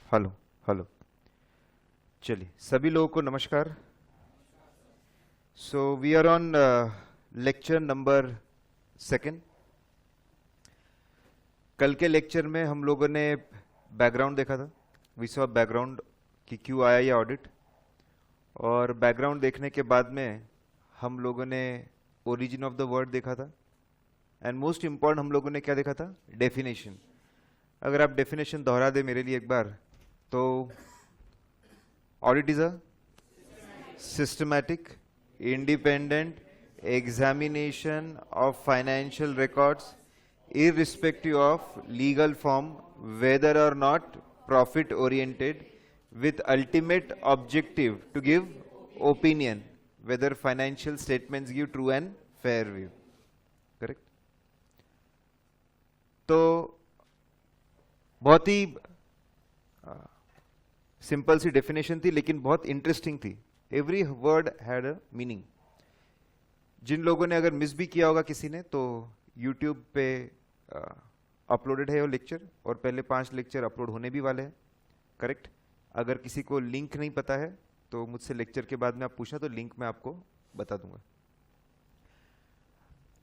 Hello hello. चलिए सभी लोगों को नमस्कार। So we are on lecture number second. कल के लेक्चर में हम लोगों ने बैकग्राउंड देखा था। वी सॉ बैकग्राउंड कि क्यों आया ये ऑडिट, और बैकग्राउंड देखने के बाद में हम लोगों ने ओरिजिन ऑफ द वर्ड देखा था, एंड मोस्ट इम्पॉर्टेंट हम लोगों ने क्या देखा था? डेफिनेशन। अगर आप डेफिनेशन दोहरा दे मेरे लिए एक बार, तो audit is a systematic, independent examination of financial records irrespective of legal form, whether or not profit oriented, with ultimate objective to give opinion whether financial statements give true and fair view. Correct? तो बहुत ही simple सी definition थी, लेकिन बहुत interesting थी। Every word had a meaning. जिन लोगों ने अगर मिस भी किया होगा किसी ने, तो यूट्यूब पे अपलोडेड है वो लेक्चर, और पहले 5 लेक्चर अपलोड होने भी वाले हैं। करेक्ट? अगर किसी को लिंक नहीं पता है तो मुझसे लेक्चर के बाद में आप पूछना, तो लिंक मैं आपको बता दूंगा।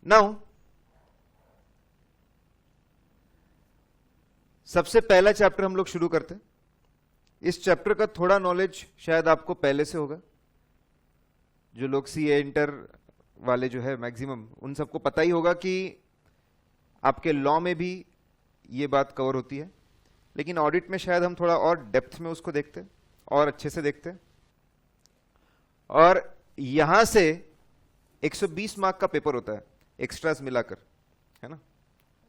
नाउ सबसे पहला चैप्टर हम लोग शुरू करते हैं। इस चैप्टर का थोड़ा नॉलेज शायद आपको पहले से होगा। जो लोग सीए इंटर वाले जो है मैक्सिमम, उन सबको पता ही होगा कि आपके लॉ में भी ये बात कवर होती है, लेकिन ऑडिट में शायद हम थोड़ा और डेप्थ में उसको देखते हैं और अच्छे से देखते हैं। और यहां से 120 मार्क का पेपर होता है एक्स्ट्रास मिलाकर, है ना?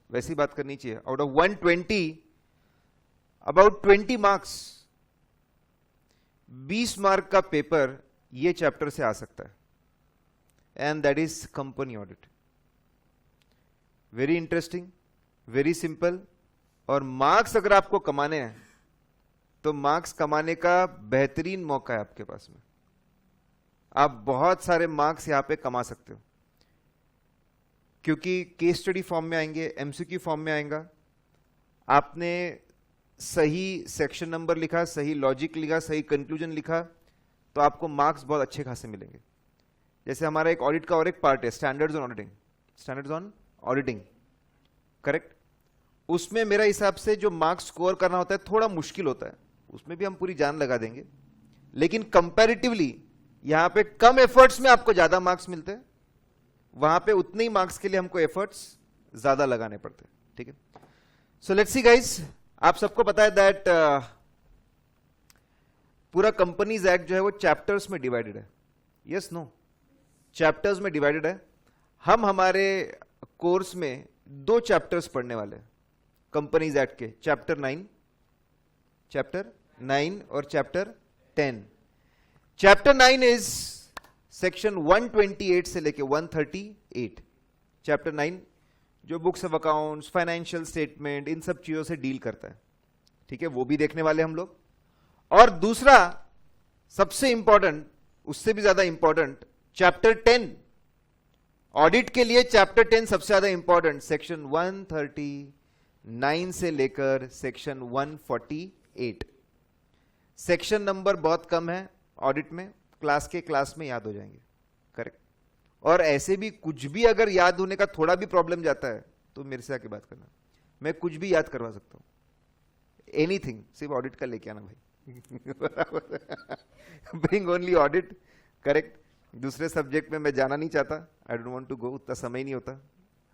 वैसी बात करनी चाहिए। Out of 120, about 20 marks, 20 mark का पेपर ये चैप्टर से आ सकता है, and that is company audit. Very interesting, very simple. और मार्क्स अगर आपको कमाने हैं तो मार्क्स कमाने का बेहतरीन मौका है आपके पास में। आप बहुत सारे मार्क्स यहां पे कमा सकते हो, क्योंकि केस स्टडी फॉर्म में आएंगे, एमसीक्यू फॉर्म में आएगा। आपने सही सेक्शन नंबर लिखा, सही लॉजिक लिखा, सही कंक्लूजन लिखा, तो आपको मार्क्स बहुत अच्छे खासे मिलेंगे। जैसे हमारा एक ऑडिट का और एक पार्ट है standards on auditing, standards on auditing. Correct? उसमें मेरा हिसाब से जो मार्क्स स्कोर करना होता है थोड़ा मुश्किल होता है। उसमें भी हम पूरी जान लगा देंगे, लेकिन कंपैरेटिवली यहां पे कम एफर्ट्स में आपको ज्यादा मार्क्स मिलते हैं। वहां पे उतने ही मार्क्स के लिए हमको एफर्ट्स ज्यादा लगाने पड़ते हैं। ठीक है? सो लेट्स सी गाइस, आप सबको पता है दैट पूरा कंपनीज एक्ट जो है वो चैप्टर्स में डिवाइडेड है। Yes no? चैप्टर्स में डिवाइडेड है। हम हमारे कोर्स में 2 चैप्टर्स पढ़ने वाले हैं कंपनीज एक्ट के, चैप्टर 9 और चैप्टर 10। चैप्टर 9 इज सेक्शन 128 से लेके 138। चैप्टर 9 जो books of accounts, financial statement, इन सब चीजों से डील करता है। ठीक है? वो भी देखने वाले हम लोग। और दूसरा सबसे इंपॉर्टेंट, उससे भी ज्यादा इंपॉर्टेंट, चैप्टर 10 ऑडिट के लिए। चैप्टर 10 सबसे ज्यादा इंपॉर्टेंट, सेक्शन 139 से लेकर सेक्शन 148। सेक्शन नंबर बहुत कम है ऑडिट में, क्लास में याद हो जाएंगे। करेक्ट? और ऐसे भी कुछ भी अगर याद होने का थोड़ा भी प्रॉब्लम जाता है तो मेरे से आके बात करना, मैं कुछ भी याद करवा सकता हूं। एनीथिंग, सिर्फ ऑडिट का लेके आना भाई। Bring only audit. करेक्ट? दूसरे सब्जेक्ट में मैं जाना नहीं चाहता, I don't want to go, उतना समय नहीं होता।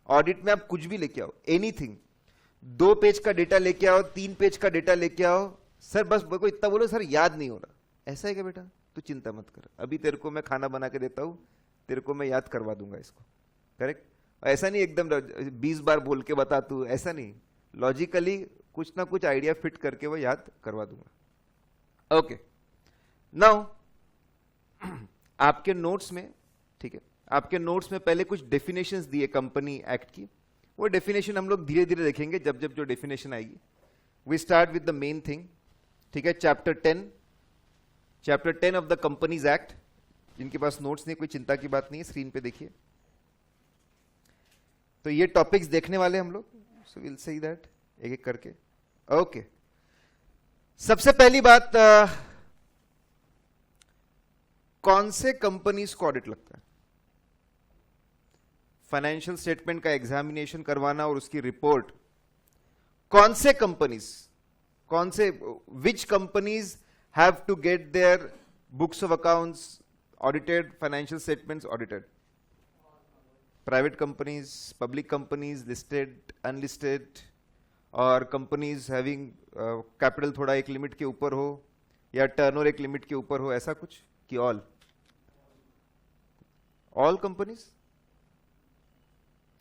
ऑडिट में आप कुछ भी लेके आओ, एनीथिंग। 2 पेज का डेटा लेके आओ, 3 पेज का डेटा लेके आओ। सर बस मेरे को इतना बोलो सर याद नहीं हो रहा, ऐसा है क्या बेटा? तू चिंता मत कर, अभी तेरे को मैं खाना बना के देता हूं, तेरे को मैं याद करवा दूंगा इसको। करेक्ट? ऐसा नहीं एकदम 20 बार बोल के बता तू, ऐसा नहीं। लॉजिकली कुछ ना कुछ आइडिया फिट करके वो याद करवा दूंगा। ओके, नाउ आपके नोट्स में, ठीक है, आपके नोट्स में पहले कुछ डेफिनेशंस दिए कंपनी एक्ट की। वो डेफिनेशन हम लोग धीरे धीरे देखेंगे जब जब जो डेफिनेशन आएगी। We start with the main thing. ठीक है? Chapter 10 of the companies act. जिनके पास नोट्स नहीं, कोई चिंता की बात नहीं है, स्क्रीन पे देखिए। तो ये टॉपिक्स देखने वाले हम लोग, सो विल सी दैट एक एक करके। ओके, सबसे पहली बात, कौन से कंपनीज को ऑडिट लगता है? फाइनेंशियल स्टेटमेंट का एग्जामिनेशन करवाना और उसकी रिपोर्ट, कौन से कंपनीज, कौन से, which companies have to get their books of accounts audited, financial statements audited? Private companies, public companies, listed, unlisted, और कंपनीज हैविंग कैपिटल थोड़ा एक लिमिट के ऊपर हो या टर्नओवर एक लिमिट के ऊपर हो, ऐसा कुछ, कि ऑल कंपनीज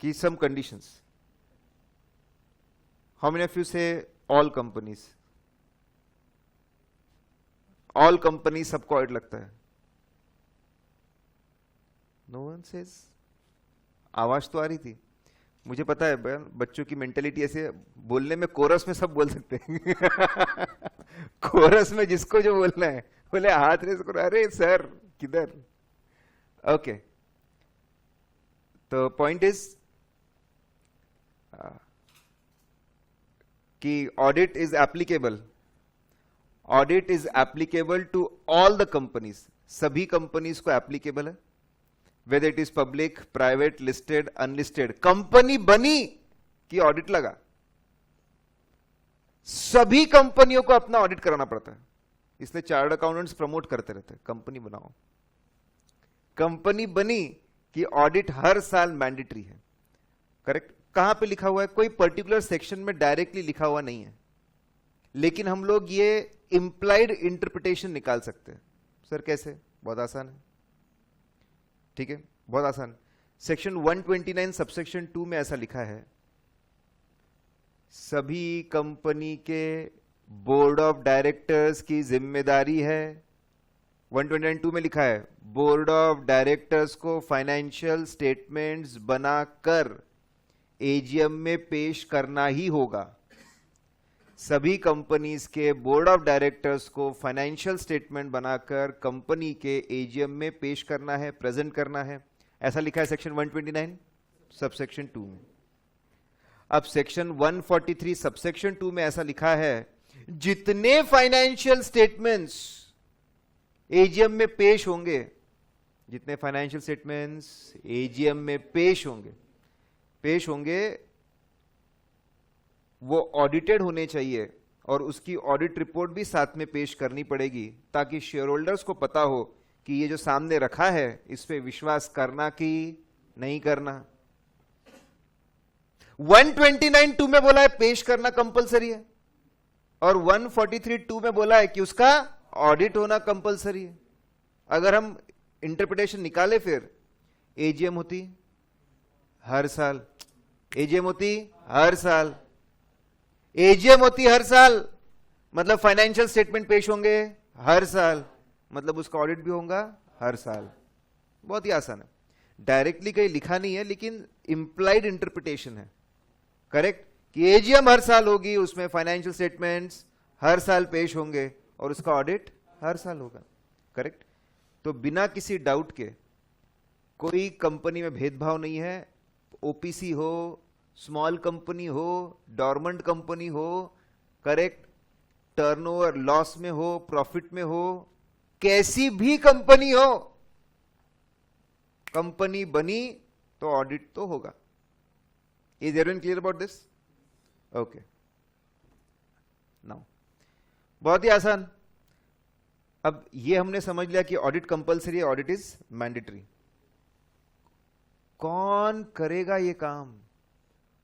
की some conditions? How many of you say all companies? All company सबको ऑडिट लगता है? No one says. आवाज तो आ रही थी, मुझे पता है बच्चों की मेंटेलिटी ऐसे, बोलने में कोरस में सब बोल सकते हैं कोरस में जिसको जो बोलना है बोले हाथ रेस करो, अरे सर किधर। ओके, तो पॉइंट इज कि audit is applicable, audit is applicable to all the companies, सभी कंपनीज को एप्लीकेबल है, whether it is public, private, listed, unlisted. Company बनी कि ऑडिट लगा, सभी कंपनियों को अपना ऑडिट कराना पड़ता है, इसलिए चार्टर्ड अकाउंटेंट्स प्रमोट करते रहते हैं, कंपनी बनाओ। कंपनी बनी कि ऑडिट हर साल मैंडेटरी है, करेक्ट? कहां पे लिखा हुआ है? कोई पर्टिकुलर सेक्शन में डायरेक्टली लिखा हुआ नहीं है, लेकिन हम लोग ये इंप्लाइड इंटरप्रिटेशन निकाल सकते हैं। सर कैसे? बहुत आसान है, ठीक है, बहुत आसान। सेक्शन 129 सबसेक्शन 2 में ऐसा लिखा है, सभी कंपनी के बोर्ड ऑफ डायरेक्टर्स की जिम्मेदारी है, 129(2) में लिखा है, बोर्ड ऑफ डायरेक्टर्स को फाइनेंशियल स्टेटमेंट्स बनाकर एजीएम में पेश करना ही होगा। सभी कंपनीज के बोर्ड ऑफ डायरेक्टर्स को फाइनेंशियल स्टेटमेंट बनाकर कंपनी के एजीएम में पेश करना है, प्रेजेंट करना है, ऐसा लिखा है सेक्शन 129 सबसेक्शन 2 में। अब सेक्शन 143 सबसेक्शन 2 में ऐसा लिखा है, जितने फाइनेंशियल स्टेटमेंट्स एजीएम में पेश होंगे, जितने फाइनेंशियल स्टेटमेंट्स एजीएम में पेश होंगे वो ऑडिटेड होने चाहिए, और उसकी ऑडिट रिपोर्ट भी साथ में पेश करनी पड़ेगी, ताकि शेयर होल्डर्स को पता हो कि ये जो सामने रखा है इस पे विश्वास करना कि नहीं करना। 129(2) में बोला है पेश करना कंपलसरी है, और 143(2) में बोला है कि उसका ऑडिट होना कंपलसरी है। अगर हम इंटरप्रिटेशन निकाले, फिर एजीएम होती हर साल, एजीएम होती हर साल, एजीएम होती हर साल, मतलब फाइनेंशियल स्टेटमेंट पेश होंगे हर साल, मतलब उसका ऑडिट भी होगा हर साल। बहुत ही आसान है, डायरेक्टली कहीं लिखा नहीं है, लेकिन इंप्लाइड इंटरप्रिटेशन है, करेक्ट? कि एजीएम हर साल होगी, उसमें फाइनेंशियल स्टेटमेंट्स हर साल पेश होंगे और उसका ऑडिट हर साल होगा, करेक्ट? तो बिना किसी डाउट के कोई कंपनी में भेदभाव नहीं है, ओपीसी हो, स्मॉल कंपनी हो, डॉर्मेंट कंपनी हो, करेक्ट, टर्नओवर लॉस में हो, प्रॉफिट में हो, कैसी भी कंपनी हो, कंपनी बनी तो ऑडिट तो होगा। Is everyone clear about this? Okay, now बहुत ही आसान। अब ये हमने समझ लिया कि ऑडिट कंपलसरी है, ऑडिट इज मैंडेटरी। कौन करेगा ये काम?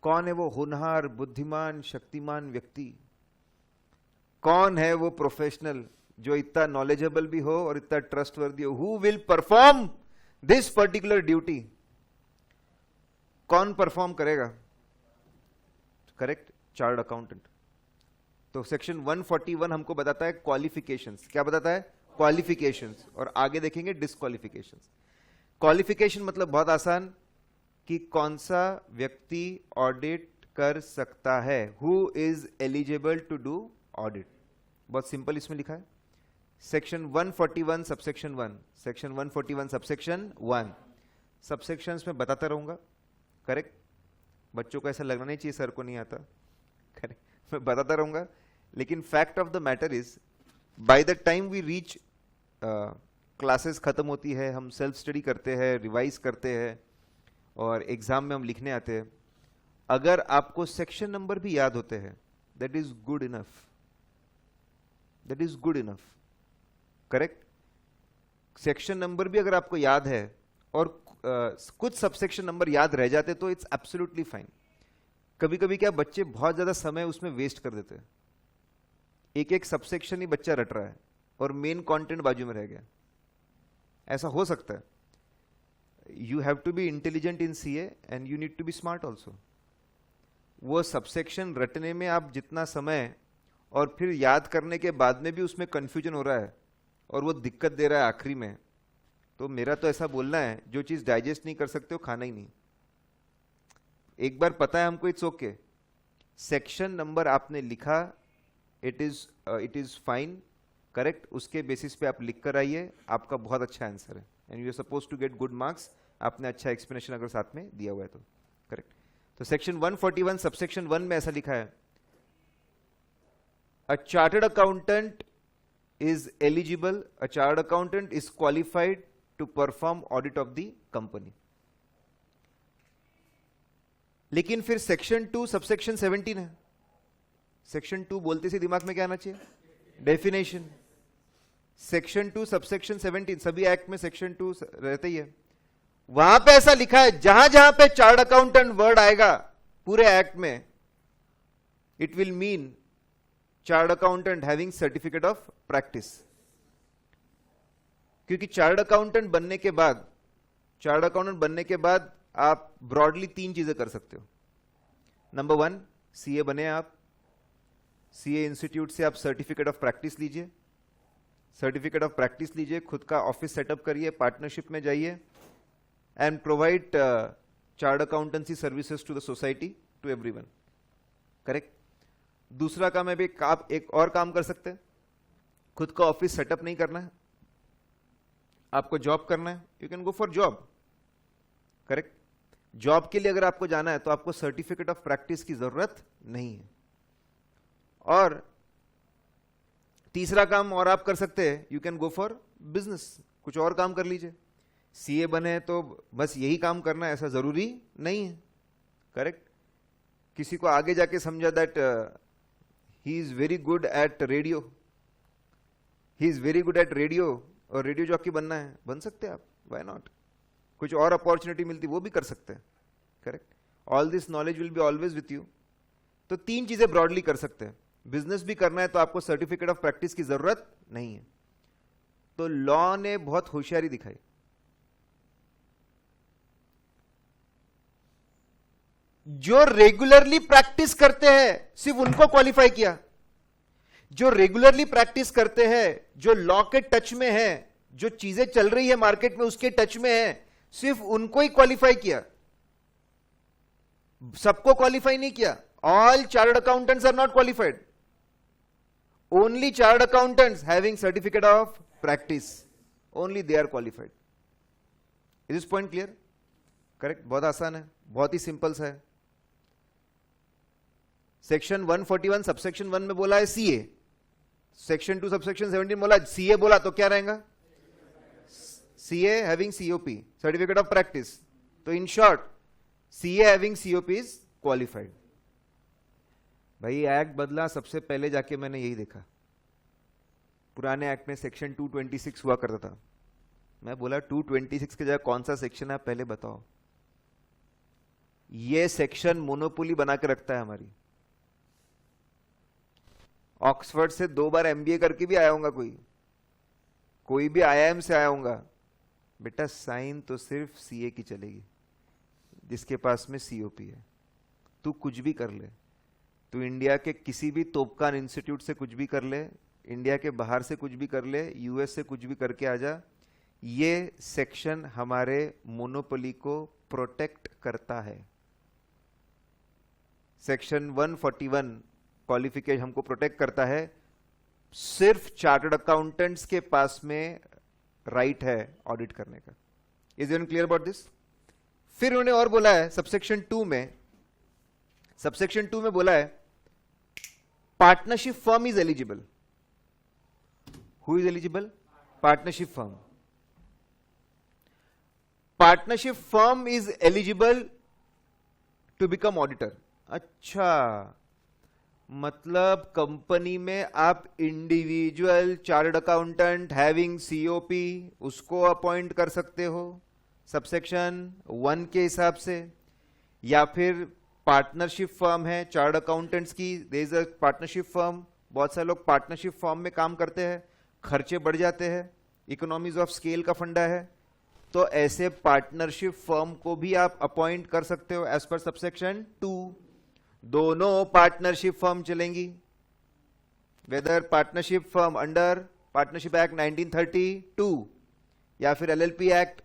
कौन है वो होनहार, बुद्धिमान, शक्तिमान व्यक्ति? कौन है वो प्रोफेशनल जो इतना नॉलेजेबल भी हो और इतना ट्रस्टवर्दी हो? Who will perform this particular duty? कौन परफॉर्म करेगा? Correct, chartered accountant. तो सेक्शन 141 हमको बताता है क्वालिफिकेशंस। क्या बताता है? क्वालिफिकेशंस। और आगे देखेंगे डिस्क्वालिफिकेशंस। क्वालिफिकेशन मतलब बहुत आसान, कि कौन सा व्यक्ति ऑडिट कर सकता है, who is eligible to do audit. बहुत सिंपल इसमें लिखा है, section 141 subsection 1, section 141 subsection 1, subsections में बताता रहूंगा, करेक्ट? बच्चों को ऐसा लगना नहीं चाहिए सर को नहीं आता, करेक्ट, मैं बताता रहूंगा, लेकिन fact of the matter is by the time we reach, classes खत्म होती है, हम सेल्फ स्टडी करते हैं, रिवाइज करते हैं और एग्जाम में हम लिखने आते हैं, अगर आपको सेक्शन नंबर भी याद होते हैं, that is good enough, that is good enough, correct. Section number भी अगर आपको याद है और कुछ सबसेक्शन नंबर याद रह जाते तो इट्स एब्सोल्युटली फाइन। कभी कभी क्या बच्चे बहुत ज्यादा समय उसमें वेस्ट कर देते हैं, एक एक सबसेक्शन ही बच्चा रट रहा है और मेन कंटेंट बाजू में रह गया, ऐसा हो सकता है। You have to be intelligent in CA and you need to be smart also. वो सबसेक्शन रटने में आप जितना समय और फिर याद करने के बाद में भी उसमें कंफ्यूजन हो रहा है और वो दिक्कत दे रहा है आखिरी में, तो मेरा तो ऐसा बोलना है, जो चीज डाइजेस्ट नहीं कर सकते हो खाना ही नहीं। एक बार पता है हमको, इट्स ओके, सेक्शन नंबर आपने लिखा, इट इज फाइन, करेक्ट, उसके बेसिस पे आप लिख कर आइए, आपका बहुत अच्छा आंसर है and you are suppose to get good marks. आपने अच्छा एक्सप्लेनेशन अगर साथ में दिया हुआ है तो, करेक्ट। तो सेक्शन 141 सबसेक्शन 1 में ऐसा लिखा है, अ chartered accountant is eligible, a chartered accountant is qualified to perform audit of the company। लेकिन फिर सेक्शन 2 सबसेक्शन 17 है। सेक्शन 2 बोलते से दिमाग में क्या आना चाहिए? डेफिनेशन। सेक्शन 2 सबसेक्शन 17, सभी एक्ट में सेक्शन 2 रहते ही है। वहां पे ऐसा लिखा है, जहां जहां पे चार्टर्ड अकाउंटेंट वर्ड आएगा पूरे एक्ट में, it will mean chartered accountant having certificate of practice. क्योंकि चार्टर्ड अकाउंटेंट बनने के बाद आप ब्रॉडली 3 चीजें कर सकते हो। नंबर 1, सीए बने आप, सीए इंस्टीट्यूट से आप सर्टिफिकेट ऑफ प्रैक्टिस लीजिए, खुद का ऑफिस सेटअप करिए, पार्टनरशिप में जाइए and provide chartered accountancy services to the society, to everyone, correct. दूसरा काम है, आप एक और काम कर सकते हैं, खुद का ऑफिस सेटअप नहीं करना है, आपको जॉब करना है, you can go for job, correct. Job के लिए अगर आपको जाना है तो आपको सर्टिफिकेट ऑफ प्रैक्टिस की जरूरत नहीं है। और तीसरा काम और आप कर सकते हैं, you can go for business, कुछ और काम कर लीजिए। सीए बने तो बस यही काम करना है ऐसा जरूरी नहीं है, करेक्ट। किसी को आगे जाके समझा that he is very good at radio, और रेडियो जॉकी बनना है, बन सकते हैं आप, व्हाई नॉट। कुछ और अपॉर्चुनिटी मिलती वो भी कर सकते हैं, correct. All this knowledge will be always with you. तो 3 चीजें ब्रॉडली कर सकते हैं। बिजनेस भी करना है तो आपको सर्टिफिकेट ऑफ प्रैक्टिस की जरूरत नहीं है। तो लॉ ने बहुत होशियारी दिखाई। जो रेगुलरली प्रैक्टिस करते हैं सिर्फ उनको क्वालिफाई किया, जो रेगुलरली प्रैक्टिस करते हैं, जो लॉ के टच में है, जो चीजें चल रही है मार्केट में उसके टच में है, सिर्फ उनको ही क्वालिफाई किया, सबको क्वालिफाई नहीं किया। All chartered accountants are not qualified, only chartered accountants having certificate of practice, only they are qualified. Is this point clear? Correct, बहुत आसान है, बहुत ही सिंपल सा है। सेक्शन 141 सबसेक्शन 1 में बोला है सीए, सेक्शन 2 सबसेक्शन 17 बोला सीए, बोला तो क्या रहेगा? CA having COP, certificate of practice. तो in short CA having COP is qualified. भाई एक्ट बदला, सबसे पहले जाके मैंने यही देखा। पुराने एक्ट में सेक्शन 226 हुआ करता था, मैं बोला 226 के जगह कौन सा सेक्शन है पहले बताओ। ये सेक्शन मोनोपोली बना के रखता है हमारी। ऑक्सफोर्ड से 2 बार एमबीए करके भी आया होगा कोई भी आईआईएम से आया होगा, बेटा साइन तो सिर्फ सीए की चलेगी, जिसके पास में सीओपी है। तू कुछ भी कर ले, तू इंडिया के किसी भी तोपकान इंस्टीट्यूट से कुछ भी कर ले, इंडिया के बाहर से कुछ भी कर ले, यूएस से कुछ भी करके आ जा, ये सेक्शन हमारे मोनोपोली को प्रोटेक्ट करता है। सेक्शन 141 क्वालिफिकेशन हमको प्रोटेक्ट करता है। सिर्फ चार्टर्ड अकाउंटेंट्स के पास में राइट है ऑडिट करने का। Is it clear about this? फिर उन्होंने और बोला है सबसेक्शन 2 में बोला है partnership firm is eligible. Who is eligible? Partnership firm. Partnership firm is eligible to become auditor. अच्छा, मतलब कंपनी में आप individual chartered accountant having COP उसको अपॉइंट कर सकते हो सबसेक्शन 1 के हिसाब से, या फिर पार्टनरशिप फर्म है चार्टर्ड अकाउंटेंट्स की, there is a partnership firm, बहुत सारे लोग पार्टनरशिप फर्म में काम करते हैं, खर्चे बढ़ जाते हैं, इकोनॉमीज ऑफ स्केल का फंडा है, तो ऐसे पार्टनरशिप फर्म को भी आप अपॉइंट कर सकते हो एज पर सबसेक्शन 2। दोनों पार्टनरशिप फर्म चलेंगी, whether partnership firm under partnership act 1932 या फिर LLP act,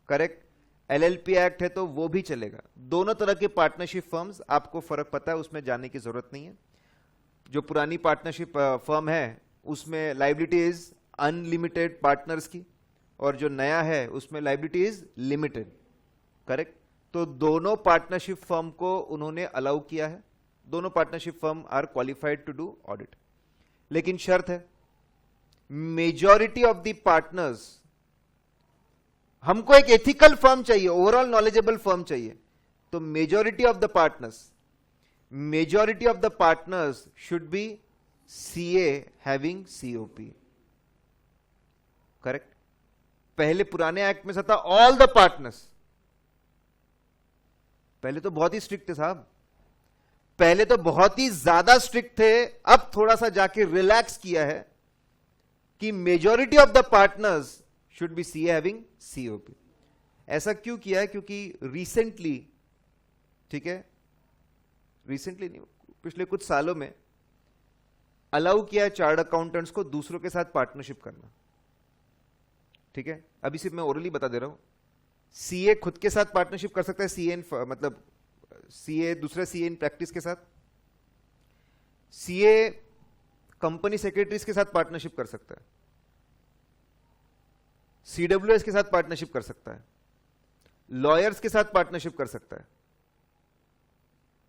correct, LLP act है तो वो भी चलेगा। दोनों तरह के पार्टनरशिप फर्म्स, आपको फर्क पता है, उसमें जाने की जरूरत नहीं है। जो पुरानी पार्टनरशिप फर्म है उसमें लायबिलिटी इज अनलिमिटेड पार्टनर्स की, और जो नया है उसमें लायबिलिटी इज लिमिटेड, करेक्ट। तो दोनों पार्टनरशिप फर्म को उन्होंने अलाउ किया है, दोनों partnership firm are qualified to do audit, लेकिन शर्त है मेजॉरिटी ऑफ द पार्टनर्स, हमको एक एथिकल फर्म चाहिए, ओवरऑल नॉलेजेबल फर्म चाहिए, तो majority of the partners should be CA having COP, correct. पहले पुराने एक्ट में था ऑल द पार्टनर्स, पहले तो बहुत ही स्ट्रिक्ट थे साहब, पहले तो बहुत ही ज्यादा स्ट्रिक्ट थे, अब थोड़ा सा जाके रिलैक्स किया है कि majority of the partners should be CA having COP. ऐसा क्यों किया है? क्योंकि रिसेंटली, ठीक है, रिसेंटली नहीं, पिछले कुछ सालों में अलाउ किया है चार्टर्ड अकाउंटेंट्स को दूसरों के साथ पार्टनरशिप करना, ठीक है। अभी सिर्फ मैं ओरली बता दे रहा हूं, सीए खुद के साथ पार्टनरशिप कर सकता है, सीए मतलब सीए दूसरे सीए इन प्रैक्टिस के साथ, सीए कंपनी सेक्रेटरीज के साथ पार्टनरशिप कर सकता है, सीडब्ल्यूएस के साथ पार्टनरशिप कर सकता है, लॉयर्स के साथ पार्टनरशिप कर सकता है,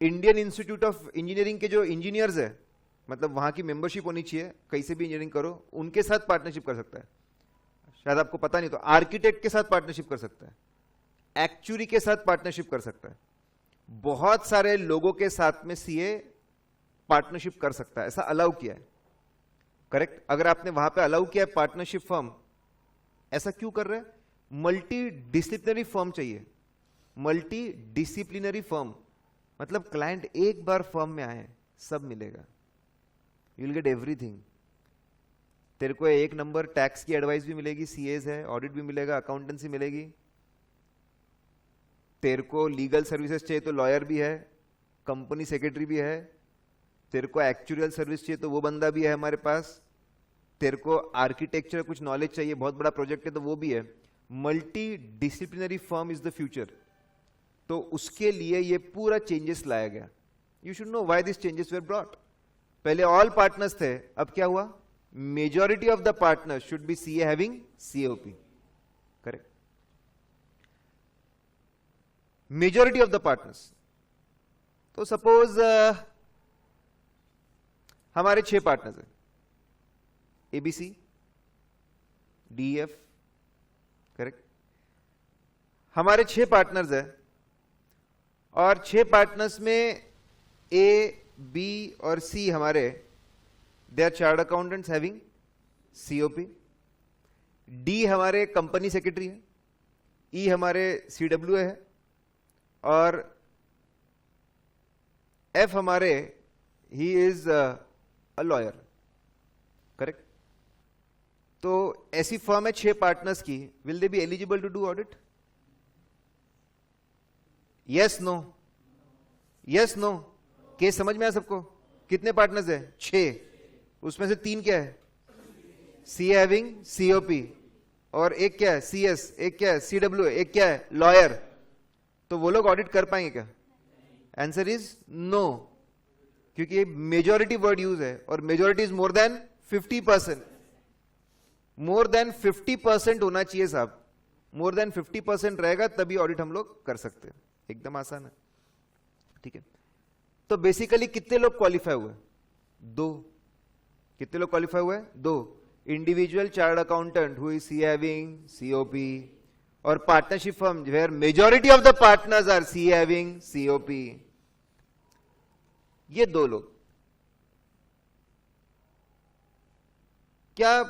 इंडियन इंस्टीट्यूट ऑफ इंजीनियरिंग के जो इंजीनियर्स है, मतलब वहां की मेंबरशिप होनी चाहिए, कहीं से भी इंजीनियरिंग करो, उनके साथ पार्टनरशिप कर सकता है। शायद आपको पता नहीं, तो आर्किटेक्ट के साथ पार्टनरशिप कर सकता है, एक्चुअरी के साथ पार्टनरशिप कर सकता है, बहुत सारे लोगों के साथ में सीए पार्टनरशिप कर सकता है, ऐसा अलाउ किया है, करेक्ट। अगर आपने वहां पे अलाउ किया है पार्टनरशिप फर्म, ऐसा क्यों कर रहे हैं? मल्टी डिसिप्लिनरी फर्म चाहिए, मल्टी डिसिप्लिनरी फर्म, मतलब क्लाइंट एक बार फर्म में आए सब मिलेगा, यू विल गेट एवरीथिंग। तेरे को एक नंबर टैक्स की एडवाइस भी मिलेगी, सीएस है, ऑडिट भी मिलेगा, अकाउंटेंसी मिलेगी, तेरे को लीगल सर्विसेज चाहिए तो लॉयर भी है, कंपनी सेक्रेटरी भी है, तेरे को एक्चुअरियल सर्विस चाहिए तो वो बंदा भी है हमारे पास, तेरे को आर्किटेक्चर कुछ नॉलेज चाहिए, बहुत बड़ा प्रोजेक्ट है तो वो भी है। Multi disciplinary firm is the future, तो उसके लिए ये पूरा चेंजेस लाया गया। You should know why this changes were brought. पहले ऑल पार्टनर्स थे, अब क्या हुआ? Majority of the partners should be CA having COP, correct. Majority of the partners, तो सपोज हमारे 6 पार्टनर्स हैं, एबीसी डीएफ, करेक्ट। हमारे 6 पार्टनर्स हैं और 6 पार्टनर्स में ए, बी और सी हमारे, they are chartered accountants having COP, D हमारे कंपनी सेक्रेटरी है, ई हमारे सीडब्ल्यू है, और एफ हमारे he is a lawyer, correct. तो ऐसी फर्म है 6 पार्टनर्स की, will they be eligible to do audit? Yes no? Yes no? Case समझ में आया सबको? कितने पार्टनर्स है? 6, उसमें से 3 क्या है? सी हैविंग सीओपी, और एक क्या है? सीएस, एक क्या है? सीडब्ल्यू, एक क्या है? लॉयर। तो वो लोग ऑडिट कर पाएंगे क्या? आंसर इज नो, क्योंकि मेजॉरिटी वर्ड यूज है, और majority is more than 50%। More than 50% होना चाहिए साहब, मोर देन 50% रहेगा तभी ऑडिट हम लोग कर सकते हैं, एकदम आसान है, ठीक है। तो बेसिकली कितने लोग क्वालिफाई हुए? दो. कितने लोग क्वालिफाई हुए? दो. Individual chart accountant who is having COP, और partnership firm where majority of the partners are having COP. ये दो लोग. क्या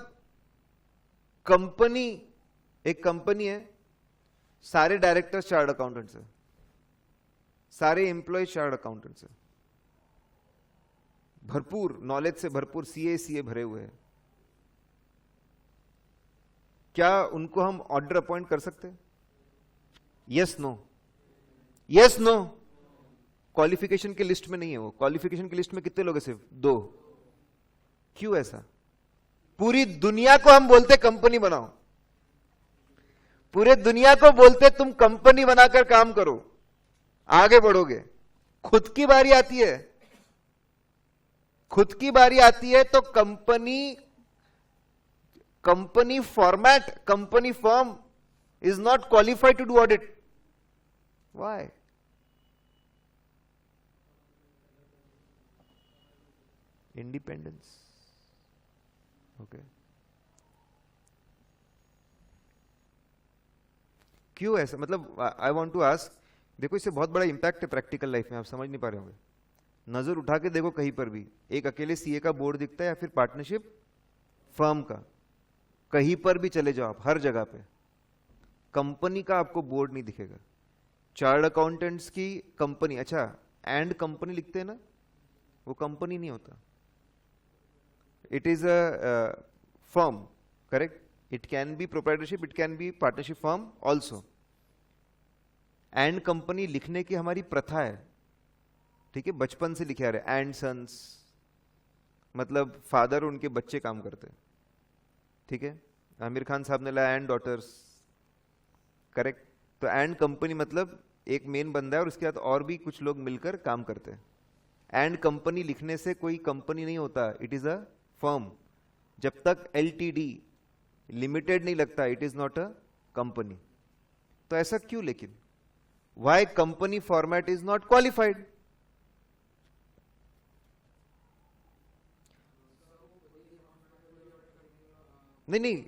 कंपनी, एक कंपनी है, सारे डायरेक्टर्स चार्ट अकाउंटेंट्स है, सारे एम्प्लॉयज चार्ट अकाउंटेंट्स है, भरपूर नॉलेज से भरपूर CA भरे हुए हैं. क्या उनको हम ऑर्डर अपॉइंट कर सकते हैं? Yes no? Yes no? Qualification की लिस्ट में नहीं है वो. क्वालिफिकेशन की लिस्ट में कितने लोग हैं? सिर्फ दो. क्यों ऐसा? पूरी दुनिया को हम बोलते कंपनी बनाओ, पूरे दुनिया को बोलते तुम कंपनी बनाकर काम करो, आगे बढ़ोगे. खुद की बारी आती है, खुद की बारी आती है तो company format, company firm is not qualified to do audit. Why? Independence. Okay. क्यों ऐसा? मतलब आई वांट टू आस्क, देखो इससे बहुत बड़ा इंपैक्ट है प्रैक्टिकल लाइफ में, आप समझ नहीं पा रहे होंगे. नजर उठा के देखो कहीं पर भी एक अकेले CA का बोर्ड दिखता है या फिर पार्टनरशिप फर्म का, कहीं पर भी चले जाओ आप, हर जगह पे कंपनी का आपको बोर्ड नहीं दिखेगा. चार्ट अकाउंटेंट्स की कंपनी, अच्छा एंड कंपनी लिखते हैं ना, वो कंपनी नहीं होता. It is a firm, correct? It can be proprietorship, it can be partnership firm also. And company लिखने की हमारी प्रथा है, ठीक है, बचपन से लिखे आ रहे. एंड सन्स मतलब फादर और उनके बच्चे काम करते हैं, ठीक है. आमिर खान साहब ने लाया एंड डॉटर्स, करेक्ट. तो एंड कंपनी मतलब एक मेन बंदा है और उसके साथ और भी कुछ लोग मिलकर काम करते हैं. एंड कंपनी लिखने से कोई कंपनी नहीं होता, इट इज अ फर्म. जब तक LTD लिमिटेड नहीं लगता, it is not a company. तो ऐसा क्यों? लेकिन why company format is not qualified? नहीं,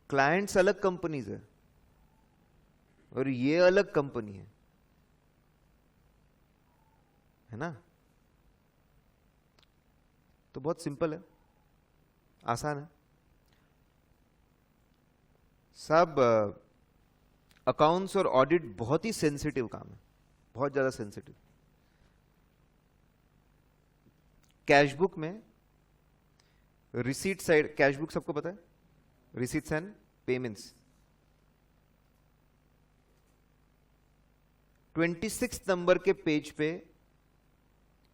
क्लाइंट्स अलग कंपनीज है और ये अलग कंपनी है ना. तो बहुत सिंपल है, आसान है साहब. अकाउंट्स और ऑडिट बहुत ही सेंसिटिव काम है, बहुत ज्यादा सेंसिटिव. कैश बुक में रिसीट साइड, कैश बुक सबको पता है, रिसीट्स एंड पेमेंट्स. 26 नंबर के पेज पे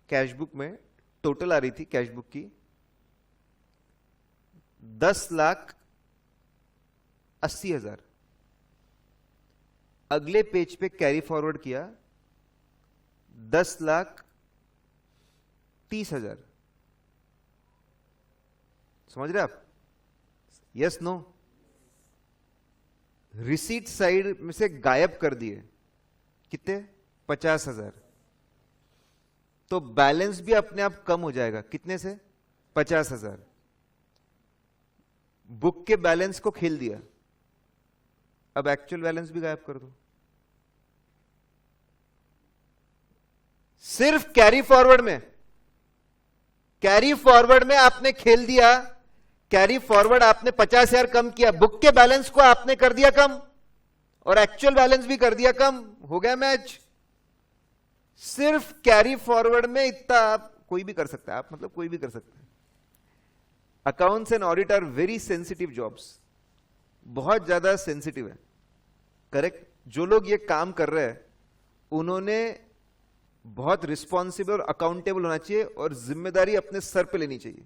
कैश बुक में टोटल आ रही थी कैश बुक की 10,80,000. अगले पेज पे कैरी फॉरवर्ड किया 10,30,000. समझ रहे आप? Yes no? रिसीट साइड में से गायब कर दिए कितने? 50,000. तो बैलेंस भी अपने आप कम हो जाएगा. कितने से? 50,000. बुक के बैलेंस को खेल दिया, अब एक्चुअल बैलेंस भी गायब कर दो. सिर्फ कैरी फॉरवर्ड में, कैरी फॉरवर्ड में आपने खेल दिया. कैरी फॉरवर्ड आपने 50,000 कम किया, बुक के बैलेंस को आपने कर दिया कम और एक्चुअल बैलेंस भी कर दिया कम. हो गया मैच. सिर्फ कैरी फॉरवर्ड में इतना आप कोई भी कर सकता है, आप मतलब कोई भी कर सकता है. Accounts and audit are very sensitive jobs, बहुत ज्यादा सेंसिटिव है, करेक्ट. जो लोग ये काम कर रहे हैं उन्होंने बहुत रिस्पॉन्सिबल और अकाउंटेबल होना चाहिए और जिम्मेदारी अपने सर पे लेनी चाहिए.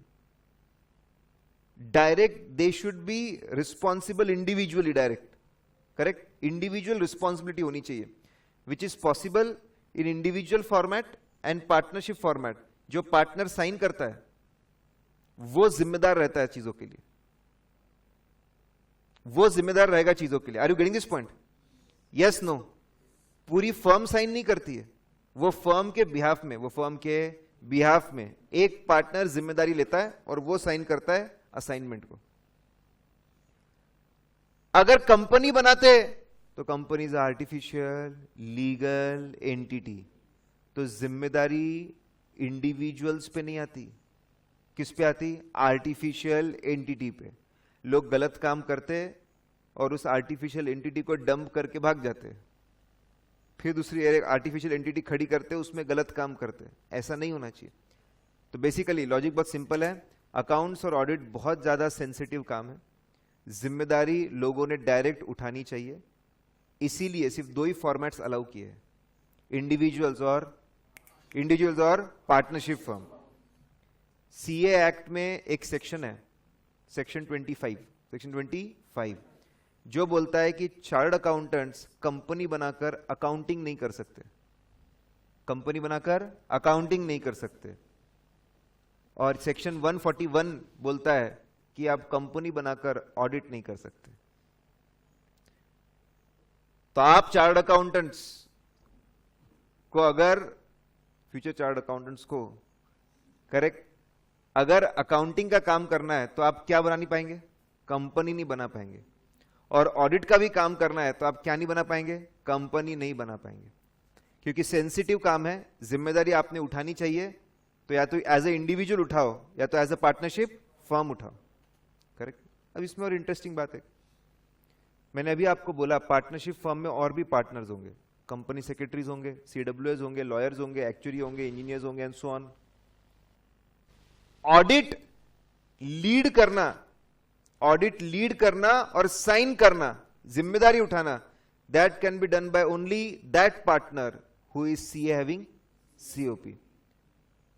Direct they should be responsible individually, direct, correct. Individual responsibility होनी चाहिए, which is possible in individual format and partnership format. जो पार्टनर साइन करता है वो जिम्मेदार रहता है चीजों के लिए, वो जिम्मेदार रहेगा चीजों के लिए. Are you getting this point? Yes no? पूरी फर्म साइन नहीं करती है, वो फर्म के बिहाफ में, वो फर्म के बिहाफ में एक पार्टनर जिम्मेदारी लेता है और वो साइन करता है असाइनमेंट को। अगर कंपनी बनाते तो company is artificial legal entity, तो जिम्मेदारी इंडिविजुअल्स पे नहीं आती, किस पे आती? आर्टिफिशियल एंटिटी पे। लोग गलत काम करते और उस आर्टिफिशियल एंटिटी को डंप करके भाग जाते, फिर दूसरी आर्टिफिशियल एंटिटी खड़ी करते, उसमें गलत काम करते। ऐसा नहीं होना चाहिए। तो बेसिकली लॉजिक बहुत सिंपल है, अकाउंट्स और ऑडिट बहुत ज्यादा सेंसिटिव काम है, जिम्मेदारी लोगों ने डायरेक्ट उठानी चाहिए, इसीलिए सिर्फ दो ही फॉर्मेट्स अलाउ किए हैं, इंडिविजुअल्स और पार्टनरशिप फर्म। सीए एक्ट में एक सेक्शन है, सेक्शन 25 जो बोलता है कि चार्टर्ड अकाउंटेंट्स कंपनी बनाकर अकाउंटिंग नहीं कर सकते, कंपनी बनाकर अकाउंटिंग नहीं कर सकते। और सेक्शन 141 बोलता है कि आप कंपनी बनाकर ऑडिट नहीं कर सकते। तो आप चार्टर्ड अकाउंटेंट्स को, अगर फ्यूचर चार्टर्ड अकाउंटेंट्स को करेक्ट, अगर अकाउंटिंग का काम करना है तो आप क्या बना नहीं पाएंगे? कंपनी नहीं बना पाएंगे। और ऑडिट का भी काम करना है तो आप क्या नहीं बना पाएंगे? कंपनी नहीं बना पाएंगे, क्योंकि सेंसिटिव काम है, जिम्मेदारी आपने उठानी चाहिए। तो या तो एज ए इंडिविजुअल उठाओ या तो एज ए पार्टनरशिप फर्म उठाओ, करेक्ट। अब इसमें और इंटरेस्टिंग बात है, मैंने अभी आपको बोला पार्टनरशिप फर्म में और भी पार्टनर्स होंगे, कंपनी सेक्रेटरीज होंगे, सीडब्ल्यूएस होंगे, लॉयर्स होंगे, एक्चुअरी होंगे, इंजीनियर्स होंगे and so on. Audit lead करना और साइन करना, जिम्मेदारी उठाना, that can be done by only that partner who is CA having COP.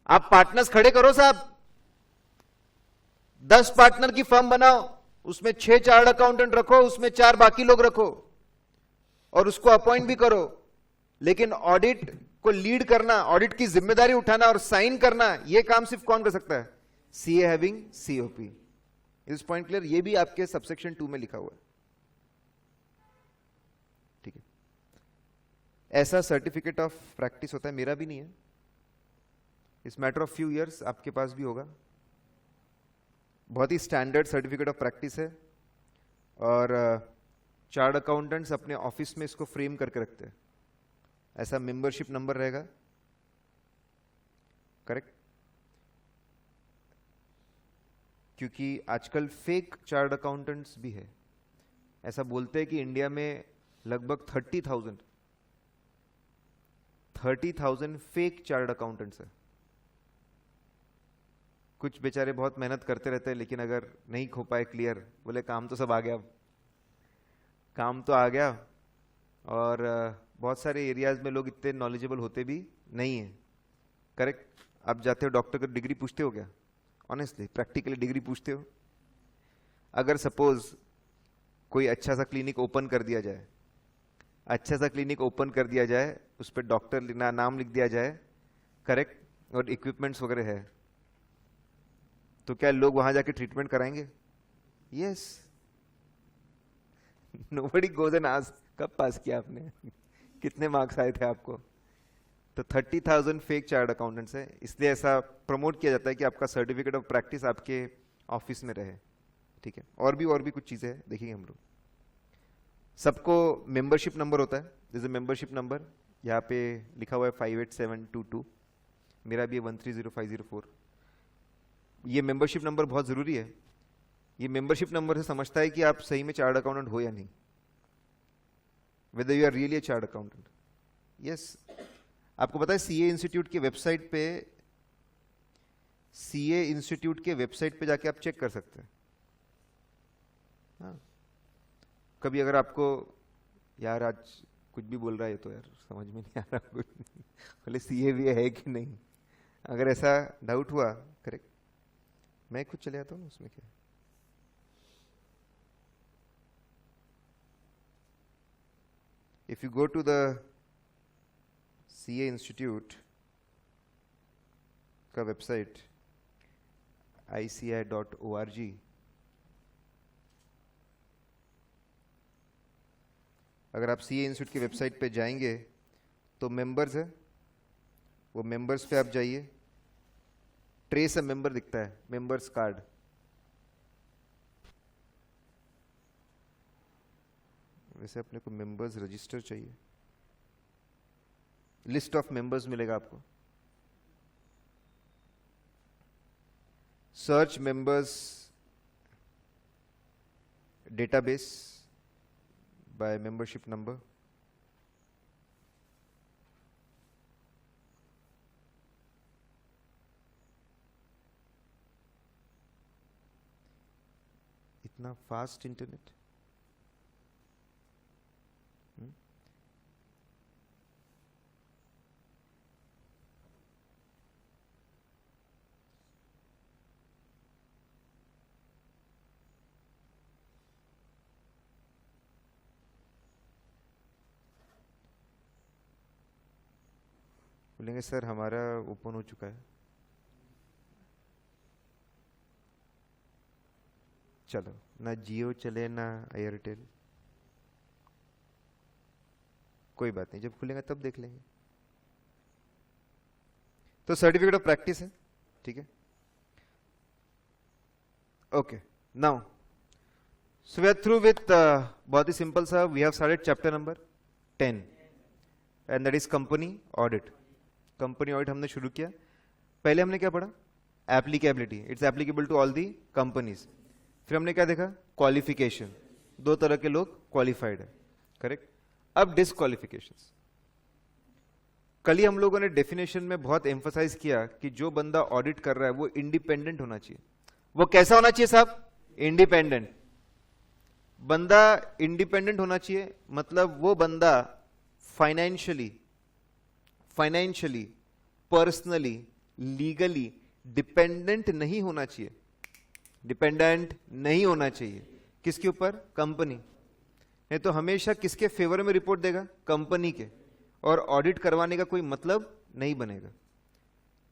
आप पार्टनर्स खड़े करो साहब, 10 पार्टनर की फर्म बनाओ, उसमें 6 चार्टर्ड अकाउंटेंट रखो, उसमें 4 बाकी लोग रखो और उसको अपॉइंट भी करो, लेकिन ऑडिट को लीड करना, ऑडिट की जिम्मेदारी उठाना और साइन करना, यह काम सिर्फ कौन कर सकता है? CA having COP. इस पॉइंट क्लियर? ये भी आपके सबसेक्शन 2 में लिखा हुआ है, ठीक है। ऐसा सर्टिफिकेट ऑफ प्रैक्टिस होता है, मेरा भी नहीं है, इस मैटर ऑफ फ्यू इयर्स आपके पास भी होगा। बहुत ही स्टैंडर्ड सर्टिफिकेट ऑफ प्रैक्टिस है और चार्टर्ड अकाउंटेंट्स अपने ऑफिस में इसको फ्रेम करके रखते हैं। ऐसा मेंबरशिप नंबर रहेगा, करेक्ट, क्योंकि आजकल फेक चार्टर्ड अकाउंटेंट्स भी है। ऐसा बोलते हैं कि इंडिया में लगभग 30,000 फेक चार्टर्ड अकाउंटेंट्स है। कुछ बेचारे बहुत मेहनत करते रहते हैं, लेकिन अगर नहीं हो पाए क्लियर, बोले काम तो सब आ गया, काम तो आ गया। और बहुत सारे एरियाज में लोग इतने नॉलेजेबल होते भी नहीं है, करेक्ट। आप जाते हो डॉक्टर का डिग्री पूछते हो क्या? ऑनेस्टली प्रैक्टिकली डिग्री पूछते हो? अगर सपोज कोई अच्छा सा क्लिनिक ओपन कर दिया जाए, उस पर डॉक्टर नाम लिख दिया जाए, करेक्ट, और इक्विपमेंट्स वगैरह है, तो क्या लोग वहां जाके ट्रीटमेंट कराएंगे? Yes. Nobody goes and ask कब पास किया आपने, कितने मार्क्स आए थे आपको। तो 30,000 फेक चार्टर्ड अकाउंटेंट्स है, इसलिए ऐसा प्रमोट किया जाता है कि आपका सर्टिफिकेट ऑफ प्रैक्टिस आपके ऑफिस में रहे, ठीक है। और भी कुछ चीजें हैं, देखेंगे हम लोग। सबको मेंबरशिप नंबर होता है, जैसे मेंबरशिप नंबर यहाँ पे लिखा हुआ है 58722, मेरा भी 130504। ये मेंबरशिप नंबर बहुत जरूरी है। ये मेंबरशिप नंबर से समझता है कि आप सही में चार्टर्ड अकाउंटेंट हो या नहीं, whether you are really a chartered accountant. Yes, आपको पता है सीए इंस्टीट्यूट के वेबसाइट पे जाके आप चेक कर सकते हैं। हाँ, कभी अगर आपको यार आज कुछ भी बोल रहा है तो यार समझ में नहीं आ रहा कुछ, बोले सीए भी है कि नहीं, अगर ऐसा डाउट हुआ, करेक्ट, मैं खुद चले आता हूँ ना, उसमें क्या। If you go to the CA Institute का वेबसाइट ici.org, अगर आप CA इंस्टीट्यूट की वेबसाइट पे जाएंगे तो मेंबर्स है, वो मेंबर्स पे आप जाइए, ट्रेस अ मेंबर दिखता है, मेंबर्स कार्ड। वैसे अपने को मेंबर्स रजिस्टर चाहिए, लिस्ट ऑफ मेंबर्स मिलेगा आपको। Search members database by membership number. इतना फास्ट इंटरनेट। बोलेंगे सर हमारा ओपन हो चुका है। चलो, ना जियो चले ना एयरटेल, कोई बात नहीं, जब खुलेगा तब देख लेंगे। तो सर्टिफिकेट ऑफ प्रैक्टिस है, ठीक है। Okay, now so we are through with बहुत ही सिंपल सा, we have started chapter number 10 and that is company audit. Company audit हमने शुरू किया। पहले हमने क्या पढ़ा? Applicability, it's applicable to all the companies. फिर हमने क्या देखा? क्वालिफिकेशन, दो तरह के लोग क्वालिफाइड है, करेक्ट। अब डिस्क्वालिफिकेशंस। कल ही हम लोगों ने डेफिनेशन में बहुत एम्फसाइज किया कि जो बंदा ऑडिट कर रहा है वो इंडिपेंडेंट होना चाहिए। वो कैसा होना चाहिए साहब? इंडिपेंडेंट। बंदा इंडिपेंडेंट होना चाहिए मतलब वो बंदा फाइनेंशियली, पर्सनली, लीगली डिपेंडेंट नहीं होना चाहिए। डिपेंडेंट नहीं होना चाहिए किसके ऊपर? कंपनी। नहीं तो हमेशा किसके फेवर में रिपोर्ट देगा? कंपनी के, और ऑडिट करवाने का कोई मतलब नहीं बनेगा।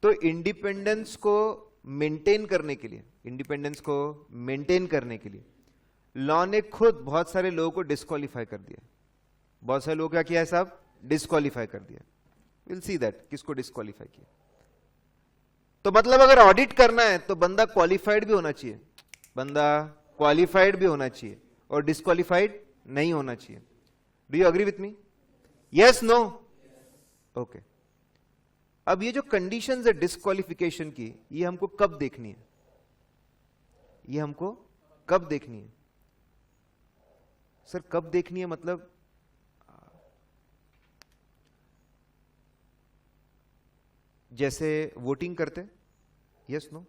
तो इंडिपेंडेंस को मेंटेन करने के लिए लॉ ने खुद बहुत सारे लोगों को डिस्क्वालीफाई कर दिया। बहुत सारे लोग क्या किया है साहब? डिस्क्वालीफाई कर दिया। विल सी दैट किसको डिस्क्वालीफाई किया। तो मतलब अगर ऑडिट करना है तो बंदा क्वालिफाइड भी होना चाहिए, और डिस्क्वालीफाइड नहीं होना चाहिए। Do you agree with me? Yes, no? Okay. अब ये जो कंडीशंस है डिस्क्वालिफिकेशन की, ये हमको कब देखनी है? सर कब देखनी है मतलब जैसे वोटिंग करते, यस नो?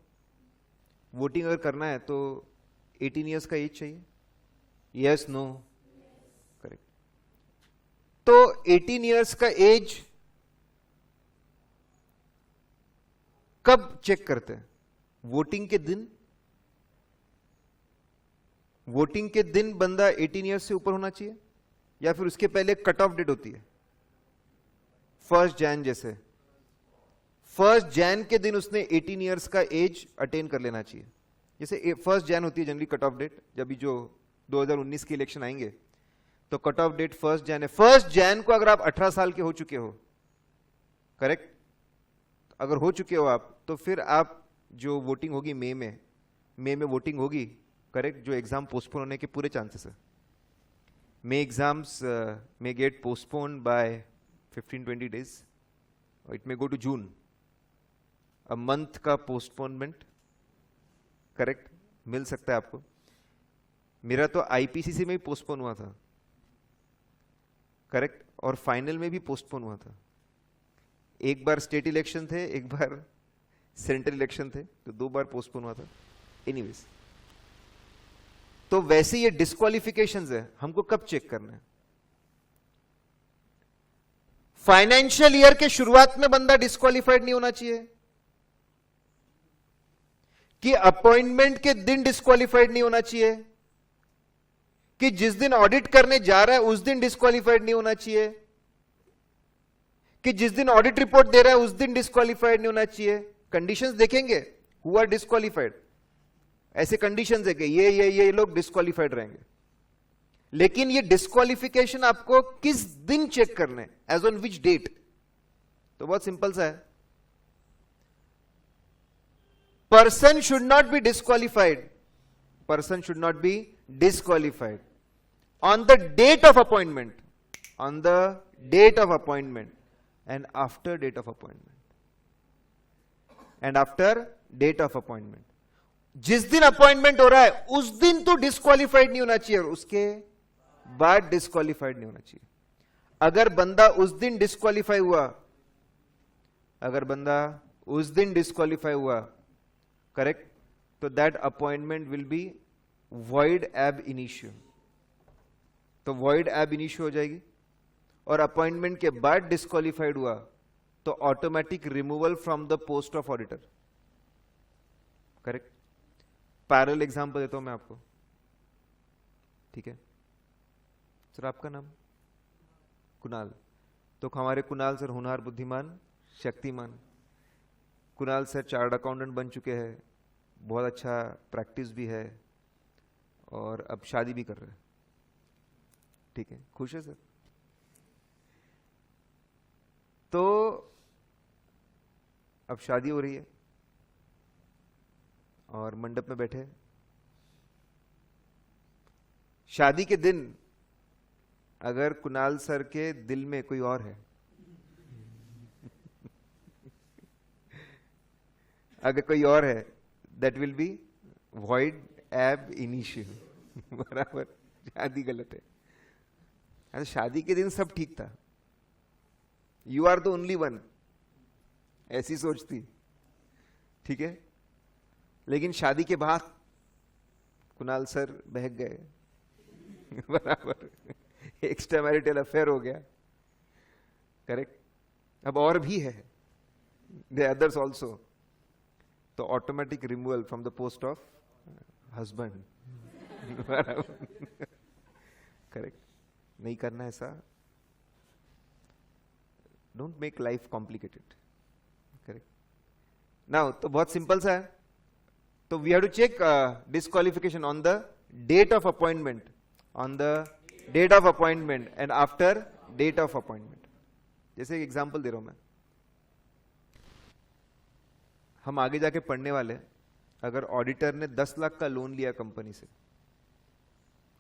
वोटिंग अगर करना है तो 18 इयर्स का एज चाहिए, यस नो? करेक्ट। तो 18 इयर्स का एज कब चेक करते हैं? वोटिंग के दिन बंदा 18 इयर्स से ऊपर होना चाहिए, या फिर उसके पहले कट ऑफ डेट होती है 1 जैन। जैसे 1 जैन के दिन उसने 18 इयर्स का एज अटेन कर लेना चाहिए। जैसे 1 जैन होती है जनरली कट ऑफ डेट, जब भी जो 2019 के इलेक्शन आएंगे तो कट ऑफ डेट 1 जैन है। 1 जैन को अगर आप 18 साल के हो चुके हो, करेक्ट, अगर हो चुके हो आप, तो फिर आप जो वोटिंग होगी मई में वोटिंग होगी, करेक्ट, जो एग्जाम पोस्टपोन होने के पूरे चांसेस है। May exams may get postpone by 15-20 days, it may go to June, a month का पोस्टपोनमेंट, करेक्ट, मिल सकता है आपको। मेरा तो आईपीसीसी में भी पोस्टपोन हुआ था, करेक्ट, और फाइनल में भी पोस्टपोन हुआ था। एक बार स्टेट इलेक्शन थे, एक बार सेंट्रल इलेक्शन थे, तो 2 बार पोस्टपोन हुआ था। एनीवेज, तो वैसे ये डिस्क्वालिफिकेशंस है, हमको कब चेक करना है? फाइनेंशियल ईयर के शुरुआत में बंदा डिस्क्वालिफाइड नहीं होना चाहिए, कि अपॉइंटमेंट के दिन डिस्क्वालिफाइड नहीं होना चाहिए, कि जिस दिन ऑडिट करने जा रहा है उस दिन डिस्क्वालिफाइड नहीं होना चाहिए, कि जिस दिन ऑडिट रिपोर्ट दे रहा है उस दिन डिस्क्वालिफाइड नहीं होना चाहिए। कंडीशंस देखेंगे, हु आर डिस्क्वालिफाइड, ऐसे कंडीशंस है कि ये लोग डिस्क्वालिफाइड रहेंगे। लेकिन ये डिस्क्वालिफिकेशन आपको किस दिन चेक करना है, एज ऑन विच डेट? तो बहुत सिंपल सा है, person should not be disqualified. Person should not be disqualified on the date of appointment. On the date of appointment and after date of appointment. And after date of appointment. जिस दिन appointment हो रहा है उस दिन तो disqualified नहीं होना चाहिए, उसके बाद डिस्क्वालिफाइड नहीं होना चाहिए. अगर बंदा उस दिन डिस्क्वालिफाई हुआ, अगर बंदा उस दिन डिस्क्वालिफाई हुआ, करेक्ट, तो that appointment will be void एब इनिशियो. तो वॉइड एब इनिशियो हो जाएगी. और अपॉइंटमेंट के बाद डिस्क्वालिफाइड हुआ तो automatic removal from the post of auditor. Correct. Parallel example देता हूं मैं आपको, ठीक है. सर आपका नाम कुणाल. तो हमारे कुणाल सर होनहार, बुद्धिमान, Shaktimaan. Kunal sir chartered accountant बन चुके हैं, बहुत अच्छा प्रैक्टिस भी है और अब शादी भी कर रहे हैं. ठीक है, खुश है सर. तो अब शादी हो रही है और मंडप में बैठे. शादी के दिन अगर कुणाल सर के दिल में कोई और है, अगर कोई और है, दैट विल बी वॉइड एब इनिशियो. बराबर, शादी गलत है. अरे शादी के दिन सब ठीक था, you are the only one, ऐसी सोचती. ठीक है. लेकिन शादी के बाद कुणाल सर बहक गए. बराबर, एक्स्ट्रा मैरिटल अफेयर हो गया. करेक्ट. अब और भी है, दे अदर्स ऑल्सो. तो automatic removal from the post of husband. Correct. नहीं करना ऐसा. Don't make life complicated. Correct. Now तो बहुत सिंपल सा है. तो we have to check disqualification on the date of appointment, on the date of appointment and after date of appointment. जैसे एक एग्जांपल दे रहा हूं मैं. हम आगे जाके पढ़ने वाले, अगर ऑडिटर ने 10 लाख का लोन लिया कंपनी से,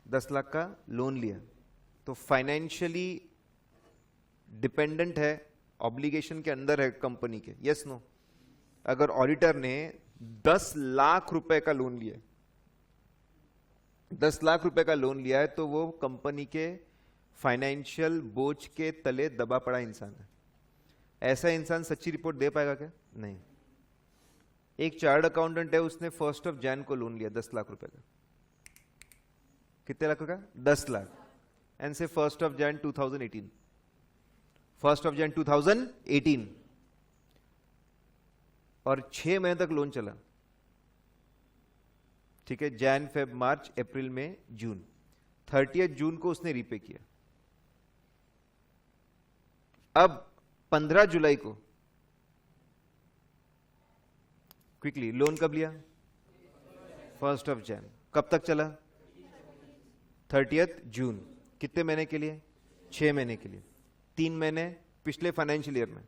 10 लाख का लोन लिया, तो फाइनेंशियली डिपेंडेंट है, ऑब्लिगेशन के अंदर है कंपनी के. Yes no. अगर ऑडिटर ने 10 लाख रुपए का लोन लिया, 10 लाख रुपए का लोन लिया है, तो वो कंपनी के फाइनेंशियल बोझ के तले दबा पड़ा इंसान है. ऐसा इंसान सच्ची रिपोर्ट दे पाएगा क्या? नहीं. एक चार्टर्ड अकाउंटेंट है, उसने 1 जनवरी को लोन लिया 10 लाख रुपए का. कितने लाख का? 10 लाख. एंड से 1 जनवरी 2018, 1 जनवरी 2018, और 6 महीने तक लोन चला. ठीक है. जैन, फेब, मार्च, अप्रैल, मई, जून. 30 जून को उसने रीपे किया. अब 15 जुलाई को, क्विकली, लोन कब लिया? 1 जनवरी. कब तक चला? 30 जून. कितने महीने के लिए? 6 महीने के लिए. 3 महीने पिछले फाइनेंशियल ईयर में,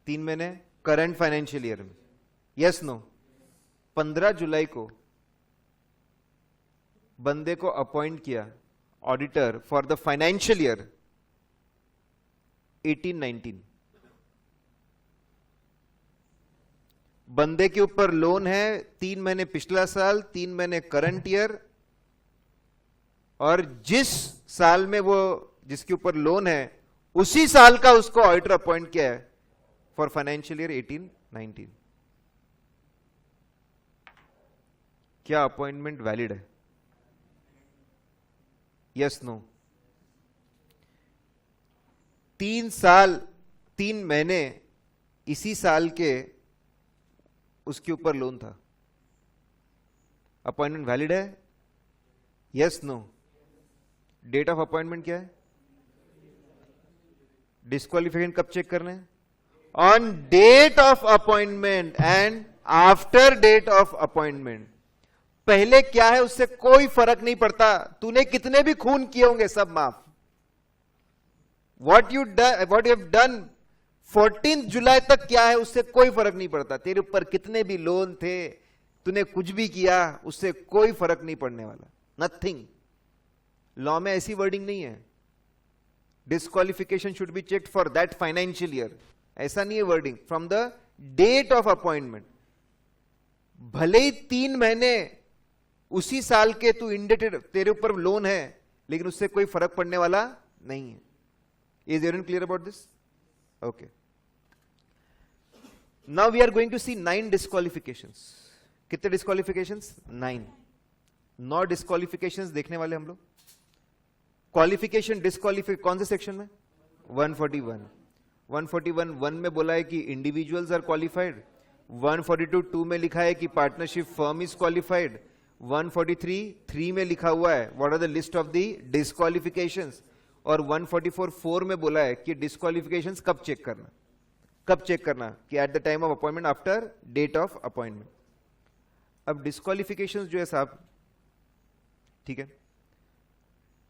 3 महीने करंट फाइनेंशियल ईयर में. Yes no. 15 जुलाई को बंदे को अपॉइंट किया auditor for the financial year 18-19. बंदे के ऊपर लोन है 3 महीने पिछला साल, 3 महीने करंट ईयर, और जिस साल में वो जिसके ऊपर लोन है उसी साल का उसको ऑडिटर अपॉइंट किया है फॉर फाइनेंशियल ईयर 18-19. क्या अपॉइंटमेंट वैलिड है? Yes no. 3 साल 3 महीने इसी साल के उसके ऊपर लोन था. अपॉइंटमेंट वैलिड है? Yes no. Date of appointment क्या है? डिस्क्वालिफिकेशन कब चेक करना है? On date of appointment and after date of appointment. पहले क्या है उससे कोई फर्क नहीं पड़ता. तूने कितने भी खून किए होंगे सब माफ. what you have done 14 जुलाई तक क्या है उससे कोई फर्क नहीं पड़ता। तेरे ऊपर कितने भी लोन थे, तूने कुछ भी किया, उससे कोई फर्क नहीं पड़ने वाला, नथिंग। लॉ में ऐसी वर्डिंग नहीं है, disqualification should be checked for that financial year, ऐसा नहीं है wording, from the date of appointment. भले ही 3 महीने उसी साल के तू इंडेटेड, तेरे ऊपर लोन है, लेकिन उससे कोई फर्क पड़ने वाला नहीं है। Is everyone clear about this? Okay, now we are going to see 9 disqualifications. कितने डिस्क्वालिफिकेशंस? 9। 9 डिस्क्वालिफिकेशंस देखने वाले हम लोग। क्वालिफिकेशन डिस्क्वालिफाई कौन से सेक्शन में? 141। 141(1) में बोला है कि इंडिविजुअल्स आर क्वालिफाइड। 142(2) में लिखा है कि पार्टनरशिप फर्म इज क्वालिफाइड। 143(3) में लिखा हुआ है what are the list of the disqualifications. और 144(4) में बोला है कि डिस्क्वालिफिकेशंस कब चेक करना, कब चेक करना, कि at the time of appointment, after date of appointment. अब डिस्क्वालिफिकेशंस जो है साहब, ठीक है,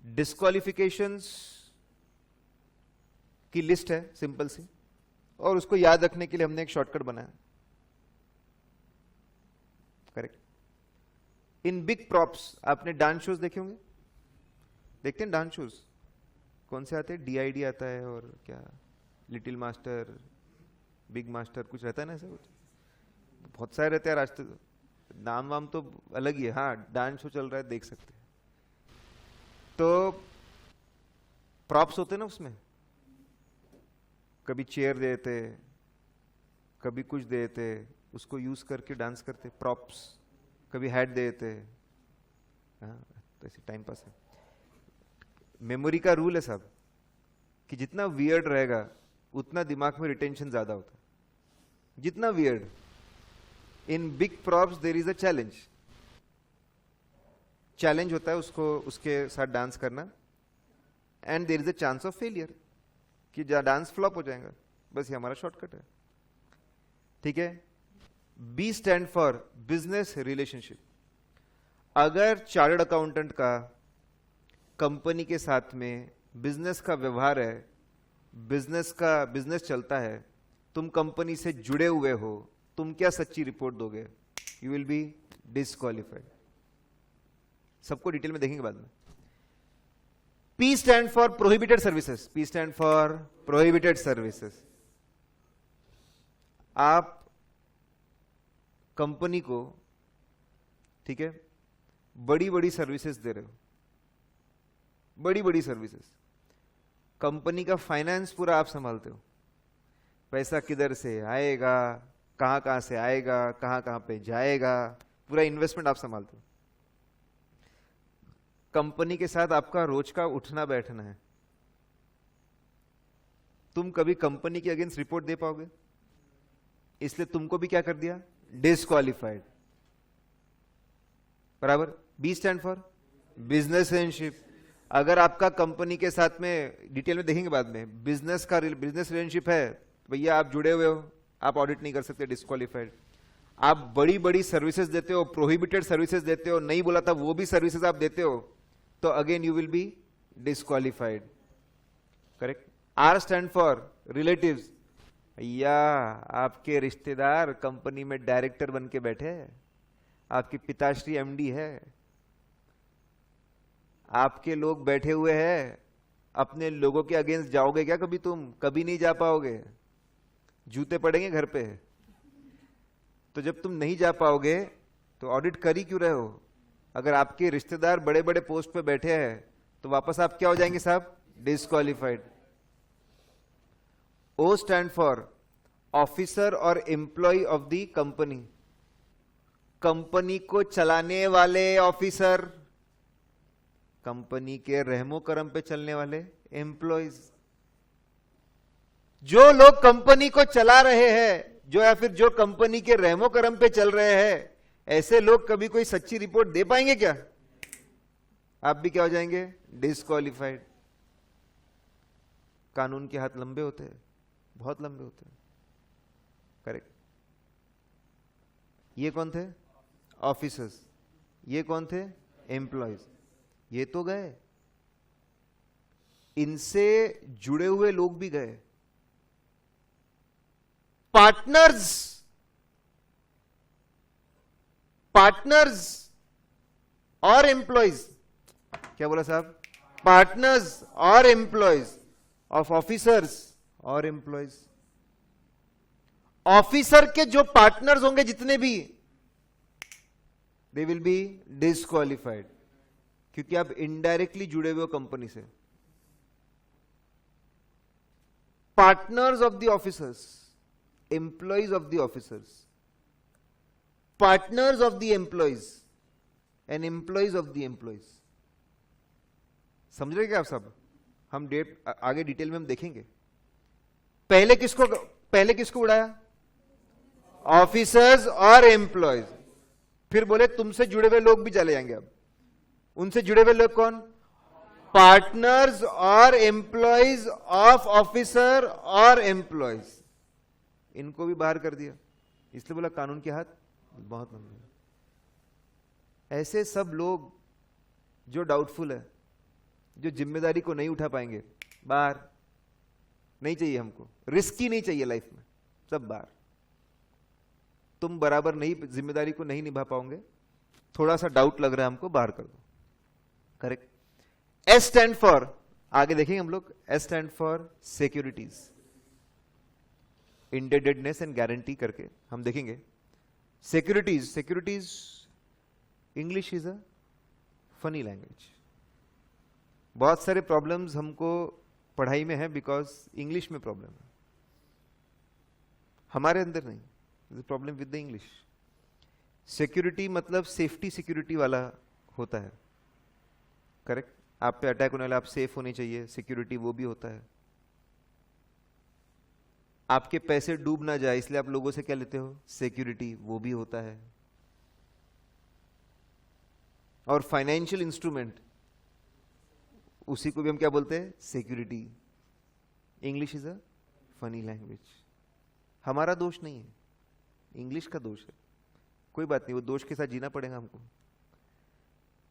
डिस्क्वालिफिकेशंस की लिस्ट है सिंपल सी, और उसको याद रखने के लिए हमने एक शॉर्टकट बनाया। करेक्ट। इन बिग प्रॉप्स आपने डांस शोज देखे होंगे, देखते हैं डांस शोज कौन से आते हैं? DID आता है, और क्या लिटिल मास्टर, बिग मास्टर, कुछ रहता है ना ऐसा, कुछ बहुत सारे रहते हैं। आज तो नाम वाम तो अलग ही है। हाँ, डांस शो चल रहा है, देख सकते हैं। तो प्रॉप्स होते ना उसमें, कभी चेयर देते, कभी कुछ देते, उसको यूज करके डांस करते, प्रॉप्स। कभी हैट देते। हाँ, तो ऐसे टाइम पास है। मेमोरी का रूल है साहब कि जितना वियर्ड रहेगा उतना दिमाग में रिटेंशन ज्यादा होता है। जितना weird, in big props there is a challenge. Challenge होता है उसको, उसके साथ डांस करना, and there is a chance of failure कि डांस फ्लॉप हो जाएगा। बस ये हमारा शॉर्टकट है, ठीक है। B stand for business relationship. अगर चार्टर्ड अकाउंटेंट का कंपनी के साथ में बिजनेस का व्यवहार है, बिजनेस चलता है, तुम कंपनी से जुड़े हुए हो, तुम क्या सच्ची रिपोर्ट दोगे? You will be disqualified. सबको डिटेल में देखेंगे बाद में। P stand for prohibited services. P stand for prohibited services. आप कंपनी को, ठीक है, बड़ी बड़ी सर्विसेज दे रहे हो, बड़ी बड़ी सर्विसेज। कंपनी का फाइनेंस पूरा आप संभालते हो, पैसा किधर से आएगा, कहां कहां से आएगा, कहां कहां पे जाएगा, पूरा इन्वेस्टमेंट आप संभालते हो। कंपनी के साथ आपका रोज का उठना बैठना है। तुम कभी कंपनी के अगेंस्ट रिपोर्ट दे पाओगे? इसलिए तुमको भी क्या कर दिया? डिस्क्वालिफाइड। बराबर। B stand for business relationship. अगर आपका कंपनी के साथ में, डिटेल में देखेंगे बाद में, बिजनेस रिलेशनशिप है, भैया आप जुड़े हुए हो, आप ऑडिट नहीं कर सकते, डिस्क्वालिफाइड। आप बड़ी बड़ी सर्विसेज देते हो, प्रोहिबिटेड सर्विसेज देते हो, नहीं बोला था वो भी सर्विसेज आप देते हो, तो again you will be disqualified. Correct. R stand for relatives. भैया आपके रिश्तेदार कंपनी में डायरेक्टर बन के बैठे हैं, आपके पिताश्री MD है, आपके लोग बैठे हुए हैं, अपने लोगों के अगेंस्ट जाओगे क्या कभी? तुम कभी नहीं जा पाओगे, जूते पड़ेंगे घर पे। तो जब तुम नहीं जा पाओगे तो ऑडिट कर ही क्यों रहे हो? अगर आपके रिश्तेदार बड़े बड़े पोस्ट पे बैठे हैं तो वापस आप क्या हो जाएंगे साहब? Disqualified. O stand for officer और employ of the company. Company को चलाने वाले ऑफिसर, कंपनी के रहमो करम पे चलने वाले एम्प्लॉयज। जो लोग कंपनी को चला रहे हैं, जो या फिर जो कंपनी के रहमो करम पे चल रहे हैं, ऐसे लोग कभी कोई सच्ची रिपोर्ट दे पाएंगे क्या? आप भी क्या हो जाएंगे? डिस्क्वालिफाइड। कानून के हाथ लंबे होते हैं, बहुत लंबे होते हैं। करेक्ट। ये कौन थे? ऑफिसर्स। ये कौन थे? एम्प्लॉयज। ये तो गए, इनसे जुड़े हुए लोग भी गए। पार्टनर्स, पार्टनर्स और एम्प्लॉयज, क्या बोला साहब, पार्टनर्स और एम्प्लॉयज ऑफ ऑफिसर्स और एम्प्लॉयज। ऑफिसर के जो पार्टनर्स होंगे जितने भी, दे विल बी डिस्क्वालिफाइड, क्योंकि आप इनडायरेक्टली जुड़े हुए हो कंपनी से। Partners of the officers, employees of the officers, partners of the employees and employees of the employees. समझ रहे क्या आप सब? हम आगे डिटेल में हम देखेंगे। पहले किसको उड़ाया? ऑफिसर्स और एम्प्लॉयज। फिर बोले तुमसे जुड़े हुए लोग भी चले जाएंगे। अब उनसे जुड़े हुए लोग कौन? पार्टनर्स और एम्प्लॉयज ऑफ ऑफिसर और एम्प्लॉयज। इनको भी बाहर कर दिया, इसलिए बोला कानून के हाथ बहुत लंबे। ऐसे सब लोग जो डाउटफुल है, जो जिम्मेदारी को नहीं उठा पाएंगे, बाहर। नहीं चाहिए हमको, रिस्क ही नहीं चाहिए लाइफ में, सब बाहर। तुम बराबर नहीं, जिम्मेदारी को नहीं निभा पाओगे, थोड़ा सा डाउट लग रहा है हमको, बाहर कर दो। करेक्ट। एस स्टैंड फॉर, आगे देखेंगे हम लोग, S stand for securities, indebtedness and guarantee करके हम देखेंगे। Securities, securities English is a funny language. बहुत सारे प्रॉब्लम्स हमको पढ़ाई में है बिकॉज इंग्लिश में प्रॉब्लम है, हमारे अंदर नहीं। Problem with the English. Security मतलब सेफ्टी, सिक्योरिटी वाला होता है। करेक्ट। आप पे अटैक होने वाला, आप सेफ होने चाहिए, सिक्योरिटी वो भी होता है। आपके पैसे डूब ना जाए इसलिए आप लोगों से क्या लेते हो? सिक्योरिटी, वो भी होता है। और फाइनेंशियल इंस्ट्रूमेंट, उसी को भी हम क्या बोलते हैं? Security. English is a funny language. हमारा दोष नहीं है, इंग्लिश का दोष है। कोई बात नहीं, वो दोष के साथ जीना पड़ेगा हमको।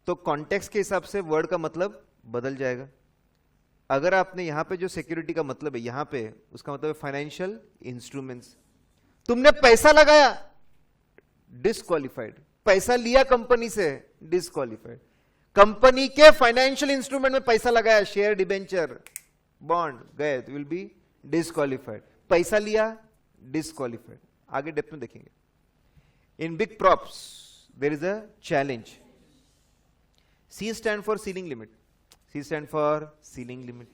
तो कॉन्टेक्स्ट के हिसाब से वर्ड का मतलब बदल जाएगा। अगर आपने यहां पे जो सिक्योरिटी का मतलब है यहां पे, उसका मतलब है फाइनेंशियल इंस्ट्रूमेंट्स। तुमने पैसा लगाया, डिस्क्वालिफाइड। पैसा लिया कंपनी से, डिस्क्वालिफाइड। कंपनी के फाइनेंशियल इंस्ट्रूमेंट में पैसा लगाया, शेयर, डिबेंचर, बॉन्ड, गए तो विल बी डिस्क्वालिफाइड। पैसा लिया, डिस्क्वालिफाइड। आगे डेप्थ में देखेंगे। In big props there is a challenge. C stand for ceiling limit, C stand for ceiling limit.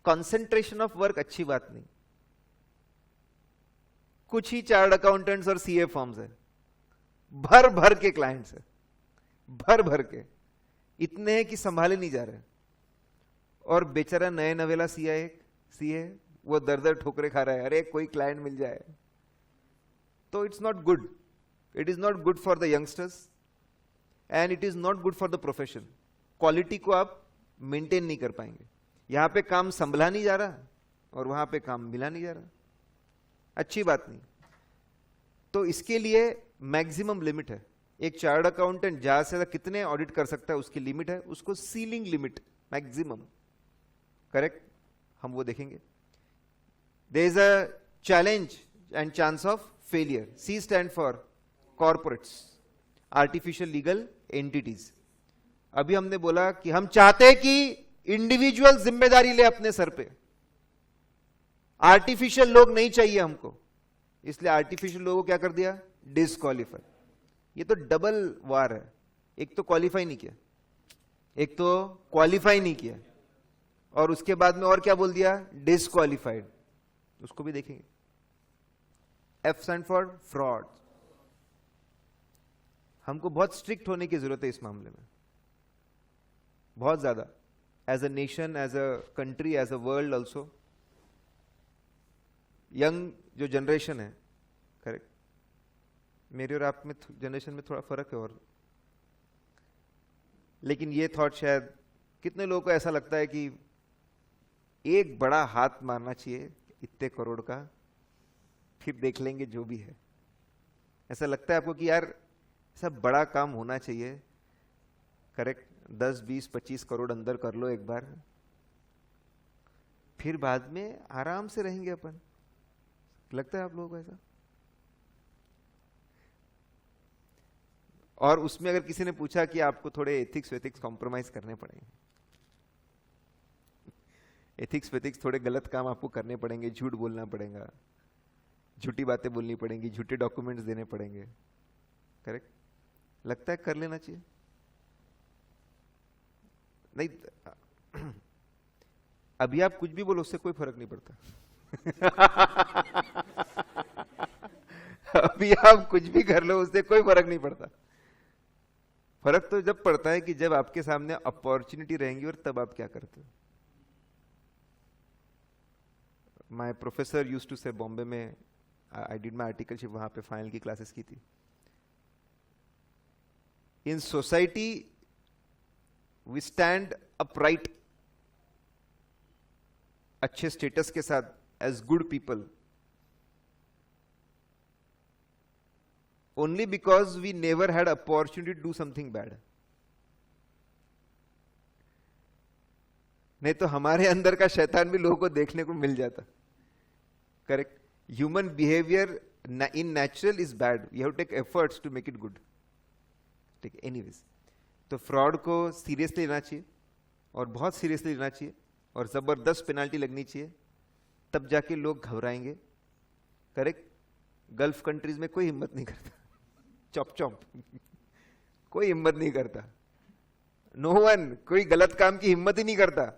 Concentration of work अच्छी बात नहीं। कुछ ही चार्ट अकाउंटेंट्स और सीए फर्म्स है, भर भर के क्लाइंट्स है, भर भर के, इतने हैं कि संभाले नहीं जा रहे। और बेचारा नए नवेला सीए वो दर दर ठोकरे खा रहा है, अरे कोई क्लाइंट मिल जाए। तो it's not good, it is not good for the youngsters and it is not good for the profession. Quality को आप मेंटेन नहीं कर पाएंगे। यहां पे काम संभला नहीं जा रहा और वहां पे काम मिला नहीं जा रहा, अच्छी बात नहीं। तो इसके लिए मैक्सिमम लिमिट है। एक चार्ट अकाउंटेंट ज्यादा से ज्यादा कितने ऑडिट कर सकता है, उसकी लिमिट है, उसको सीलिंग लिमिट, मैक्सिमम। करेक्ट, हम वो देखेंगे। There is a challenge and chance of failure. C stand for corporates, artificial legal entities. अभी हमने बोला कि हम चाहते हैं कि इंडिविजुअल जिम्मेदारी ले अपने सर पे, आर्टिफिशियल लोग नहीं चाहिए हमको, इसलिए आर्टिफिशियल लोगों को क्या कर दिया? डिस्क्वालीफाई। ये तो डबल वार है, एक तो क्वालिफाई नहीं किया, एक तो क्वालिफाई नहीं किया, और उसके बाद में और क्या बोल दिया? डिस्क्वालिफाइड। उसको भी देखेंगे। F stand for fraud. हमको बहुत स्ट्रिक्ट होने की जरूरत है इस मामले में, बहुत ज्यादा, as a nation, as a country, as a world also. Young जो जनरेशन है, करेक्ट, मेरे और आप में जनरेशन में थोड़ा फर्क है, और लेकिन ये थॉट शायद कितने लोगों को ऐसा लगता है कि एक बड़ा हाथ मारना चाहिए इतने करोड़ का, फिर देख लेंगे जो भी है। ऐसा लगता है आपको कि यार ऐसा बड़ा काम होना चाहिए, करेक्ट, 10, 20, 25 करोड़ अंदर कर लो एक बार, फिर बाद में आराम से रहेंगे अपन, लगता है आप लोगों को ऐसा? और उसमें अगर किसी ने पूछा कि आपको थोड़े एथिक्स कॉम्प्रोमाइज करने पड़ेंगे, एथिक्स थोड़े गलत काम आपको करने पड़ेंगे, झूठ बोलना पड़ेगा, झूठी बातें बोलनी पड़ेंगी, झूठे डॉक्यूमेंट्स देने पड़ेंगे, करेक्ट? लगता है कर लेना चाहिए? नहीं, अभी आप कुछ भी बोलो उससे कोई फर्क नहीं पड़ता। अभी आप कुछ भी कर लो उससे कोई फर्क नहीं पड़ता। फर्क तो जब पड़ता है कि जब आपके सामने अपॉर्चुनिटी रहेंगी और तब आप क्या करते हो। माय प्रोफेसर यूज्ड टू से, बॉम्बे में आई डिड माय आर्टिकलशिप, वहां पे फाइनल की क्लासेस की थी। In society we stand upright, अच्छे स्टेटस के साथ, as good people, only because we never had opportunity to do something bad. नहीं तो हमारे अंदर का शैतान भी लोगों को देखने को मिल जाता, correct? Human behaviour in natural is bad, you have to take efforts to make it good, ठीक है? एनीवेज, तो फ्रॉड को सीरियसली लेना चाहिए और बहुत सीरियसली लेना चाहिए और जबरदस्त पेनाल्टी लगनी चाहिए, तब जाके लोग घबराएंगे, करेक्ट? गल्फ कंट्रीज में कोई हिम्मत नहीं करता, चॉप चॉप, कोई हिम्मत नहीं करता, नो वन, कोई गलत काम की हिम्मत ही नहीं करता।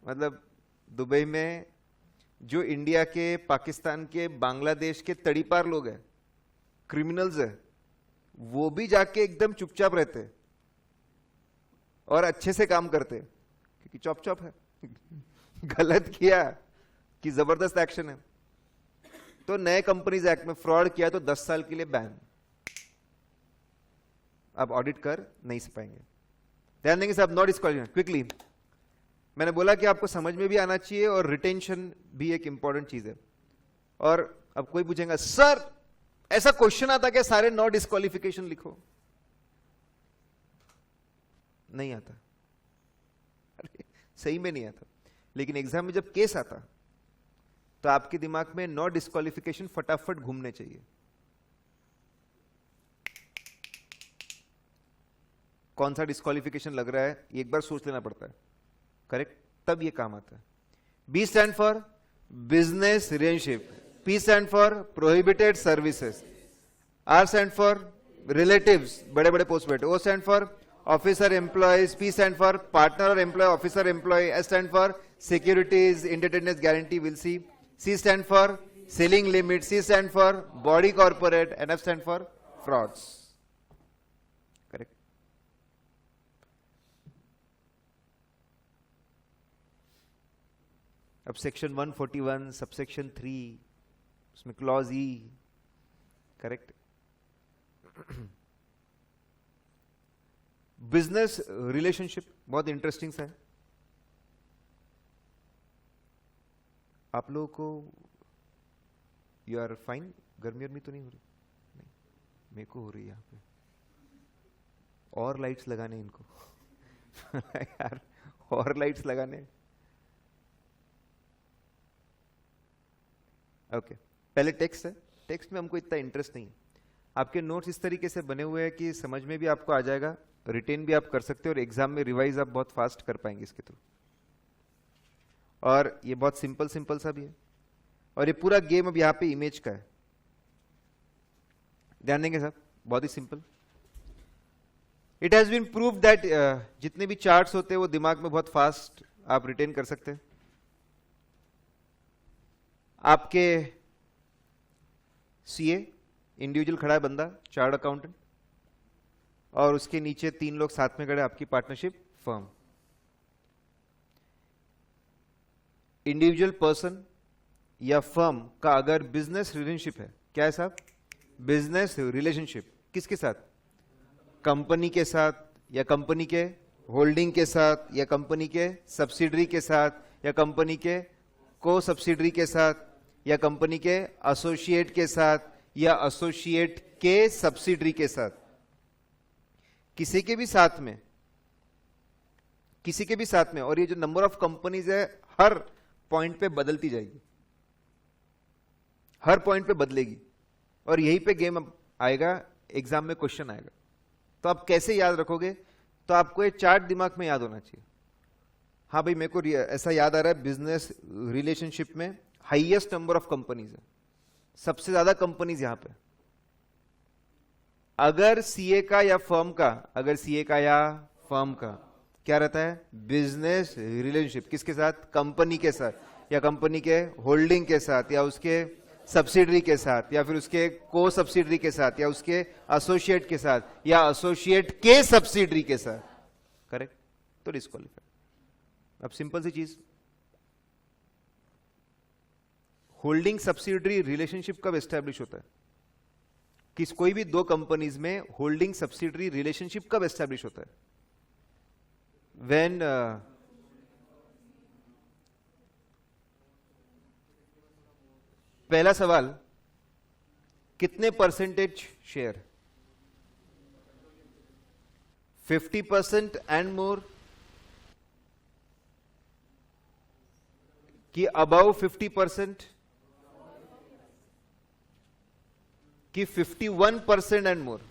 मतलब दुबई में जो इंडिया के, पाकिस्तान के, बांग्लादेश के तड़ीपार लोग हैं, क्रिमिनल्स है, वो भी जाके एकदम चुपचाप रहते और अच्छे से काम करते क्योंकि चॉप चॉप है। गलत किया कि जबरदस्त एक्शन है। तो नए कंपनीज एक्ट में फ्रॉड किया तो 10 साल के लिए बैन, आप ऑडिट कर नहीं पाएंगे। ध्यान देंगे साहब, नॉट डिस्क्वालिफाइड। क्विकली, मैंने बोला कि आपको समझ में भी आना चाहिए और रिटेंशन भी एक इंपॉर्टेंट चीज है। और अब कोई पूछेगा सर ऐसा क्वेश्चन आता क्या सारे नॉट डिस्क्वालिफिकेशन लिखो? नहीं आता, अरे सही में नहीं आता, लेकिन एग्जाम में जब केस आता तो आपके दिमाग में नॉट डिस्क्वालिफिकेशन फटाफट घूमने चाहिए। कौन सा डिस्क्वालिफिकेशन लग रहा है एक बार सोच लेना पड़ता है, करेक्ट? तब ये काम आता है। B stand for business relationship, P stand for prohibited services, R stand for relatives, बड़े बड़े पोस्ट बैठे, O stand for officer employees, P stand for partner और employ, officer employ, S stand for securities, independence guarantee, will see, C stand for selling limit, C stand for body corporate, and F stand for frauds, correct? अब section 141 subsection 3, उसमें clause E, correct? Business relationship बहुत interesting सा है। आप लोगों को you are fine, गर्मी vermi तो नहीं हो रही? नहीं, मेरे को हो रही है यहाँ पे। और लाइट्स लगाने इनको यार, और लाइट्स लगाने। ओके, पहले टेक्स्ट है। टेक्स्ट में हमको इतना इंटरेस्ट नहीं है। आपके नोट्स इस तरीके से बने हुए हैं कि समझ में भी आपको आ जाएगा, रिटेन भी आप कर सकते हो और एग्जाम में रिवाइज आप बहुत फास्ट कर पाएंगे इसके थ्रू। और ये बहुत सिंपल सिंपल सा भी है। और ये पूरा गेम अब यहां पे इमेज का है, ध्यान देंगे साहब, बहुत ही simple. It has been proved that जितने भी चार्ट्स होते हैं वो दिमाग में बहुत फास्ट आप रिटेन कर सकते हैं। आपके सीए इंडिविजुअल खड़ा है बंदा, चार्ट अकाउंटेंट, और उसके नीचे 3 लोग साथ में खड़े, आपकी पार्टनरशिप फर्म। इंडिविजुअल पर्सन या फर्म का अगर बिजनेस रिलेशनशिप है, क्या है साहब? बिजनेस रिलेशनशिप किसके साथ? कंपनी के साथ, या कंपनी के होल्डिंग के साथ, या कंपनी के सब्सिडरी के साथ, या कंपनी के को सब्सिडरी के साथ, या कंपनी के एसोसिएट के साथ, या एसोसिएट के सब्सिडरी के साथ। किसी के भी साथ में, किसी के भी साथ में। और ये जो नंबर ऑफ कंपनीज है हर पॉइंट पे बदलती जाएगी, हर पॉइंट पे बदलेगी, और यहीं पे गेम आएगा, एग्जाम में क्वेश्चन आएगा। तो आप कैसे याद रखोगे? तो आपको ये चार्ट दिमाग में याद होना चाहिए। हाँ भाई, मेरे को ऐसा याद आ रहा है, बिजनेस रिलेशनशिप में हाईएस्ट नंबर ऑफ कंपनीज है, सबसे ज्यादा कंपनीज यहां पे। अगर सीए का या फर्म का, अगर सीए का या फर्म का क्या रहता है? बिजनेस रिलेशनशिप किसके साथ? कंपनी के साथ, या कंपनी के होल्डिंग के साथ, या उसके सब्सिडरी के साथ, या फिर उसके को सब्सिडरी के साथ, या उसके एसोसिएट के साथ, या एसोसिएट के सब्सिडरी के साथ। करेक्ट? तो डिस्क्वालीफाइड। अब सिंपल सी चीज, होल्डिंग सब्सिडरी रिलेशनशिप कब एस्टैब्लिश होता है? किस कोई भी दो कंपनीज में होल्डिंग सब्सिडरी रिलेशनशिप कब एस्टैब्लिश होता है? व्हेन पहला सवाल, कितने परसेंटेज शेयर? 50% एंड मोर, कि अबाउ 50%, कि 51% and more?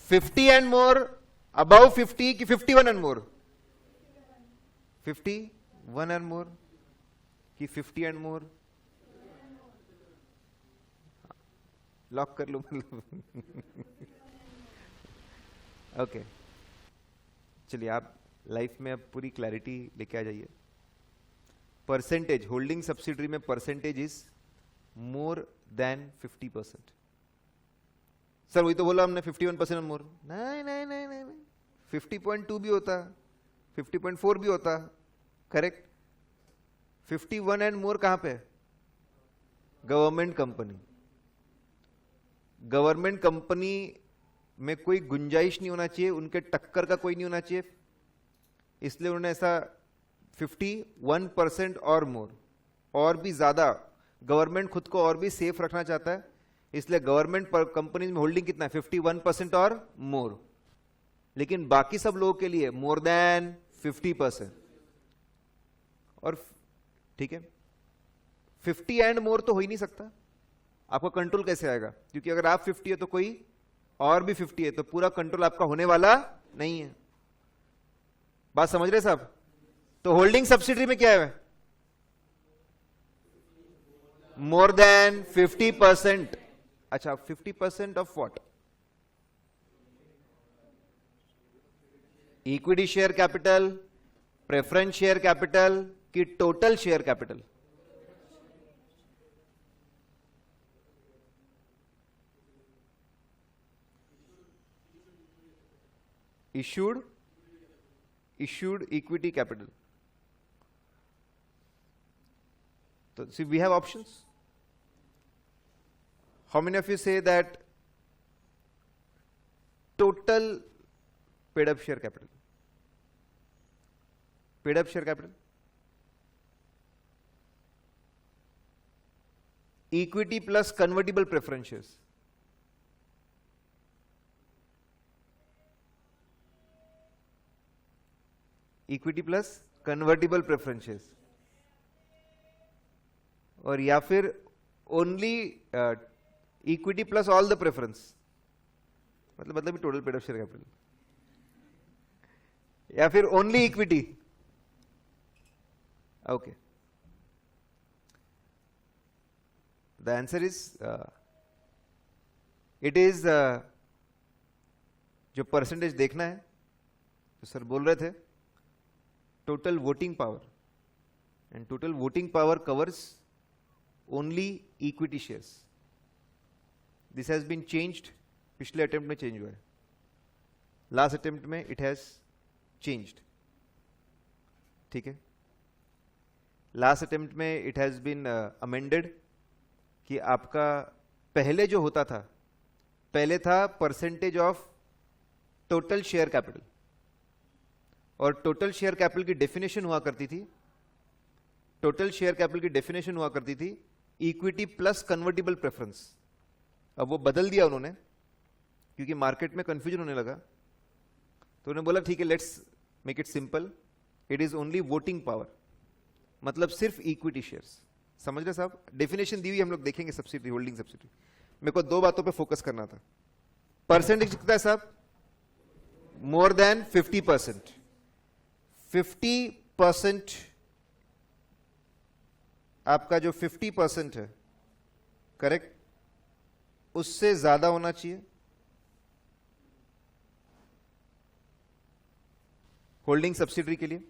50 and more, about 50, कि 51 एंड मोर? 51 एंड मोर, कि 50 एंड मोर? लॉक कर लो। ओके, चलिए आप लाइफ में अब पूरी क्लैरिटी लेके आ जाइए। परसेंटेज, होल्डिंग सब्सिडरी में percentage is more than 50%। Sir वही तो बोला हमने, 51% मोर। नहीं नहीं नहीं नहीं, 50.2 भी होता, 50.4 भी होता। करेक्ट? 51 एंड मोर कहां पे? Government company. गवर्नमेंट कंपनी में कोई गुंजाइश नहीं होना चाहिए, उनके टक्कर का कोई नहीं होना चाहिए, इसलिए उन्होंने ऐसा 51% और मोर, और भी ज्यादा। गवर्नमेंट खुद को और भी सेफ रखना चाहता है, इसलिए गवर्नमेंट कंपनी में होल्डिंग कितना है? 51% और मोर। लेकिन बाकी सब लोगों के लिए मोर देन 50%। और ठीक है, 50 एंड मोर तो हो ही नहीं सकता। आपका कंट्रोल कैसे आएगा? क्योंकि अगर आप 50 है तो कोई और भी 50 है, तो पूरा कंट्रोल आपका होने वाला नहीं है। बात समझ रहे साहब? तो होल्डिंग सब्सिडरी में क्या है? More than 50%। अच्छा, 50% of what? Equity share capital, preference share capital, कि total share capital? issued equity capital. So see, we have options. How many of you say that total paid up share capital? Paid up share capital? Equity plus convertible preference shares. Equity plus convertible preferences, और या फिर only equity plus all the preference, मतलब total paid of share capital, या फिर only equity? Okay, the answer is it is जो percentage देखना है, तो सर बोल रहे थे total voting power, and total voting power covers only equity shares. This has been changed, पिछले अटेम्प्ट में चेंज हुआ है, लास्ट अटेम्प्ट में इट हैज चेंज्ड। ठीक है, लास्ट अटेम्प्ट में इट हैज बीन अमेंडेड कि आपका पहले जो होता था, पहले था percentage of total share capital, और टोटल शेयर कैपिटल की डेफिनेशन हुआ करती थी, टोटल शेयर कैपिटल की डेफिनेशन हुआ करती थी इक्विटी प्लस कन्वर्टिबल प्रेफरेंस। अब वो बदल दिया उन्होंने, क्योंकि मार्केट में कंफ्यूजन होने लगा, तो उन्होंने बोला ठीक है, let's make it simple, it is only voting power. मतलब सिर्फ इक्विटी शेयर्स। समझ रहे साहब? डेफिनेशन दी हुई हम लोग देखेंगे सब्सिडी, होल्डिंग सब्सिडी। मेरे को दो बातों पे फोकस करना था। परसेंटेज कितना है साहब? मोर देन 50%। 50% आपका जो 50% है, करेक्ट, उससे ज्यादा होना चाहिए होल्डिंग सब्सिडरी के लिए।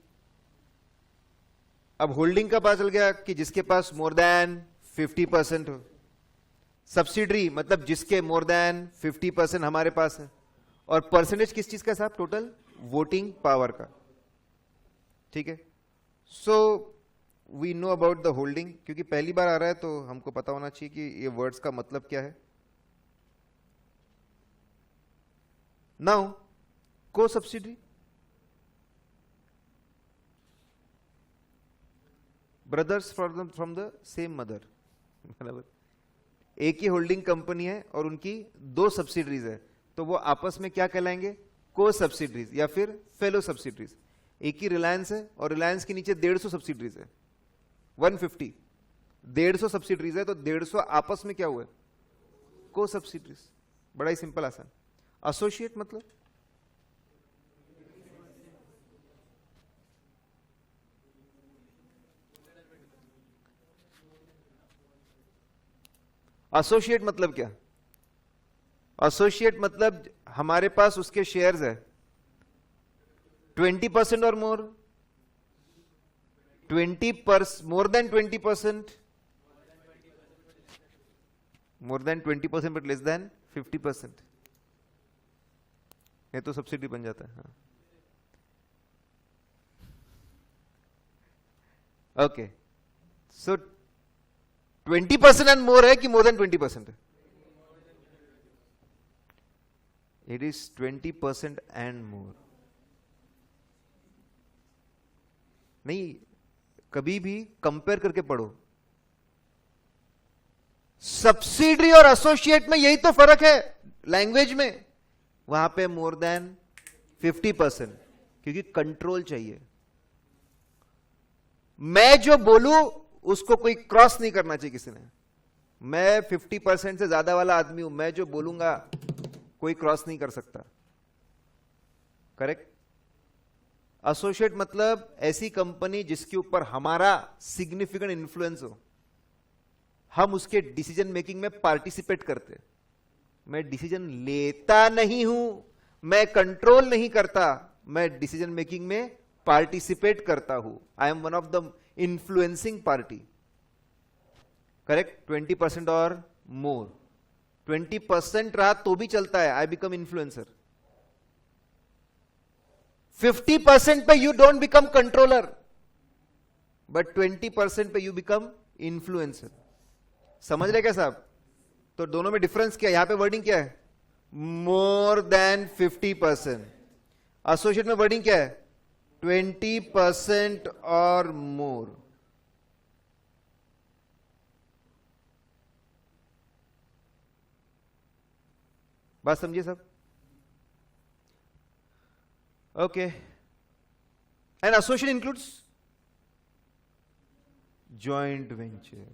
अब होल्डिंग का पता चल गया कि जिसके पास मोर देन 50% हो। सब्सिडरी मतलब जिसके मोर देन 50% हमारे पास है। और परसेंटेज किस चीज का साहब? टोटल वोटिंग पावर का। ठीक है, so we know about the holding. क्योंकि पहली बार आ रहा है तो हमको पता होना चाहिए कि ये वर्ड्स का मतलब क्या है। नाउ को subsidiary, brothers from the same mother, बराबर। एक ही होल्डिंग कंपनी है और उनकी दो सब्सिडरीज है, तो वो आपस में क्या कहलाएंगे? को सब्सिडरीज या फिर फेलो सब्सिडरीज। एक ही रिलायंस है और रिलायंस के नीचे 150 सब्सिडरीज है, 150, 150 सब्सिडरीज है, तो 150 आपस में क्या हुआ? को सब्सिडरीज। बड़ा ही सिंपल आसान। एसोसिएट मतलब एसोसिएट मतलब क्या? एसोसिएट मतलब हमारे पास उसके शेयर्स है 20% और मोर, 20%, more than 20%, more than 20% but less than 50%, ये तो सब्सिडी बन जाता है। हाँ, ओके, सो 20% एंड मोर है कि मोर देन 20% है? It is 20% and more. नहीं, कभी भी कंपेयर करके पढ़ो। सब्सिडरी और एसोसिएट में यही तो फर्क है लैंग्वेज में। वहां पे मोर देन 50%, क्योंकि कंट्रोल चाहिए। मैं जो बोलूं उसको कोई क्रॉस नहीं करना चाहिए किसी ने। मैं 50% से ज्यादा वाला आदमी हूं, मैं जो बोलूंगा कोई क्रॉस नहीं कर सकता, करेक्ट। एसोसिएट मतलब ऐसी कंपनी जिसके ऊपर हमारा सिग्निफिकेंट इन्फ्लुएंस हो, हम उसके डिसीजन मेकिंग में पार्टिसिपेट करते। मैं डिसीजन लेता नहीं हूं, मैं कंट्रोल नहीं करता, मैं डिसीजन मेकिंग में पार्टिसिपेट करता हूं। I am one of the influencing party, correct. 20% और मोर, 20% रहा तो भी चलता है, आई बिकम इन्फ्लुएंसर। 50% पे you don't become controller, but 20% पे यू बिकम इन्फ्लुएंसर। समझ रहे क्या साहब? तो दोनों में डिफरेंस क्या है? यहां पे वर्डिंग क्या है? More than 50%। एसोसिएट में वर्डिंग क्या है? 20% और मोर। बात समझिए सब? Okay. And associate includes joint venture.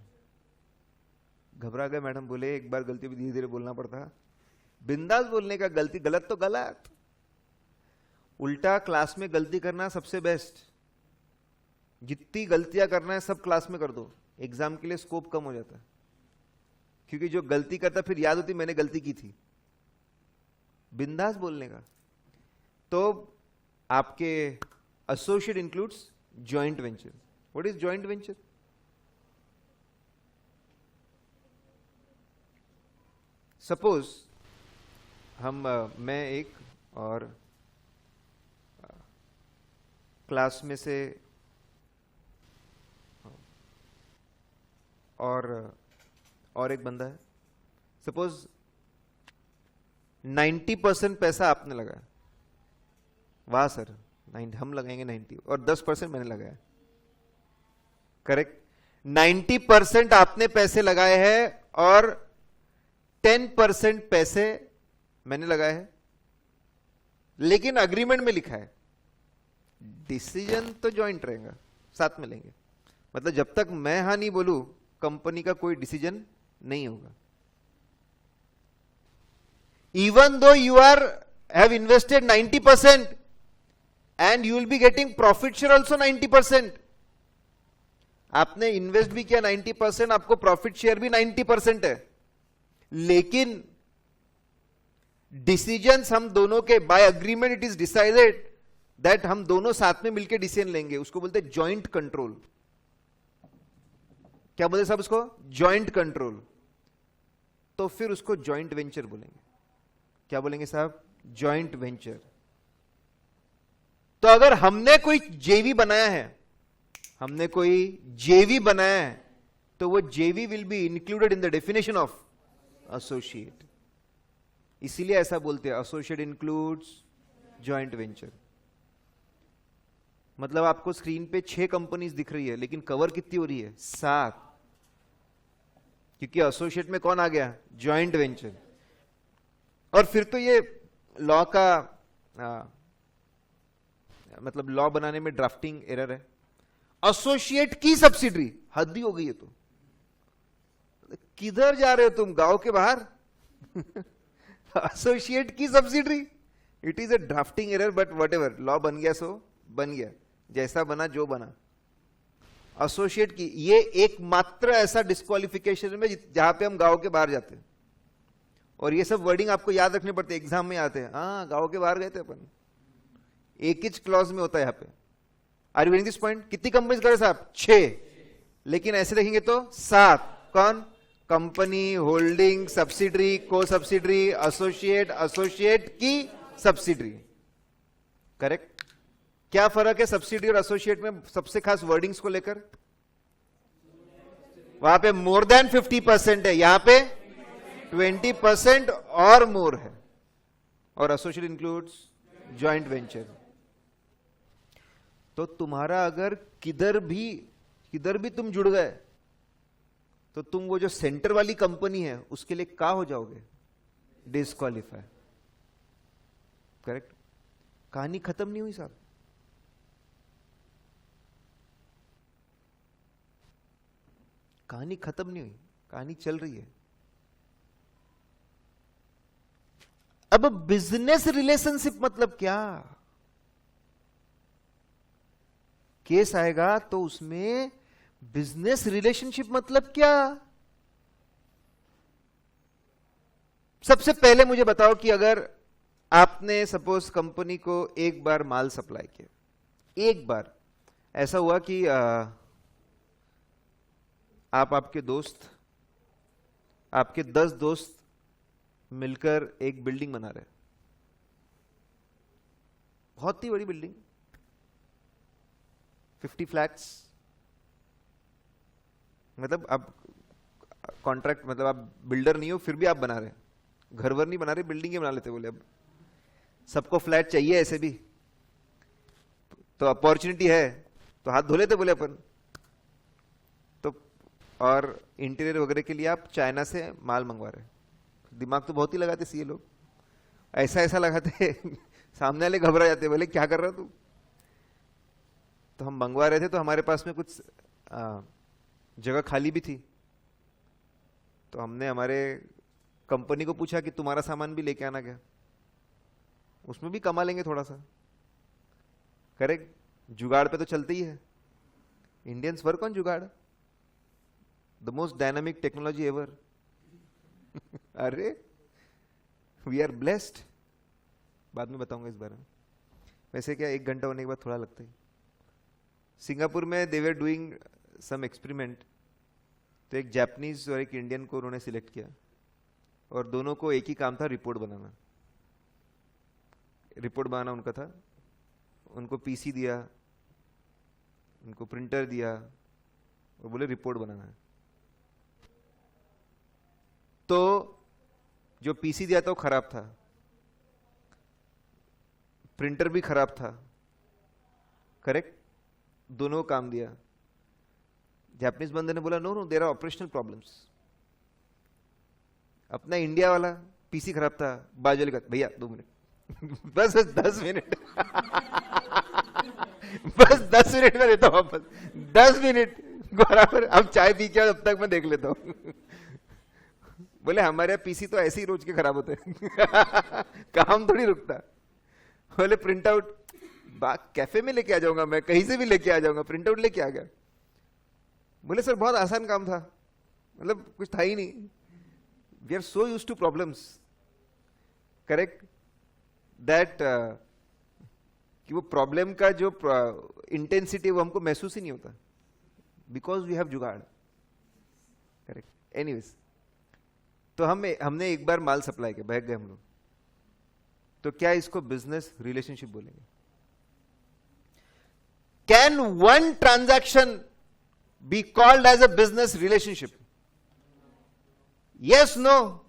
घबरा गए मैडम, बोले एक बार गलती भी धीरे धीरे बोलना पड़ता। बिंदास बोलने का, गलती गलत तो गलत, उल्टा क्लास में गलती करना सबसे बेस्ट। जितनी गलतियां करना है सब क्लास में कर दो, एग्जाम के लिए स्कोप कम हो जाता है। क्योंकि जो गलती करता फिर याद होती मैंने गलती की थी। बिंदास बोलने का। तो आपके associate includes joint venture. What is joint venture? Suppose मैं एक और क्लास में से और एक बंदा है। सपोज 90% पैसा आपने लगाया। वाह सर, 90 हम लगाएंगे 90 और 10% मैंने लगाया, करेक्ट। 90% आपने पैसे लगाए हैं और 10% पैसे मैंने लगाए हैं, लेकिन अग्रीमेंट में लिखा है डिसीजन तो ज्वाइंट रहेगा, साथ में लेंगे। मतलब जब तक मैं हाँ नहीं बोलूं कंपनी का कोई डिसीजन नहीं होगा. Even though you have invested 90% and you will be getting profit share also 90%. आपने इन्वेस्ट भी किया 90%, आपको प्रॉफिट शेयर भी 90% है, लेकिन डिसीजंस हम दोनों के by agreement it is decided that हम दोनों साथ में मिलकर डिसीजन लेंगे. उसको बोलते हैं जॉइंट कंट्रोल. क्या बोलते साहब उसको? Joint control. तो फिर उसको जॉइंट वेंचर बोलेंगे. क्या बोलेंगे साहब? Joint venture. तो अगर हमने कोई जेवी बनाया है, तो वो जेवी will be included in the definition of associate. इसीलिए ऐसा बोलते हैं एसोसिएट इंक्लूड्स जॉइंट वेंचर. मतलब आपको स्क्रीन पे 6 कंपनीज दिख रही है, लेकिन कवर कितनी हो रही है? 7. क्योंकि एसोसिएट में कौन आ गया? Joint venture. और फिर तो ये लॉ का मतलब लॉ बनाने में ड्राफ्टिंग एरर है. एसोसिएट की सब्सिडरी, हद ही हो गई है. तो किधर जा रहे हो तुम? गांव के बाहर? एसोसिएट की subsidiary, it is a drafting error, but what ever. Law बन गया सो बन गया, जैसा बना जो बना. एसोसिएट की ये एकमात्र ऐसा डिस्क्वालिफिकेशन में जहां पे हम गांव के बाहर जाते हैं. और ये सब वर्डिंग आपको याद रखने पड़ते, एग्जाम में आते हैं. हाँ, गांव के बाहर गए थे अपन. एक ही क्लॉज में होता है यहां पे. Are you getting this point? कितनी कंपनीज करे साहब? 6. लेकिन ऐसे देखेंगे तो 7. कौन? कंपनी, होल्डिंग, सब्सिडरी, को सब्सिडरी, एसोसिएट, एसोसिएट की सब्सिडरी. करेक्ट. क्या फर्क है सब्सिडरी और एसोसिएट में सबसे खास वर्डिंग्स को लेकर? वहां पे मोर देन 50% है, यहां पे 20% और मोर है. और एसोसिएट इंक्लूड्स जॉइंट वेंचर. तो तुम्हारा अगर किधर भी तुम जुड़ गए, तो तुम वो जो सेंटर वाली कंपनी है उसके लिए क्या हो जाओगे? डिस्क्वालीफाई. करेक्ट. कहानी खत्म नहीं हुई साहब. कहानी खत्म नहीं हुई, कहानी चल रही है. अब बिजनेस रिलेशनशिप मतलब क्या? केस आएगा तो उसमें बिजनेस रिलेशनशिप मतलब क्या? सबसे पहले मुझे बताओ कि अगर आपने सपोज कंपनी को एक बार माल सप्लाई किया, एक बार ऐसा हुआ कि आपके दोस्त, आपके 10 दोस्त मिलकर एक बिल्डिंग बना रहे, बहुत ही बड़ी बिल्डिंग, 50 फ्लैट्स. मतलब आप कॉन्ट्रैक्ट, मतलब आप बिल्डर नहीं हो फिर भी आप बना रहे, घर वर नहीं बना रहे, बिल्डिंग बना लेते. बोले अब सबको फ्लैट चाहिए ऐसे भी, तो अपॉर्चुनिटी है तो हाथ धो लेते. बोले अपन तो, और इंटीरियर वगैरह के लिए आप चाइना से माल मंगवा रहे. दिमाग तो बहुत ही लगाते सीए लोग, ऐसा लगाते सामने वाले घबरा जाते, बोले क्या कर रहा तू. तो हम मंगवा रहे थे, तो हमारे पास में कुछ जगह खाली भी थी, तो हमने हमारे कंपनी को पूछा कि तुम्हारा सामान भी लेके आना क्या, उसमें भी कमा लेंगे थोड़ा सा. करेक्ट. जुगाड़ पे तो चलते ही है. इंडियंस वर्क ऑन जुगाड़, the most dynamic technology ever. अरे वी आर ब्लेस्ड. बाद में बताऊंगा इस बारे में. वैसे क्या 1 घंटा होने के बाद थोड़ा लगता है. सिंगापुर में दे वर डूइंग सम एक्सपेरिमेंट, तो एक जापानीज और एक इंडियन को उन्होंने सिलेक्ट किया, और दोनों को एक ही काम था, रिपोर्ट बनाना. रिपोर्ट बनाना उनका था. उनको पीसी दिया, उनको प्रिंटर दिया, और बोले रिपोर्ट बनाना है. तो जो पीसी दिया था वो खराब था, प्रिंटर भी खराब था. करेक्ट. दोनों काम दिया. जापानीज बंदे ने बोला no no there are operational problems. अपना इंडिया वाला पीसी खराब था, बाजू का भैया 2 मिनट बस 10 मिनट बस 10 मिनट में देता हूं वापस. 10 मिनट बराबर, अब चाय पी के आओ, तब तक मैं देख लेता हूं। बोले हमारे यहाँ पीसी तो ऐसे ही रोज के खराब होते हैं। काम थोड़ी रुकता। बोले प्रिंट आउट कैफे में लेके आ जाऊंगा, मैं कहीं से भी लेके आ जाऊंगा, प्रिंट आउट लेके आ गया। बोले सर बहुत आसान काम था, मतलब कुछ था ही नहीं। We are so used to problems, correct, that कि वो प्रॉब्लम का जो इंटेंसिटी वो हमको महसूस ही नहीं होता, बिकॉज वी हैव जुगाड़, करेक्ट। एनीवेज, तो हमने एक बार माल सप्लाई किया, बहक गए हम लोग, तो क्या इसको बिजनेस रिलेशनशिप बोलेंगे? Can one transaction be called as a business relationship? Yes, no?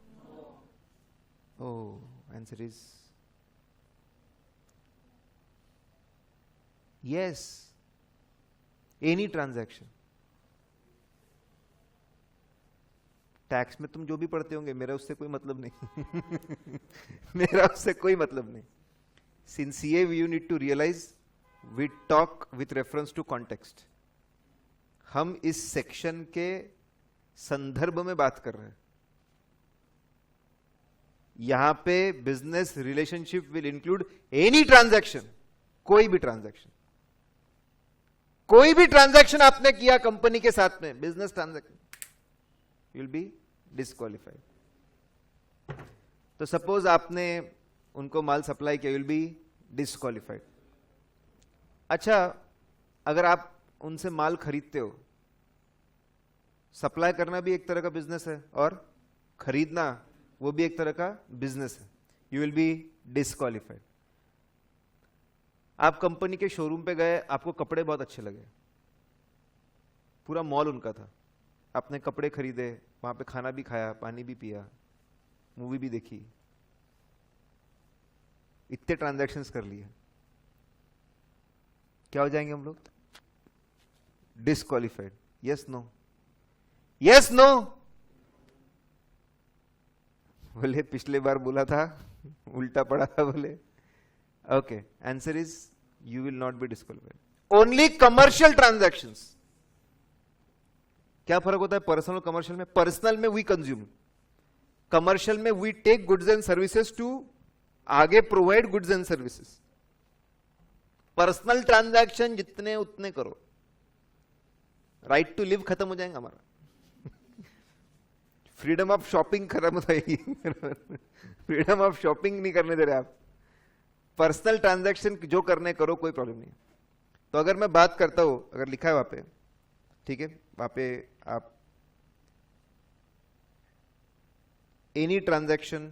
Oh, answer is yes, any transaction। Tax में तुम जो भी पढ़ते होंगे, मेरा उससे कोई मतलब नहीं। मेरा उससे कोई मतलब नहीं। Sincere you need to realise we talk with reference to context. हम इस सेक्शन के संदर्भ में बात कर रहे हैं। यहां पे business relationship will include any transaction, कोई भी ट्रांजैक्शन। कोई भी ट्रांजैक्शन आपने किया कंपनी के साथ में, business transaction, will be disqualified. तो सपोज आपने उनको माल सप्लाई किया, विल बी डिस्क्वालिफाइड। अच्छा, अगर आप उनसे माल खरीदते हो, सप्लाई करना भी एक तरह का बिजनेस है और खरीदना वो भी एक तरह का बिजनेस है, यू विल बी डिस्क्वालिफाइड। आप कंपनी के शोरूम पे गए, आपको कपड़े बहुत अच्छे लगे, पूरा मॉल उनका था, आपने कपड़े खरीदे, वहां पे खाना भी खाया, पानी भी पिया, मूवी भी देखी, इतने ट्रांजैक्शंस कर लिए, क्या हो जाएंगे हम लोग? Disqualified. Yes, no? Yes, no? बोले पिछले बार बोला था, उल्टा पड़ा था। बोले okay, answer is you will not be disqualified. Only commercial transactions. क्या फर्क होता है पर्सनल और कमर्शियल में? पर्सनल में वी कंज्यूम, कमर्शियल में we take goods and services to आगे provide goods and services. Personal transaction जितने उतने करो, राइट टू लिव खत्म हो जाएगा हमारा, फ्रीडम ऑफ शॉपिंग खत्म हो जाएगी। फ्रीडम ऑफ शॉपिंग नहीं करने दे रहे आप। पर्सनल ट्रांजैक्शन जो करने करो, कोई प्रॉब्लम नहीं। तो अगर मैं बात करता हूं, अगर लिखा है वहां पे, ठीक है, वहां पे आप एनी ट्रांजैक्शन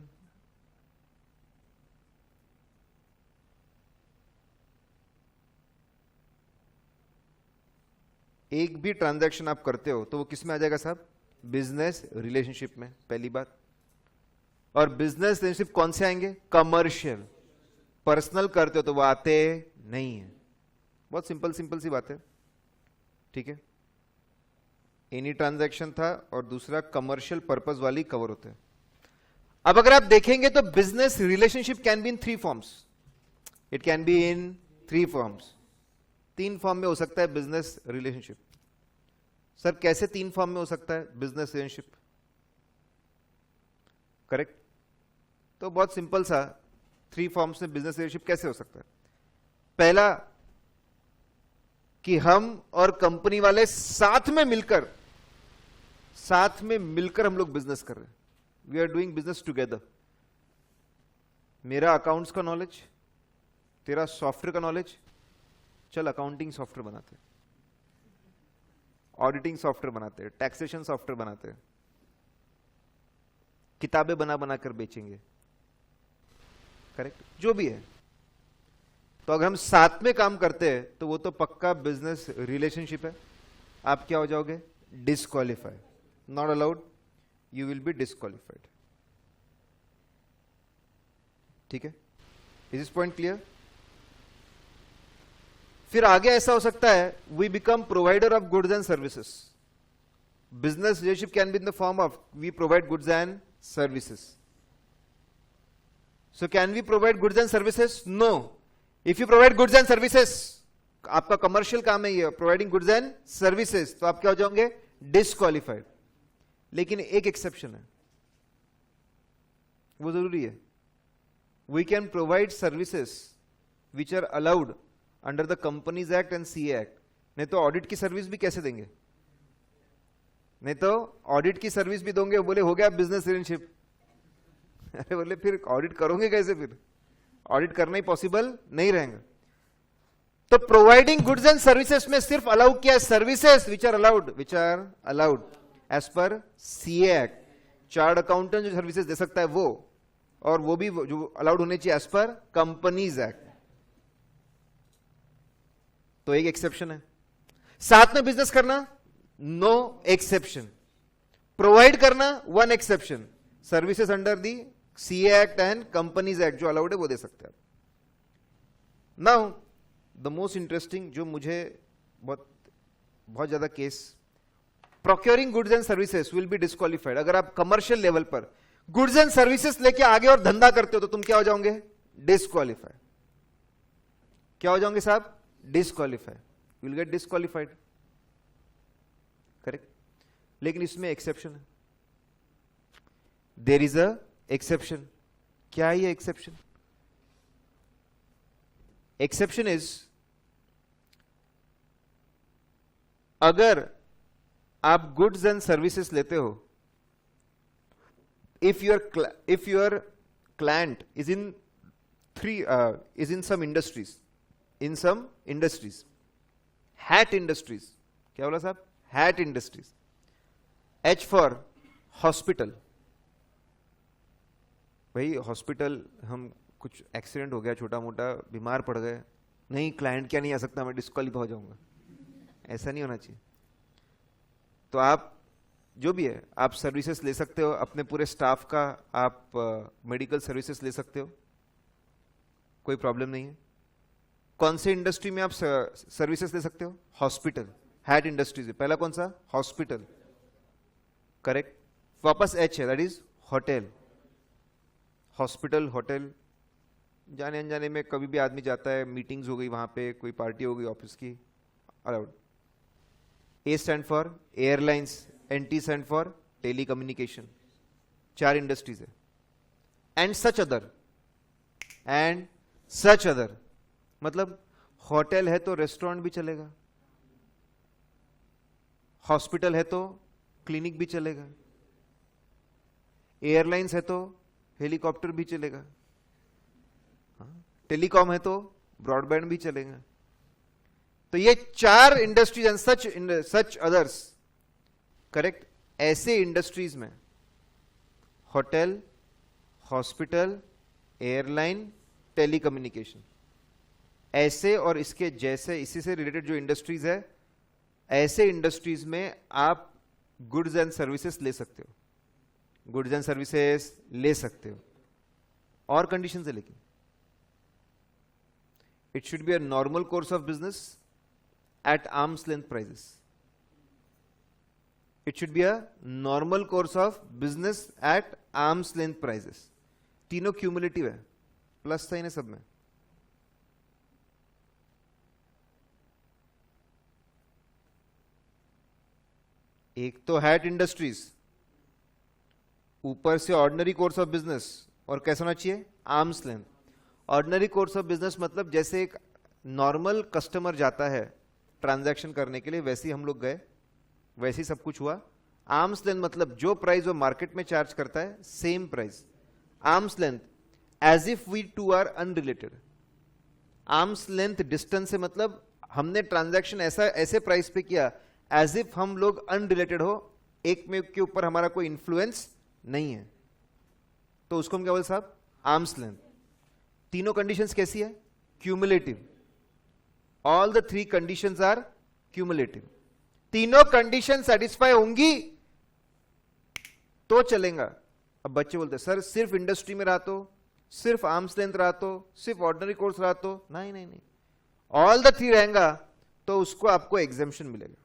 एक भी ट्रांजैक्शन आप करते हो तो वो किस में आ जाएगा साहब? बिजनेस रिलेशनशिप में, पहली बात। और बिजनेस रिलेशनशिप कौन से आएंगे? कमर्शियल। पर्सनल करते हो तो वो आते नहीं है। बहुत सिंपल सिंपल सी बात है, ठीक है। एनी ट्रांजैक्शन था और दूसरा कमर्शियल पर्पस वाली कवर होते हैं। अब अगर आप देखेंगे तो business relationship can be in 3 forms. It can be in 3 forms. 3 form में हो सकता है बिजनेस रिलेशनशिप। सर कैसे 3 फॉर्म में हो सकता है बिजनेस रिलेशनशिप? करेक्ट। तो बहुत सिंपल सा 3 फॉर्म्स में बिजनेस रिलेशनशिप कैसे हो सकता है? पहला कि हम और कंपनी वाले साथ में मिलकर हम लोग बिजनेस कर रहे हैं। We are doing business together. मेरा अकाउंट्स का नॉलेज, तेरा सॉफ्टवेयर का नॉलेज, चल अकाउंटिंग सॉफ्टवेयर बनाते हैं, ऑडिटिंग सॉफ्टवेयर बनाते हैं, टैक्सेशन सॉफ्टवेयर बनाते हैं, किताबें बना बनाकर बेचेंगे, करेक्ट, जो भी है। तो अगर हम साथ में काम करते हैं तो वो तो पक्का बिजनेस रिलेशनशिप है। आप क्या हो जाओगे? Disqualify, not allowed, you will B disqualified. ठीक है, इज दिस पॉइंट क्लियर? फिर आगे ऐसा हो सकता है we become provider of goods and services. Business relationship can be in the form of we provide goods and services. So can we provide goods and services? No. If you provide goods and services, आपका commercial काम है ये, providing goods and services, तो आप क्या हो जाओगे? Disqualified. लेकिन एक एक्सेप्शन है, वो जरूरी है। We can provide services which are allowed under the companies act and CA act. नहीं तो ऑडिट की सर्विस भी कैसे देंगे? नहीं तो ऑडिट की सर्विस भी दोगे, बोले हो गया बिजनेस रिलेशनशिप। अरे बोले फिर ऑडिट करोगे कैसे? फिर ऑडिट करना ही पॉसिबल नहीं रहेगा। तो प्रोवाइडिंग गुड्स एंड सर्विसेज में सिर्फ अलाउ किया है services which are allowed as per CA act. Chartered accountant जो सर्विसेज दे सकता है वो, और वो भी जो अलाउड होने चाहिए एज पर कंपनीज एक्ट। तो एक एक्सेप्शन है। साथ में बिजनेस करना, नो एक्सेप्शन। प्रोवाइड करना, one exception, services under the CA act and companies act जो अलाउड है वो दे सकते हैं। नाउ द मोस्ट इंटरेस्टिंग, जो मुझे बहुत ज्यादा case, procuring goods and services will be disqualified. अगर आप कमर्शियल लेवल पर गुड्स एंड सर्विसेज लेके आगे और धंधा करते हो तो तुम क्या हो जाओगे? डिस्क्वालिफाइड। क्या हो जाओगे साहब? Disqualified, will get disqualified, correct. लेकिन इसमें एक्सेप्शन है, देयर इज अ एक्सेप्शन। क्या है ये एक्सेप्शन? एक्सेप्शन इज, अगर आप गुड्स एंड सर्विसेज लेते हो, if your client is in some industries, hat industries, क्या बोला साहब? hat industries। H for hospital। भाई हॉस्पिटल, हम कुछ एक्सीडेंट हो गया छोटा मोटा, बीमार पड़ गए, नहीं क्लाइंट क्या नहीं आ सकता, मैं डिस्क्वालीफाई हो जाऊंगा, ऐसा नहीं होना चाहिए। तो आप जो भी है, आप सर्विसेज ले सकते हो अपने पूरे स्टाफ का, आप मेडिकल सर्विसेज ले सकते हो, कोई प्रॉब्लम नहीं है। कौन से इंडस्ट्री में आप सर्विसेज ले सकते हो? हॉस्पिटल, हैट इंडस्ट्रीज है। पहला कौन सा? Hospital, correct. वापस एच है, that is hotel. Hospital, hotel, जाने अनजाने में कभी भी आदमी जाता है, मीटिंग्स हो गई वहां पे, कोई पार्टी हो गई ऑफिस की, allowed. A stand for airlines, NT stand for telecommunication. 4 industries है। एंड सच अदर, मतलब होटल है तो रेस्टोरेंट भी चलेगा, हॉस्पिटल है तो क्लिनिक भी चलेगा, एयरलाइंस है तो हेलीकॉप्टर भी चलेगा, टेलीकॉम है तो ब्रॉडबैंड भी चलेगा। तो ये 4 industries and such others, correct. ऐसे इंडस्ट्रीज में होटल, हॉस्पिटल, एयरलाइन, टेलीकम्युनिकेशन, ऐसे और इसके जैसे, इसी से रिलेटेड जो इंडस्ट्रीज है, ऐसे इंडस्ट्रीज में आप गुड्स एंड सर्विसेज ले सकते हो, गुड्स एंड सर्विसेज ले सकते हो। और कंडीशन है, लेकिन it should be a normal course of business at arms length prices. It should be a normal course of business at arm's length prices। तीनों क्यूमुलेटिव है, प्लस साइन है सब में। एक तो हैट इंडस्ट्रीज, ऊपर से ऑर्डिनरी कोर्स ऑफ बिजनेस, और कैसा होना चाहिए? Arms length. Ordinary course of business मतलब जैसे एक नॉर्मल कस्टमर जाता है ट्रांजैक्शन करने के लिए, वैसे ही हम लोग गए, वैसे ही सब कुछ हुआ। आर्म्स लेंथ मतलब जो प्राइस वो मार्केट में चार्ज करता है, same price. Arms length as if we two are unrelated. Arms length distance से मतलब हमने ट्रांजैक्शन ऐसे प्राइस पे किया एज इफ हम लोग अनरिलेटेड हो, एक में के ऊपर हमारा कोई इंफ्लुएंस नहीं है, तो उसको हम क्या बोलते साहब? Arms length. तीनों कंडीशंस कैसी है? Cumulative. All the 3 conditions are cumulative. तीनों कंडीशन सेटिस्फाई होंगी तो चलेगा। अब बच्चे बोलते सर सिर्फ इंडस्ट्री में रहा तो, सिर्फ आर्म्स लेंथ रहा तो, सिर्फ ऑर्डिनरी कोर्स रहा तो, नहीं नहीं नहीं, ऑल द 3 रहेगा तो उसको आपको एग्जेम्पशन मिलेगा।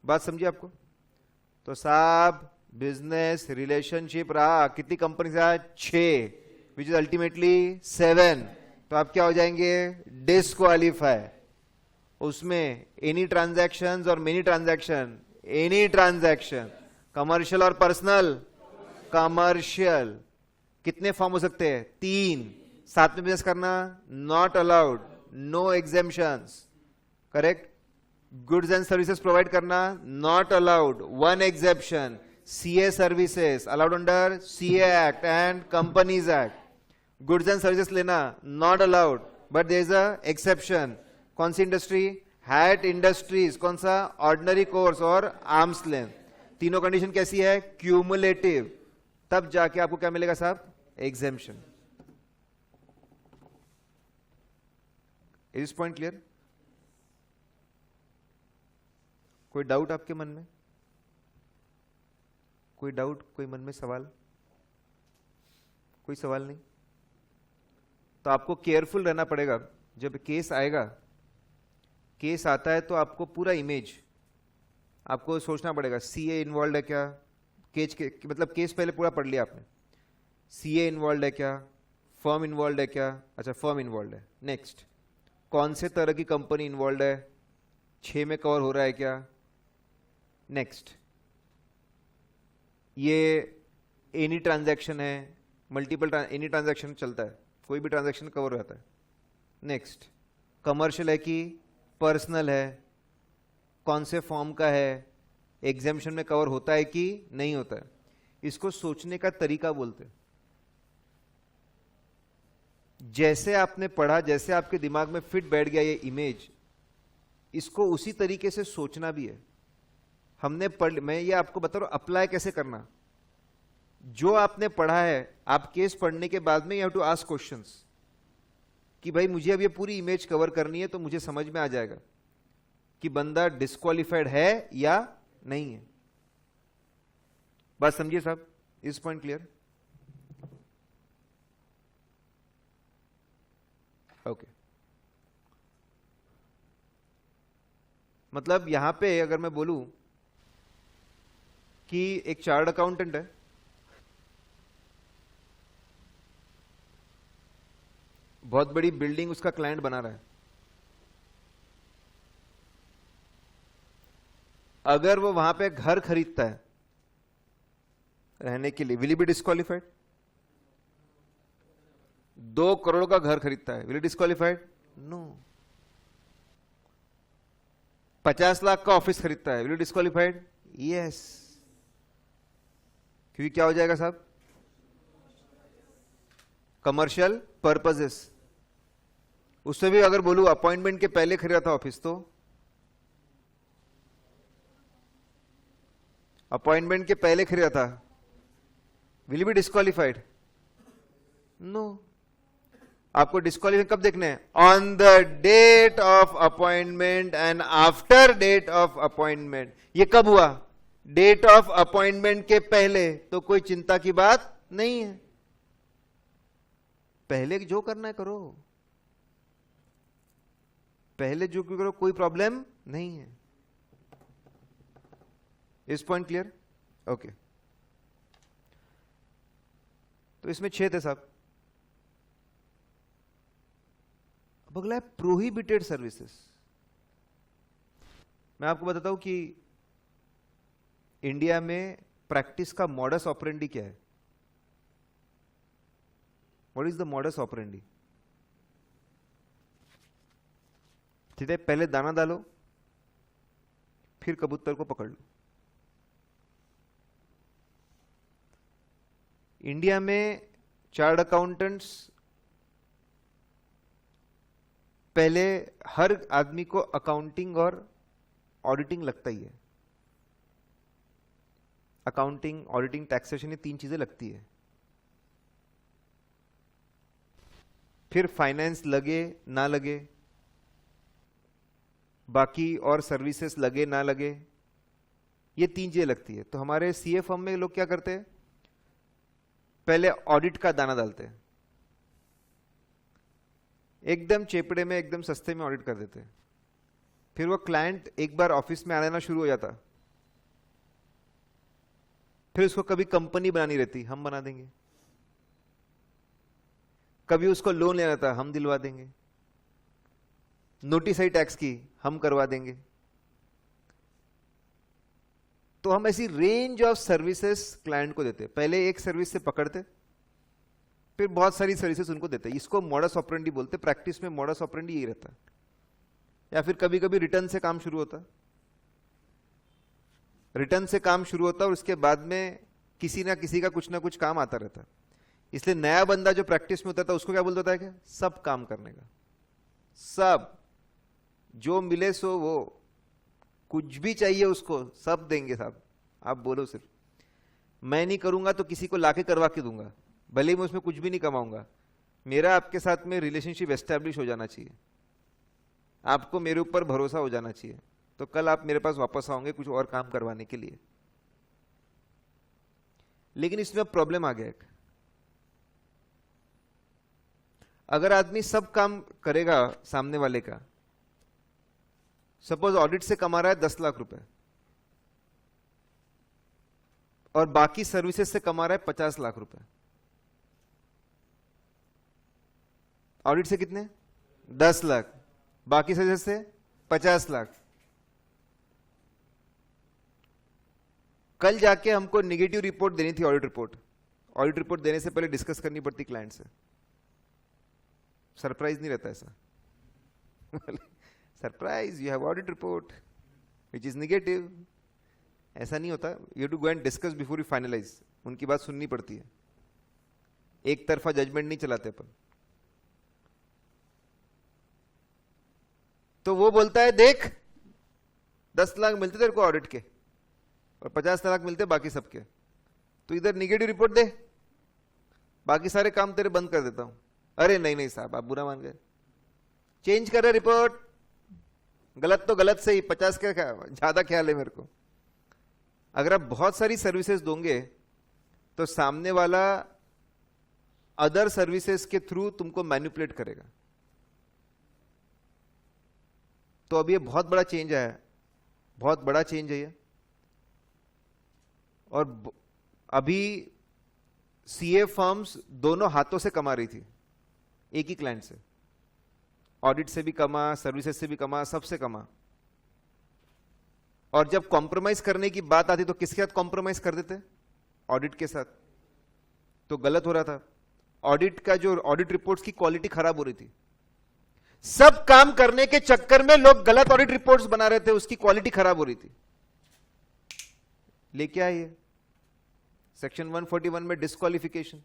बात समझिए आपको? तो साहब बिजनेस रिलेशनशिप रहा, कितनी कंपनी से? 6, विच इज अल्टीमेटली 7। तो आप क्या हो जाएंगे? डिस्क्वालीफाई। उसमें एनी ट्रांजैक्शंस और many transaction, any transaction, commercial और पर्सनल, कमर्शियल। कितने फॉर्म हो सकते हैं? 3। साथ में बिजनेस करना not allowed, no exemptions, correct. Goods and services provide करना not allowed, 1 exception, CA services allowed under CA act and companies act. Goods and services लेना not allowed, but there is a exception. कौन सी industry? Hat industries. कौन सा? Ordinary course और arms length. तीनों condition कैसी है? क्यूमुलेटिव। तब जाके आपको क्या मिलेगा साहब? एग्जेम्पशन। Is point clear? कोई डाउट आपके मन में? कोई डाउट? कोई मन में सवाल? कोई सवाल नहीं? तो आपको केयरफुल रहना पड़ेगा। जब केस आएगा, केस आता है तो आपको पूरा इमेज आपको सोचना पड़ेगा। सीए इन्वॉल्व है क्या? मतलब केस पहले पूरा पढ़ लिया आपने। सीए इन्वॉल्व है क्या? फर्म इन्वॉल्व है क्या? अच्छा, फर्म इन्वॉल्व है। नेक्स्ट, कौन से तरह की कंपनी इन्वॉल्व है? 6 में कवर हो रहा है क्या? नेक्स्ट, ये एनी ट्रांजैक्शन है, मल्टीपल एनी ट्रांजैक्शन चलता है, कोई भी ट्रांजैक्शन कवर रहता है। नेक्स्ट, कमर्शियल है कि पर्सनल है, कौन से फॉर्म का है, एग्जेम्पशन में कवर होता है कि नहीं होता है। इसको सोचने का तरीका बोलते हैं। जैसे आपने पढ़ा, जैसे आपके दिमाग में फिट बैठ गया ये इमेज, इसको उसी तरीके से सोचना भी है। हमने पढ़, मैं ये आपको बता रहा हूं अप्लाई कैसे करना। जो आपने पढ़ा है, आप केस पढ़ने के बाद में you have to ask questions कि भाई मुझे अब ये पूरी इमेज कवर करनी है, तो मुझे समझ में आ जाएगा कि बंदा डिस्क्वालिफाइड है या नहीं है। बात समझिए साहब? इस पॉइंट क्लियर? ओके। मतलब यहां पे अगर मैं बोलूं कि एक चार्टर्ड अकाउंटेंट है, बहुत बड़ी बिल्डिंग उसका क्लाइंट बना रहा है। अगर वो वहां पे घर खरीदता है रहने के लिए, will he be disqualified? 2 crore का घर खरीदता है, will he disqualified? No. 50 lakh का ऑफिस खरीदता है, विल ही डिस्क्वालिफाइड? यस। क्योंकि क्या हो जाएगा साहब? Commercial purposes. उससे भी अगर बोलूं अपॉइंटमेंट के पहले खरीदा था ऑफिस, तो अपॉइंटमेंट के पहले खरीदा था, विल बी डिस्क्वालिफाइड? नो। आपको डिस्क्वालिफाई कब देखना है? On the date of appointment and after date of appointment. ये कब हुआ? डेट ऑफ अपॉइंटमेंट के पहले, तो कोई चिंता की बात नहीं है। पहले जो करना है करो, पहले जो करो, कोई प्रॉब्लम नहीं है। इस पॉइंट क्लियर? ओके। तो इसमें 6 थे साहब। अब अगला है प्रोहिबिटेड सर्विसेज। मैं आपको बताता हूं कि इंडिया में प्रैक्टिस का मॉडस ऑपरेंडी क्या है। What is the modus operandi? ठीक है, पहले दाना डालो, फिर कबूतर को पकड़ लो। इंडिया में चार्टर्ड अकाउंटेंट्स, पहले हर आदमी को अकाउंटिंग और ऑडिटिंग लगता ही है। अकाउंटिंग, ऑडिटिंग, टैक्सेशन, ये 3 चीजें लगती है। फिर फाइनेंस लगे ना लगे, बाकी और सर्विसेज लगे ना लगे, ये 3 चीजें लगती है। तो हमारे सीए फर्म में लोग क्या करते हैं? पहले ऑडिट का दाना डालते हैं, एकदम चेपड़े में, एकदम सस्ते में ऑडिट कर देते हैं। फिर वो क्लाइंट एक बार ऑफिस में आना शुरू हो जाता, फिर उसको कभी कंपनी बनानी रहती, हम बना देंगे। कभी उसको लोन लेना था, हम दिलवा देंगे। नोटिस आई टैक्स की, हम करवा देंगे। तो हम ऐसी रेंज ऑफ सर्विसेज क्लाइंट को देते, पहले एक सर्विस से पकड़ते, फिर बहुत सारी सर्विसेज उनको देते। इसको मॉडस ऑपरेंडी बोलते। प्रैक्टिस में मॉडस ऑपरेंडी यही रहता। या फिर कभी कभी रिटर्न से काम शुरू होता, रिटर्न से काम शुरू होता और उसके बाद में किसी ना किसी का कुछ ना कुछ काम आता रहता। इसलिए नया बंदा जो प्रैक्टिस में होता था उसको क्या बोलता था, क्या सब काम करने का, सब जो मिले सो वो, कुछ भी चाहिए उसको सब देंगे साहब, आप बोलो सिर्फ। मैं नहीं करूंगा तो किसी को लाके करवा के दूंगा, भले ही मैं उसमें कुछ भी नहीं कमाऊंगा। मेरा आपके साथ में रिलेशनशिप एस्टेब्लिश हो जाना चाहिए, आपको मेरे ऊपर भरोसा हो जाना चाहिए, तो कल आप मेरे पास वापस आओगे कुछ और काम करवाने के लिए। लेकिन इसमें अब प्रॉब्लम आ गया एक, अगर आदमी सब काम करेगा सामने वाले का, सपोज ऑडिट से कमा रहा है 10 लाख रुपए और बाकी सर्विसेज से कमा रहा है 50 लाख रुपए। ऑडिट से कितने? 10 लाख, बाकी सर्विसेज से 50 लाख। कल जाके हमको नेगेटिव रिपोर्ट देनी थी, ऑडिट रिपोर्ट। ऑडिट रिपोर्ट देने से पहले डिस्कस करनी पड़ती क्लाइंट से। सरप्राइज नहीं रहता ऐसा surprise, you have audit report which is negative, ऐसा नहीं होता। You to go and discuss before you finalise. उनकी बात सुननी पड़ती है, एक तरफा जजमेंट नहीं चलाते अपन। तो वो बोलता है देख 10 लाख मिलते तेरे को ऑडिट के और 50 लाख मिलते बाकी सबके, तो इधर निगेटिव रिपोर्ट दे, बाकी सारे काम तेरे बंद कर देता हूं। अरे नहीं नहीं साहब, आप बुरा मान गए, चेंज कर रहे रिपोर्ट, गलत तो गलत से ही, 50 का ज्यादा ख्याल है मेरे को। अगर आप बहुत सारी सर्विसेज दोगे तो सामने वाला अदर सर्विसेज के थ्रू तुमको मैनिपुलेट करेगा। तो अब ये बहुत बड़ा चेंज आया है, बहुत बड़ा चेंज है ये। और अभी सीए फर्म्स दोनों हाथों से कमा रही थी एक ही क्लाइंट से, ऑडिट से भी कमा, सर्विसेज से भी कमा, सबसे कमा। और जब कॉम्प्रोमाइज करने की बात आती तो किसके साथ कॉम्प्रोमाइज कर देते? ऑडिट के साथ। तो गलत हो रहा था। ऑडिट का जो ऑडिट रिपोर्ट्स की क्वालिटी खराब हो रही थी, सब काम करने के चक्कर में लोग गलत ऑडिट रिपोर्ट्स बना रहे थे, उसकी क्वालिटी खराब हो रही थी। लेके आइए सेक्शन 141 में डिस्क्वालिफिकेशन,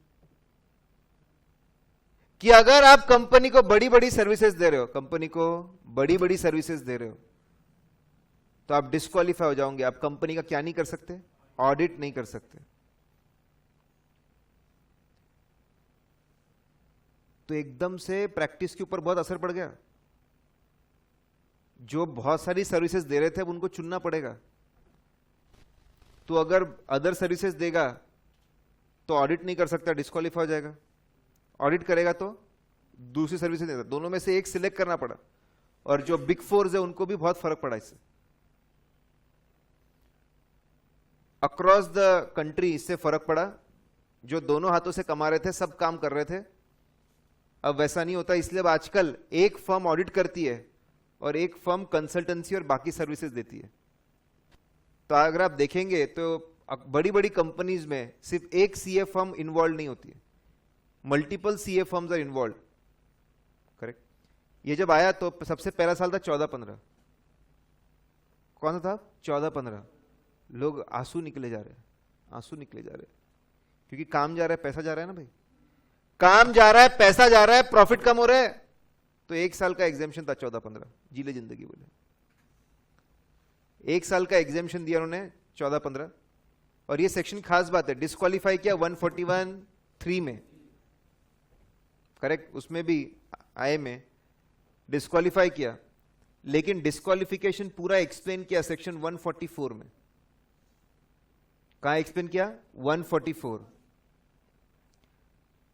कि अगर आप कंपनी को बड़ी बड़ी सर्विसेज दे रहे हो, कंपनी को बड़ी बड़ी सर्विसेज दे रहे हो, तो आप डिस्क्वालीफाई हो जाओगे। आप कंपनी का क्या नहीं कर सकते? ऑडिट नहीं कर सकते। तो एकदम से प्रैक्टिस के ऊपर बहुत असर पड़ गया। जो बहुत सारी सर्विसेज दे रहे थे अब उनको चुनना पड़ेगा। तो अगर अदर सर्विसेज देगा तो ऑडिट नहीं कर सकता, डिस्क्वालीफाई हो जाएगा। ऑडिट करेगा तो दूसरी सर्विसेज देता, दोनों में से एक सिलेक्ट करना पड़ा। और जो बिग फोर्स है उनको भी बहुत फर्क पड़ा इससे। अक्रॉस द कंट्री इससे फर्क पड़ा। जो दोनों हाथों से कमा रहे थे, सब काम कर रहे थे, अब वैसा नहीं होता। इसलिए अब आजकल एक फर्म ऑडिट करती है और एक फर्म कंसल्टेंसी और बाकी सर्विसेज देती है। तो अगर आप देखेंगे तो बड़ी बड़ी कंपनीज में सिर्फ एक सीए फर्म इन्वॉल्व नहीं होती है, multiple CA firms are involve. Correct. ये जब आया तो सबसे पहला साल था 14-15। कौन सा था? 14-15। लोग आंसू निकले जा रहे हैं, आंसू निकले जा रहे हैं, क्योंकि काम जा रहा है, पैसा जा रहा है ना भाई। काम जा रहा है, पैसा जा रहा है, प्रॉफिट कम हो रहा है। तो एक साल का एग्जेम्पशन था 14-15, जीले जिंदगी बोले। एक साल का एग्जेम्पशन दिया उन्होंने 14-15। और ये सेक्शन खास बात है, डिस्क्वालीफाई किया 141(3) में। करेक्ट। उसमें भी आए में डिस्क्वालीफाई किया, लेकिन डिस्क्वालिफिकेशन पूरा एक्सप्लेन किया सेक्शन 144 में। कहां एक्सप्लेन किया? 144।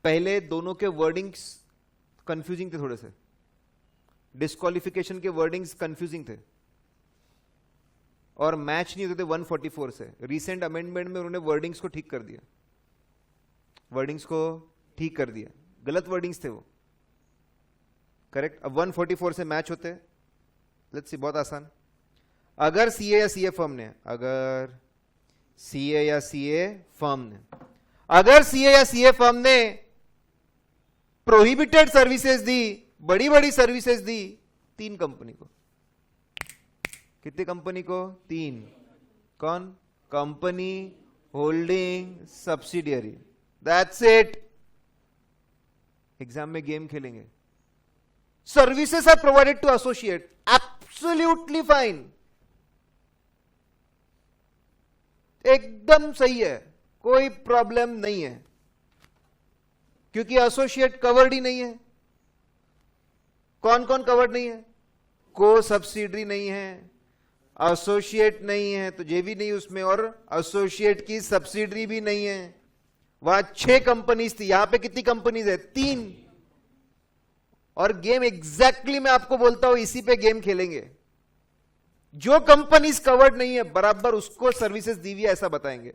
पहले दोनों के वर्डिंग्स कंफ्यूजिंग थे थोड़े से, डिस्क्वालिफिकेशन के वर्डिंग्स कंफ्यूजिंग थे और मैच नहीं होते थे 144 से। रिसेंट अमेंडमेंट में उन्होंने वर्डिंग्स को ठीक कर दिया, वर्डिंग्स को ठीक कर दिया, गलत वर्डिंग्स थे वो। करेक्ट। अब 144 से मैच होते लेट्स सी, बहुत आसान। अगर सीए या सीए फर्म ने, अगर सीए या सीए फर्म ने, अगर सीए या सीए फर्म ने प्रोहिबिटेड सर्विसेज दी, बड़ी बड़ी सर्विसेज दी 3 कंपनी को, कितनी कंपनी को? 3। कौन? Company, holding, subsidiary, that's it. Exam में गेम खेलेंगे। Services are provided to associate, absolutely fine, एकदम सही है, कोई प्रॉब्लम नहीं है, क्योंकि एसोसिएट कवर्ड ही नहीं है। कौन कौन कवर्ड नहीं है? को सब्सिडरी नहीं है, एसोसिएट नहीं है, तो जेवी नहीं उसमें, और एसोसिएट की सब्सिडरी भी नहीं है। वहां 6 कंपनीज थी, यहां पे कितनी कंपनीज है? 3। और गेम एग्जैक्टली मैं आपको बोलता हूं, इसी पे गेम खेलेंगे। जो कंपनीज कवर्ड नहीं है बराबर उसको सर्विसेज दी हुई है ऐसा बताएंगे।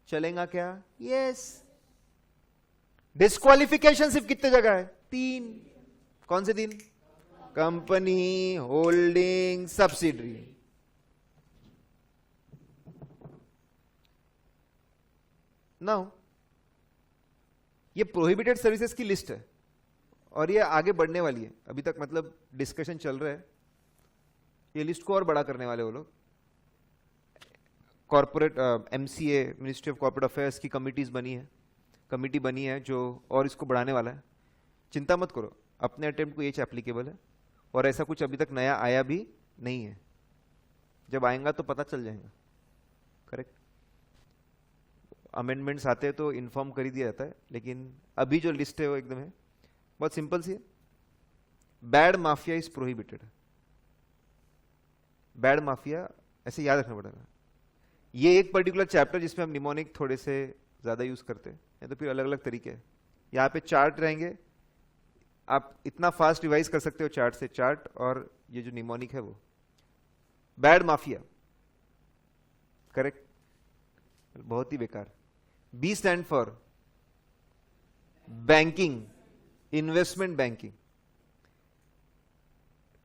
चलेगा क्या? यस। डिस्क्वालिफिकेशन सिर्फ कितने जगह है? 3। कौन से 3? Company, holding, subsidiary. नाउ ये प्रोहिबिटेड सर्विसेज की लिस्ट है और ये आगे बढ़ने वाली है। अभी तक मतलब डिस्कशन चल रहा है, ये लिस्ट को और बड़ा करने वाले वो लोग। Corporate MCA, ministry of corporate affairs की कमिटी बनी है जो और इसको बढ़ाने वाला है। चिंता मत करो, अपने अटेम्प्ट को ये एप्लीकेबल है और ऐसा कुछ अभी तक नया आया भी नहीं है। जब आएगा तो पता चल जाएगा। करेक्ट। अमेंडमेंट्स आते हैं तो इन्फॉर्म कर ही दिया जाता है, लेकिन अभी जो लिस्ट है वो एकदम है, बहुत सिंपल सी है। Bad mafia is prohibited. Bad mafia ऐसे याद रखना पड़ेगा। ये एक पर्टिकुलर चैप्टर जिसमें हम निमोनिक थोड़े से ज्यादा यूज करते हैं, या तो फिर अलग अलग तरीके हैं। यहाँ पे चार्ट रहेंगे, आप इतना फास्ट रिवाइज कर सकते हो चार्ट से, चार्ट और ये जो निमोनिक है वो। बैड माफिया, करेक्ट, बहुत ही बेकार। B stand for banking, investment banking.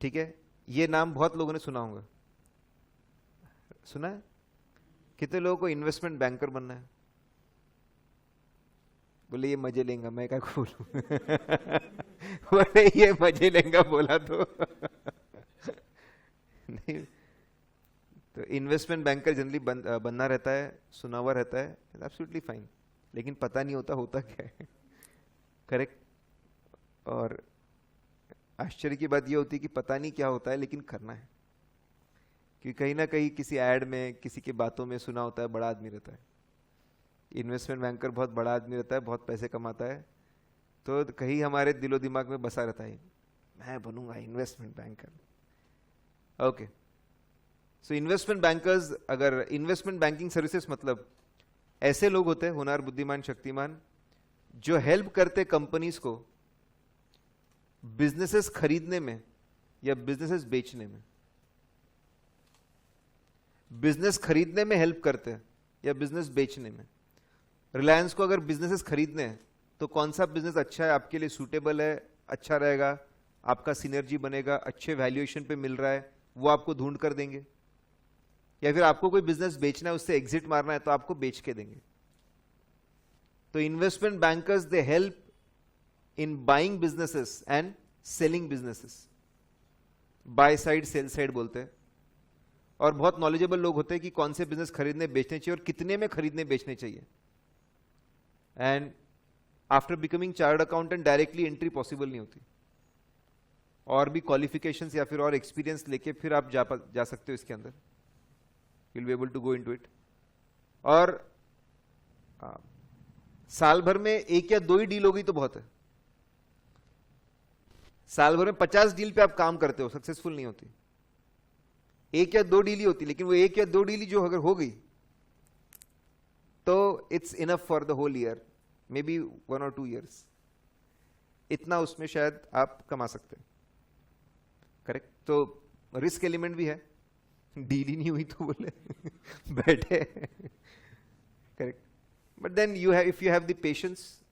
ठीक है, ये नाम बहुत लोगों ने सुना होगा। सुना है? कितने लोगों को इन्वेस्टमेंट बैंकर बनना है? बोले ये मजे लेंगा, मैं क्या बोलूं। बोले ये मजे लेंगा बोला तो नहीं। तो इन्वेस्टमेंट बैंकर जनरली बनना रहता है, सुना हुआ रहता है, एब्सोल्युटली फाइन, लेकिन पता नहीं होता क्या है। करेक्ट। और आश्चर्य की बात यह होती है कि पता नहीं क्या होता है लेकिन करना है, क्योंकि कहीं ना कहीं किसी ऐड में, किसी की बातों में सुना होता है बड़ा आदमी रहता है। इन्वेस्टमेंट बैंकर बहुत बड़ा आदमी रहता है, बहुत पैसे कमाता है, तो कहीं हमारे दिलो दिमाग में बसा रहता है मैं बनूंगा investment banker. Okay, so investment bankers, अगर इन्वेस्टमेंट बैंकिंग सर्विसेज मतलब ऐसे लोग होते हैं, होनहार, बुद्धिमान, शक्तिमान, जो हेल्प करते कंपनीज को बिजनेसेस खरीदने में या बिजनेसेस बेचने में। बिजनेस खरीदने में हेल्प करते हैं या बिजनेस बेचने में। रिलायंस को अगर बिजनेसेस खरीदने हैं तो कौन सा बिजनेस अच्छा है, आपके लिए सूटेबल है, अच्छा रहेगा, आपका सिनर्जी बनेगा, अच्छे वैल्यूएशन पे मिल रहा है, वो आपको ढूंढ कर देंगे। या फिर आपको कोई बिजनेस बेचना है, उससे एग्जिट मारना है, तो आपको बेच के देंगे। तो investment bankers they help in buying businesses and selling businesses. By side sell side बोलते हैं। और बहुत नॉलेजेबल लोग होते हैं कि कौन से बिजनेस खरीदने बेचने चाहिए और कितने में खरीदने बेचने चाहिए। And after becoming chartered accountant directly entry possible नहीं होती, और भी क्वालिफिकेशंस या फिर और एक्सपीरियंस लेके फिर आप जा सकते हो इसके अंदर। you'll be able to go into it। और साल भर में 1 या 2 ही डील हो गई तो बहुत है। साल भर में 50 डील पे आप काम करते हो, सक्सेसफुल नहीं होती। 1 या 2 डील ही होती, लेकिन वो 1 या 2 डील जो अगर हो गई तो it's enough for the whole year, maybe 1 और 2 years। इतना उसमें शायद आप कमा सकते हैं। करेक्ट। तो रिस्क एलिमेंट भी है, डील ही नहीं हुई तो बोले बैठे। Correct. But then you have, if you have the patience,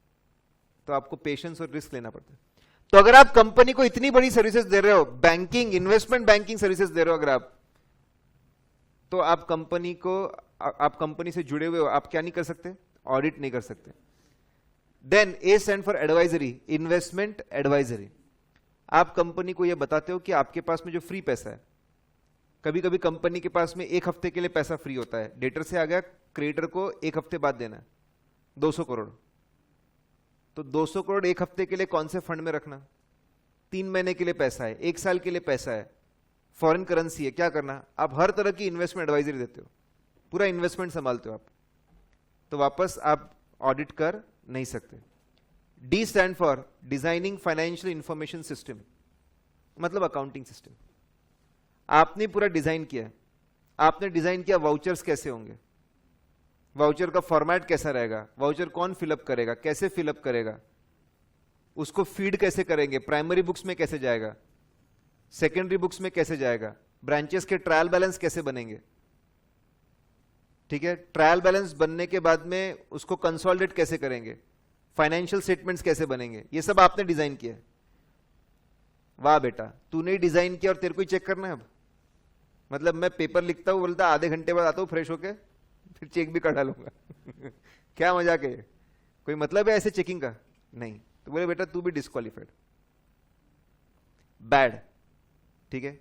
तो आपको पेशेंस और रिस्क लेना पड़ता है। तो अगर आप कंपनी को इतनी बड़ी सर्विसेज दे रहे हो, बैंकिंग, इन्वेस्टमेंट बैंकिंग सर्विसेज दे रहे हो अगर आप, तो आप कंपनी से जुड़े हुए हो, आप क्या नहीं कर सकते? ऑडिट नहीं कर सकते. Then A stand for advisory, investment advisory. आप कंपनी को यह बताते हो कि आपके पास में जो फ्री पैसा है, कभी कभी कंपनी के पास में एक हफ्ते के लिए पैसा फ्री होता है, डेटर से आ गया, क्रेडिटर को एक हफ्ते बाद देना है 200 करोड़. तो 200 करोड़ एक हफ्ते के लिए कौन से फंड में रखना? 3 महीने के लिए पैसा है, 1 साल के लिए पैसा है, फॉरेन करेंसी है, क्या करना? आप हर तरह की इन्वेस्टमेंट एडवाइजरी देते हो, पूरा इन्वेस्टमेंट संभालते हो आप, तो वापस आप ऑडिट कर नहीं सकते. D stand for designing financial information system, मतलब अकाउंटिंग सिस्टम. आपने पूरा डिजाइन किया, आपने डिजाइन किया वाउचर्स कैसे होंगे, वाउचर का फॉर्मेट कैसा रहेगा, वाउचर कौन फिलअप करेगा, कैसे फिलअप करेगा, उसको फीड कैसे करेंगे, प्राइमरी बुक्स में कैसे जाएगा, सेकेंडरी बुक्स में कैसे जाएगा, ब्रांचेस के ट्रायल बैलेंस कैसे बनेंगे. ठीक है, ट्रायल बैलेंस बनने के बाद में उसको कंसोलिडेट कैसे करेंगे, फाइनेंशियल स्टेटमेंट्स कैसे बनेंगे, ये सब आपने डिजाइन किया. वाह बेटा, तूने डिजाइन किया और तेरे को ही चेक करना है अब. मतलब मैं पेपर लिखता हूं, बोलता आधे घंटे बाद आता हूं फ्रेश होके, फिर चेक भी कटा लूंगा. क्या मजाक है? कोई मतलब है ऐसे चेकिंग का? नहीं. तो बोले बेटा तू भी डिस्क्वालिफाइड. बैड. ठीक है.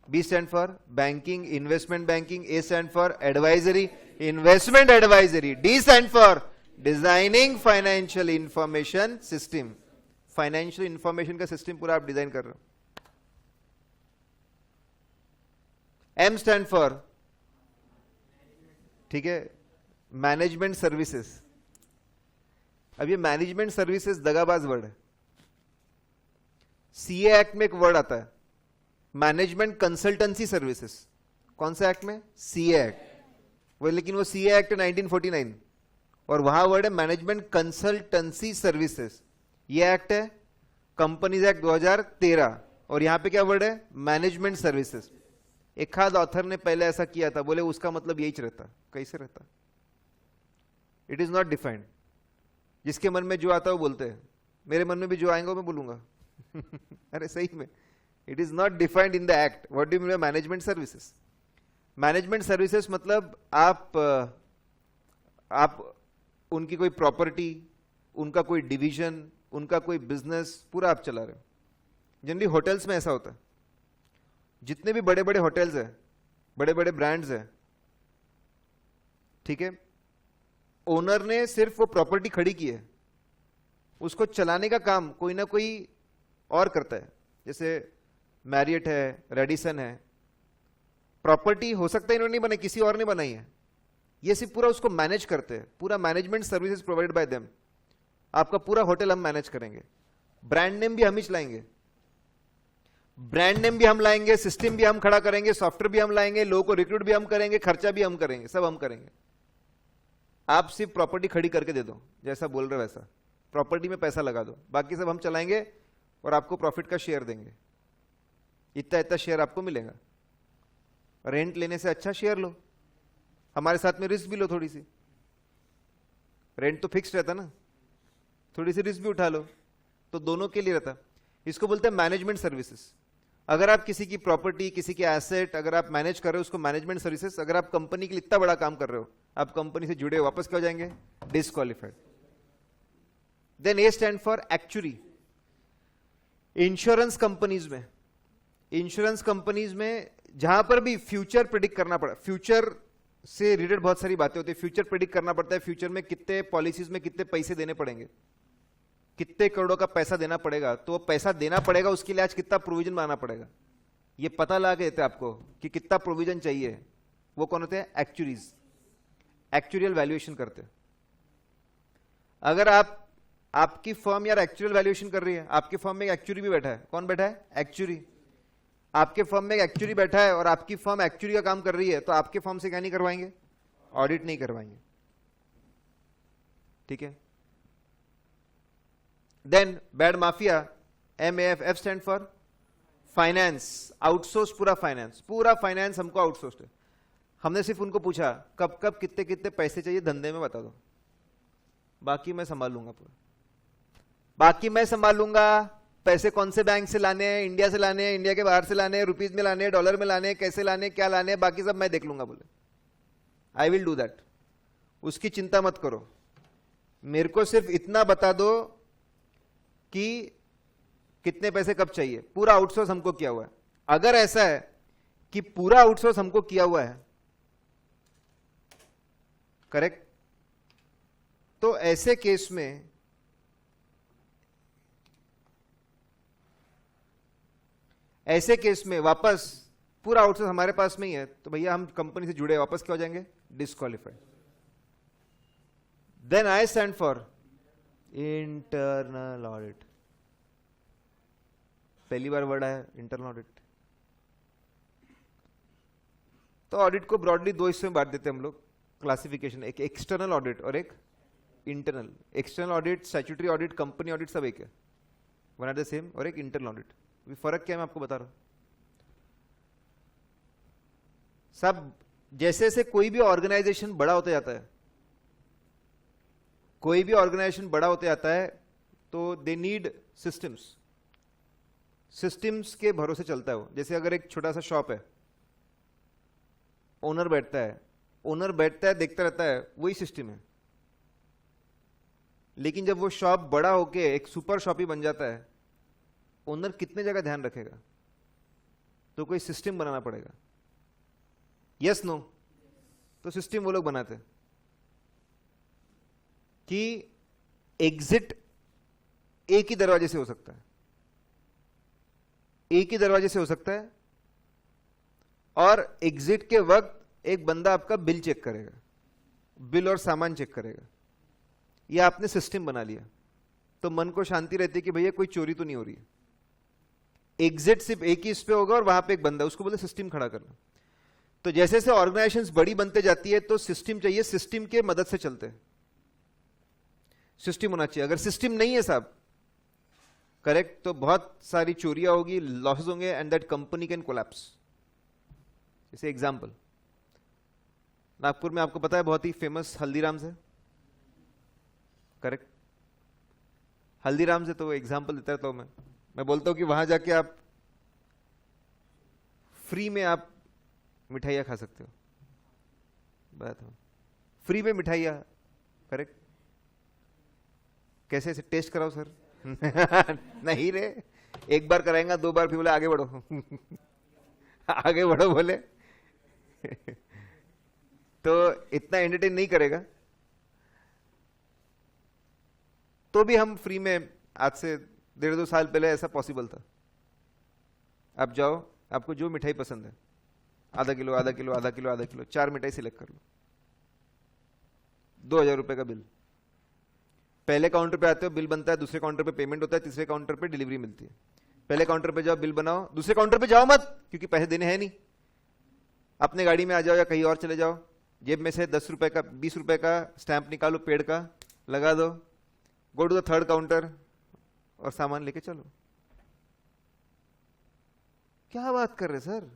B stand for banking, investment banking. A stand for advisory, investment advisory. D stand for designing financial information system. Financial information का सिस्टम पूरा आप डिजाइन कर रहे हो. एम स्टैंड फॉर, ठीक है, मैनेजमेंट सर्विसेज. अब ये मैनेजमेंट सर्विसेज दगाबाज वर्ड है. सीए एक्ट में एक वर्ड आता है, मैनेजमेंट कंसल्टेंसी सर्विसेज. कौन सा एक्ट में? CA act. वो लेकिन वो सीए एक्ट 1949 और वहां वर्ड है मैनेजमेंट कंसल्टेंसी सर्विसेज. ये एक्ट है कंपनीज एक्ट 2013 और यहां पे क्या वर्ड है? Management services. एक आध ऑथर ने पहले ऐसा किया था, बोले उसका मतलब यही रहता. कैसे रहता? It is not defined. जिसके मन में जो आता है वो बोलते हैं. मेरे मन में भी जो आएंगे वो मैं बोलूंगा. अरे सही में, it is not defined in the act. What do you mean management services? Management services मतलब आप उनकी कोई प्रॉपर्टी, उनका कोई डिवीजन, उनका कोई बिजनेस पूरा आप चला रहे हो. जनरली होटल्स में ऐसा होता है. जितने भी बड़े बड़े होटल्स हैं, बड़े बड़े ब्रांड्स हैं, ठीक है, ओनर ने सिर्फ वो प्रॉपर्टी खड़ी की है, उसको चलाने का काम कोई ना कोई और करता है. जैसे मैरियट है, रेडिसन है, प्रॉपर्टी हो सकता है इन्होंने नहीं बनाई, किसी और ने बनाई है, ये सिर्फ पूरा उसको मैनेज करते हैं. पूरा management services provide by them. आपका पूरा होटल हम मैनेज करेंगे, ब्रांड नेम भी हम ही चलाएंगे, ब्रांड नेम भी हम लाएंगे, सिस्टम भी हम खड़ा करेंगे, सॉफ्टवेयर भी हम लाएंगे, लोगों को रिक्रूट भी हम करेंगे, खर्चा भी हम करेंगे, सब हम करेंगे. आप सिर्फ प्रॉपर्टी खड़ी करके दे दो, जैसा बोल रहे वैसा प्रॉपर्टी में पैसा लगा दो, बाकी सब हम चलाएंगे और आपको प्रॉफिट का शेयर देंगे. इतना इतना शेयर आपको मिलेगा. रेंट लेने से अच्छा शेयर लो, हमारे साथ में रिस्क भी लो थोड़ी सी. रेंट तो फिक्स रहता ना, थोड़ी सी रिस्क भी उठा लो, तो दोनों के लिए रहता. इसको बोलते हैं मैनेजमेंट सर्विसेज. अगर आप किसी की प्रॉपर्टी, किसी के एसेट अगर आप मैनेज कर रहे हो, उसको मैनेजमेंट सर्विसेज. अगर आप कंपनी के लिए इतना बड़ा काम कर रहे हो, आप कंपनी से जुड़े हो, वापस क्या हो जाएंगे? Disqualified. Then A stand for actuary. Insurance companies में जहां पर भी फ्यूचर प्रिडिक्ट करना पड़ा, फ्यूचर से रिलेटेड बहुत सारी बातें होती है. फ्यूचर प्रिडिक्ट करना पड़ता है, फ्यूचर में कितने पॉलिसीज में कितने पैसे देने पड़ेंगे, कितने करोड़ों का पैसा देना पड़ेगा, तो वो पैसा देना पड़ेगा, उसके लिए आज कितना प्रोविजन बनाना पड़ेगा, ये पता लगा के देते हैं आपको कि कितना प्रोविजन चाहिए. वो कौन होते हैं? एक्चुरीज. एक्चुरियल वैल्यूएशन करते हैं. अगर आपकी फर्म यार एक्चुअल वैल्यूएशन कर रही है, आपके फर्म में एक एक्चुरी भी बैठा है. कौन बैठा है? एक्चुरी. आपके फर्म में एक एक्चुरी बैठा है और आपकी फर्म एक्चुरी का काम कर रही है, तो आपके फर्म से क्या नहीं करवाएंगे? ऑडिट नहीं करवाएंगे. ठीक है. Then bad mafia, MAF. F stand for finance. Outsource. पूरा फाइनेंस हमको आउटसोर्स है. हमने सिर्फ उनको पूछा कब कब कितने कितने पैसे चाहिए धंधे में बता दो, बाकी मैं संभाल लूंगा पूरा, बाकी मैं संभाल लूंगा. पैसे कौन से बैंक से लाने हैं, इंडिया से लाने हैं, इंडिया के बाहर से लाने हैं, रुपीज में लाने हैं, डॉलर में लाने हैं, कैसे लाने हैं, क्या लाने हैं, बाकी सब मैं देख लूंगा। बोले आई विल डू दैट, उसकी चिंता मत करो, मेरे को सिर्फ इतना बता दो कि कितने पैसे कब चाहिए। पूरा आउटसोर्स हमको किया हुआ है। अगर ऐसा है कि पूरा आउटसोर्स हमको किया हुआ है, करेक्ट, तो ऐसे केस में वापस पूरा आउटसोर्स हमारे पास में ही है, तो भैया हम कंपनी से जुड़े, वापस क्या हो जाएंगे, disqualified. Then I stand for internal audit. पहली बार वर्ड आया इंटरनल ऑडिट। तो ऑडिट को ब्रॉडली दो हिस्सों में बांट देते हैं हम लोग, क्लासिफिकेशन, एक एक्सटर्नल ऑडिट और एक internal. External audit, statutory audit, company audit सब एक है, वन आर द सेम, और एक इंटरनल ऑडिट। फर्क क्या है मैं आपको बता रहा हूं। सब जैसे जैसे कोई भी ऑर्गेनाइजेशन बड़ा होता जाता है, कोई भी ऑर्गेनाइजेशन बड़ा होते जाता है, तो दे नीड सिस्टम्स। सिस्टम्स के भरोसे चलता है वो। जैसे अगर एक छोटा सा शॉप है, ओनर बैठता है, देखता रहता है, वही सिस्टम है। लेकिन जब वो शॉप बड़ा होके एक सुपर शॉप ही बन जाता है, ओनर कितने जगह ध्यान रखेगा, तो कोई सिस्टम बनाना पड़ेगा। Yes no? तो सिस्टम वो लोग बनाते हैं कि एग्जिट एक ही दरवाजे से हो सकता है, एक ही दरवाजे से हो सकता है, और एग्जिट के वक्त एक बंदा आपका बिल चेक करेगा, बिल और सामान चेक करेगा। यह आपने सिस्टम बना लिया, तो मन को शांति रहती है कि भैया कोई चोरी तो नहीं हो रही है। एग्जिट सिर्फ एक ही इस पे होगा और वहां पे एक बंदा, उसको बोले सिस्टम खड़ा करना। तो जैसे जैसे ऑर्गेनाइजेशंस बड़ी बनते जाती है, तो सिस्टम चाहिए, सिस्टम के मदद से चलते हैं। सिस्टम होना चाहिए। अगर सिस्टम नहीं है साहब, करेक्ट, तो बहुत सारी चोरियां होगी, लॉसेस होंगे, and that company can collapse. जैसे एग्जांपल, नागपुर में आपको पता है बहुत ही फेमस हल्दीराम्स है, करेक्ट। हल्दीराम से तो एग्जांपल देता रहता हूं मैं बोलता हूं कि वहां जाके आप फ्री में आप मिठाइयां खा सकते हो। बात हो फ्री में मिठाइयां, करेक्ट। कैसे, टेस्ट कराओ सर? नहीं रे, एक बार कराएंगा, दो बार फिर बोले आगे बढ़ो। आगे बढ़ो बोले तो इतना एंटरटेन नहीं करेगा। तो भी हम फ्री में, आज से 1.5-2 साल पहले ऐसा पॉसिबल था। आप जाओ, आपको जो मिठाई पसंद है, आधा किलो आधा किलो आधा किलो आधा किलो, 4 मिठाई सिलेक्ट कर लो, 2000 रुपए का बिल। पहले काउंटर पे आते हो, बिल बनता है, दूसरे काउंटर पे पेमेंट होता है, तीसरे काउंटर पे डिलीवरी मिलती है। पहले काउंटर पे जाओ, बिल बनाओ, दूसरे काउंटर पे जाओ मत, क्योंकि पैसे देने हैं नहीं। अपने गाड़ी में आ जाओ या कहीं और चले जाओ, जेब में से 10 रुपए का 20 रुपए का स्टैंप निकालो, पेड़ का लगा दो, go to the third counter और सामान लेके चलो। क्या बात कर रहे सर,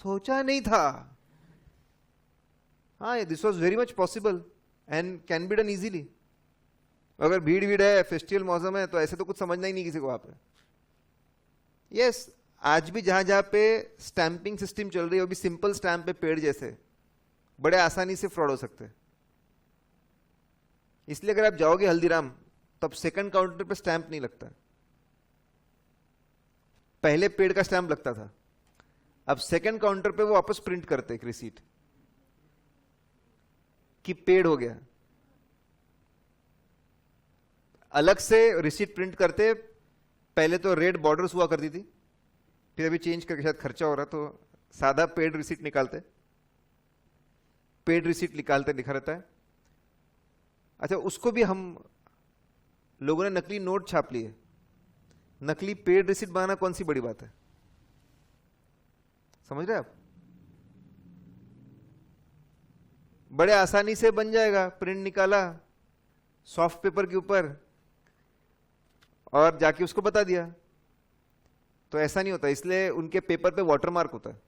सोचा नहीं था। हाँ, this was very much possible and can be done easily. अगर भीड़ है, फेस्टिवल मौसम है, तो ऐसे तो कुछ समझना ही नहीं किसी को वहां पे। यस, आज भी जहां जहां पे स्टैंपिंग सिस्टम चल रही है, वो भी सिंपल स्टैंप पे पेड़ जैसे, बड़े आसानी से फ्रॉड हो सकते हैं। इसलिए अगर आप जाओगे हल्दीराम, तब सेकंड काउंटर पे स्टैंप नहीं लगता। पहले पेड़ का स्टैंप लगता था, अब सेकंड काउंटर पे वो वापस प्रिंट करते एक रिसीट कि पेड़ हो गया। अलग से रिसीट प्रिंट करते, पहले तो रेड बॉर्डर्स हुआ करती थी, फिर अभी चेंज करके शायद खर्चा हो रहा, तो सादा पेड रिसीट निकालते, पेड रिसीट निकालते लिखा रहता है। अच्छा, उसको भी हम लोगों ने नकली नोट छाप लिए। नकली पेड रिसीट बनाना कौन सी बड़ी बात है, समझ रहे आप? बड़े आसानी से बन जाएगा, प्रिंट निकाला सॉफ्ट पेपर के ऊपर और जाके उसको बता दिया। तो ऐसा नहीं होता, इसलिए उनके पेपर पे वाटरमार्क होता है।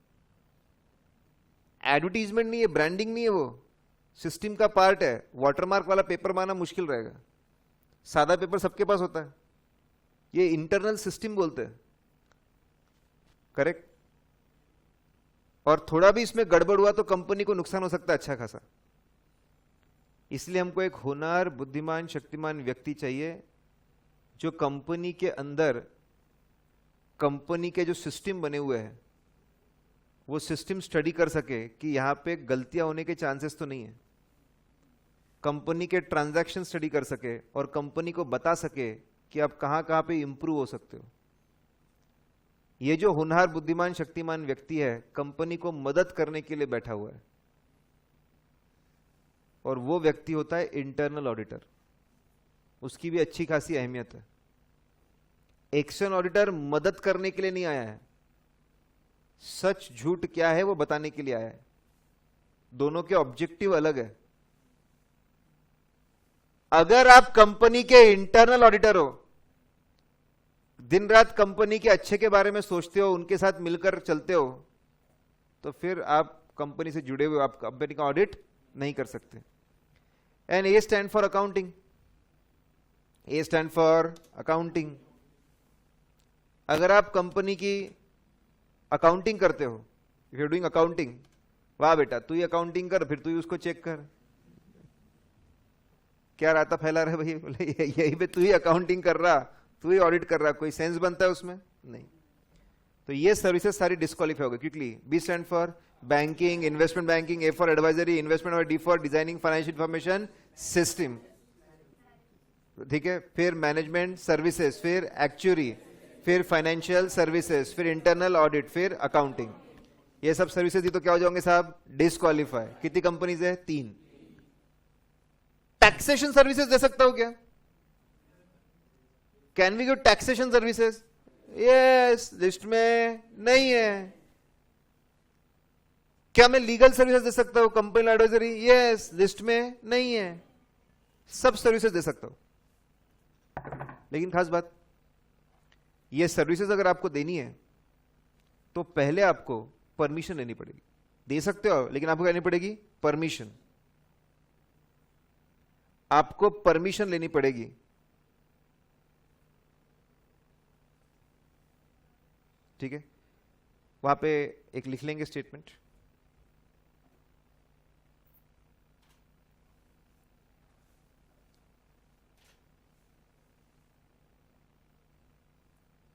एडवर्टीजमेंट नहीं है, ब्रांडिंग नहीं है, वो सिस्टम का पार्ट है। वाटरमार्क वाला पेपर बनाना मुश्किल रहेगा, सादा पेपर सबके पास होता है। ये इंटरनल सिस्टम बोलते हैं, करेक्ट। और थोड़ा भी इसमें गड़बड़ हुआ तो कंपनी को नुकसान हो सकता है अच्छा खासा। इसलिए हमको एक होनहार, बुद्धिमान, शक्तिमान व्यक्ति चाहिए जो कंपनी के अंदर कंपनी के जो सिस्टम बने हुए हैं वो सिस्टम स्टडी कर सके कि यहां पे गलतियां होने के चांसेस तो नहीं है, कंपनी के ट्रांजैक्शन स्टडी कर सके और कंपनी को बता सके कि आप कहां कहां पे इंप्रूव हो सकते हो। ये जो होनहार, बुद्धिमान, शक्तिमान व्यक्ति है कंपनी को मदद करने के लिए बैठा हुआ है, और वो व्यक्ति होता है इंटरनल ऑडिटर। उसकी भी अच्छी खासी अहमियत है। एक्सटर्नल ऑडिटर मदद करने के लिए नहीं आया है, सच झूठ क्या है वो बताने के लिए आया है। दोनों के ऑब्जेक्टिव अलग है। अगर आप कंपनी के इंटरनल ऑडिटर हो, दिन रात कंपनी के अच्छे के बारे में सोचते हो, उनके साथ मिलकर चलते हो, तो फिर आप कंपनी से जुड़े हुए, आप कंपनी का ऑडिट नहीं कर सकते। And A stand for accounting. A stand for accounting. अगर आप कंपनी की अकाउंटिंग करते हो, इफ यू डूइंग अकाउंटिंग, वाह बेटा तू ही अकाउंटिंग कर, फिर तू ही उसको चेक कर। क्या राता फैला रहे भाई, बोले यही पे तू ही अकाउंटिंग कर रहा, तू ही ऑडिट कर रहा, कोई सेंस बनता है उसमें? नहीं। तो ये सर्विसेज सारी डिस्क्वालीफाई हो गई quickly. B stand for banking, investment banking, A for advisory, investment, और D for designing financial information system, ठीक है। फिर मैनेजमेंट सर्विसेज, फिर एक्चुअरी, फिर फाइनेंशियल सर्विसेज, फिर इंटरनल ऑडिट, फिर अकाउंटिंग। ये सब सर्विसेज दी तो क्या हो जाओगे साहब? डिस्क्वालीफाई। कितनी कंपनीज है? 3। टैक्सेशन सर्विसेज दे सकता हूं क्या? Can we give taxation services? Yes, list में नहीं है। क्या मैं लीगल सर्विसेज दे सकता हूं? Company advisory? यस, लिस्ट में नहीं है। सब सर्विसेज दे सकता हूं। लेकिन खास बात, ये सर्विसेज अगर आपको देनी है तो पहले आपको परमिशन लेनी पड़ेगी। दे सकते हो लेकिन आपको लेनी पड़ेगी परमिशन। आपको परमिशन लेनी पड़ेगी। ठीक है, वहां पे एक लिख लेंगे स्टेटमेंट।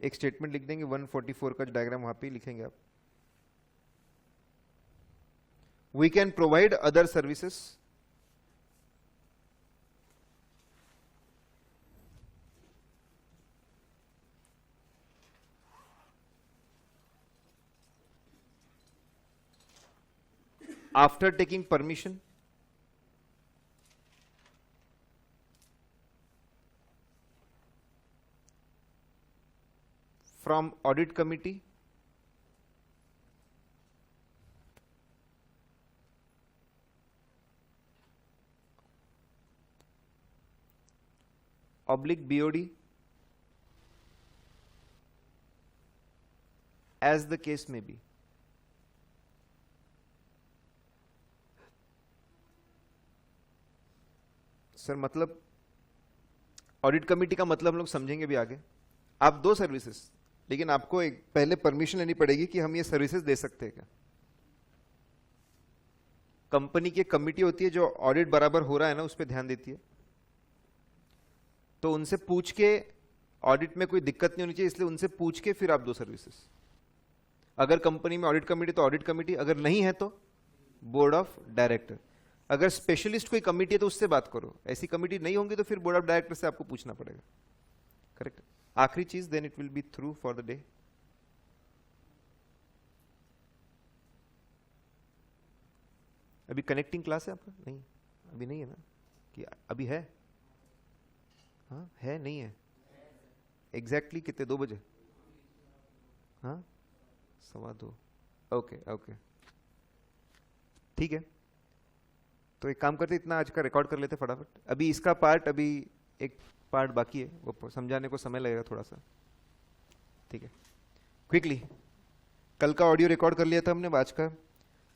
एक स्टेटमेंट लिख देंगे 144 का जो डायग्राम वहां पे लिखेंगे आप। We can provide other services after taking permission from audit committee oblique BOD as the case may be। Sir मतलब ऑडिट कमेटी का मतलब हम लोग समझेंगे भी आगे। आप दो सर्विसेज, लेकिन आपको एक पहले परमिशन लेनी पड़ेगी कि हम ये सर्विसेज दे सकते हैं क्या। कंपनी की कमेटी होती है जो ऑडिट बराबर हो रहा है ना उस पर ध्यान देती है, तो उनसे पूछ के, ऑडिट में कोई दिक्कत नहीं होनी चाहिए इसलिए उनसे पूछ के फिर आप दो सर्विसेज। अगर कंपनी में ऑडिट कमेटी तो ऑडिट कमेटी, अगर नहीं है तो बोर्ड ऑफ डायरेक्टर। अगर स्पेशलिस्ट कोई कमेटी है तो उससे बात करो, ऐसी कमेटी नहीं होंगी तो फिर बोर्ड ऑफ डायरेक्टर से आपको पूछना पड़ेगा। करेक्ट। आखिरी चीज, then it will be through for the day. अभी कनेक्टिंग क्लास है आपका? नहीं, अभी नहीं है ना? कि अभी है? हाँ है, नहीं है? एग्जैक्टली कितने? 2 बजे? हाँ 2:15। ओके ओके ठीक है। तो एक काम करते, इतना आज का रिकॉर्ड कर लेते फटाफट। अभी इसका पार्ट, अभी एक पार्ट बाकी है, वो समझाने को समय लगेगा थोड़ा सा। ठीक है, क्विकली। कल का ऑडियो रिकॉर्ड कर लिया था हमने, आज का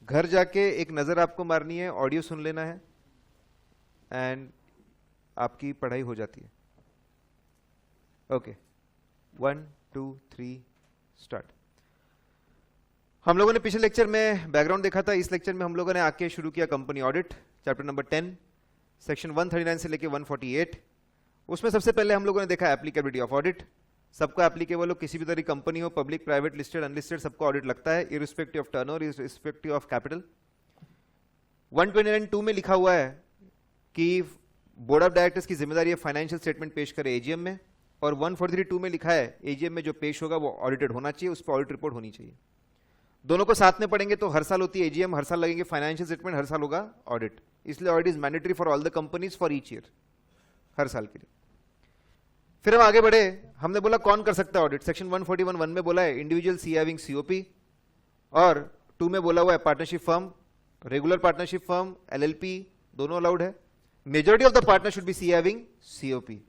घर जाके एक नजर आपको मारनी है, ऑडियो सुन लेना है, एंड आपकी पढ़ाई हो जाती है। ओके। 1 2 3 स्टार्ट। हम लोगों ने पिछले लेक्चर में बैकग्राउंड देखा था। इस लेक्चर में हम लोगों ने आके शुरू किया company audit, chapter number 10, section 139 से लेके 148। उसमें सबसे पहले हम लोगों ने देखा एप्लीकेबिलिटी ऑफ ऑडिट। सबको एप्लीकेबल हो, किसी भी तरह की कंपनी हो, पब्लिक, प्राइवेट, लिस्टेड, अनलिस्टेड, सबको ऑडिट लगता है, irrespective of turnover, irrespective of capital. 129(2) में लिखा हुआ है कि बोर्ड ऑफ डायरेक्टर्स की जिम्मेदारी है फाइनेंशियल स्टेटमेंट पेश करे एजीएम में, और 143(2) में लिखा है एजीएम में जो पेश होगा वो ऑडिटेड होना चाहिए, उस पर ऑडिट रिपोर्ट होनी चाहिए। दोनों को साथ में पढ़ेंगे तो हर साल होती है एजीएम, हर साल लगेंगे फाइनेंशियल स्टेटमेंट, हर साल होगा ऑडिट। इसलिए audit is mandatory for all the companies for each year, हर साल के लिए। फिर हम आगे बढ़े, हमने बोला कौन कर सकता है ऑडिट। सेक्शन 141(1) में बोला है इंडिविजुअल सी हैविंग सीओपी, और 2 में बोला हुआ है partnership firm, regular partnership firm, LLP, दोनों अलाउड है। Majority of the partner should be C having COP.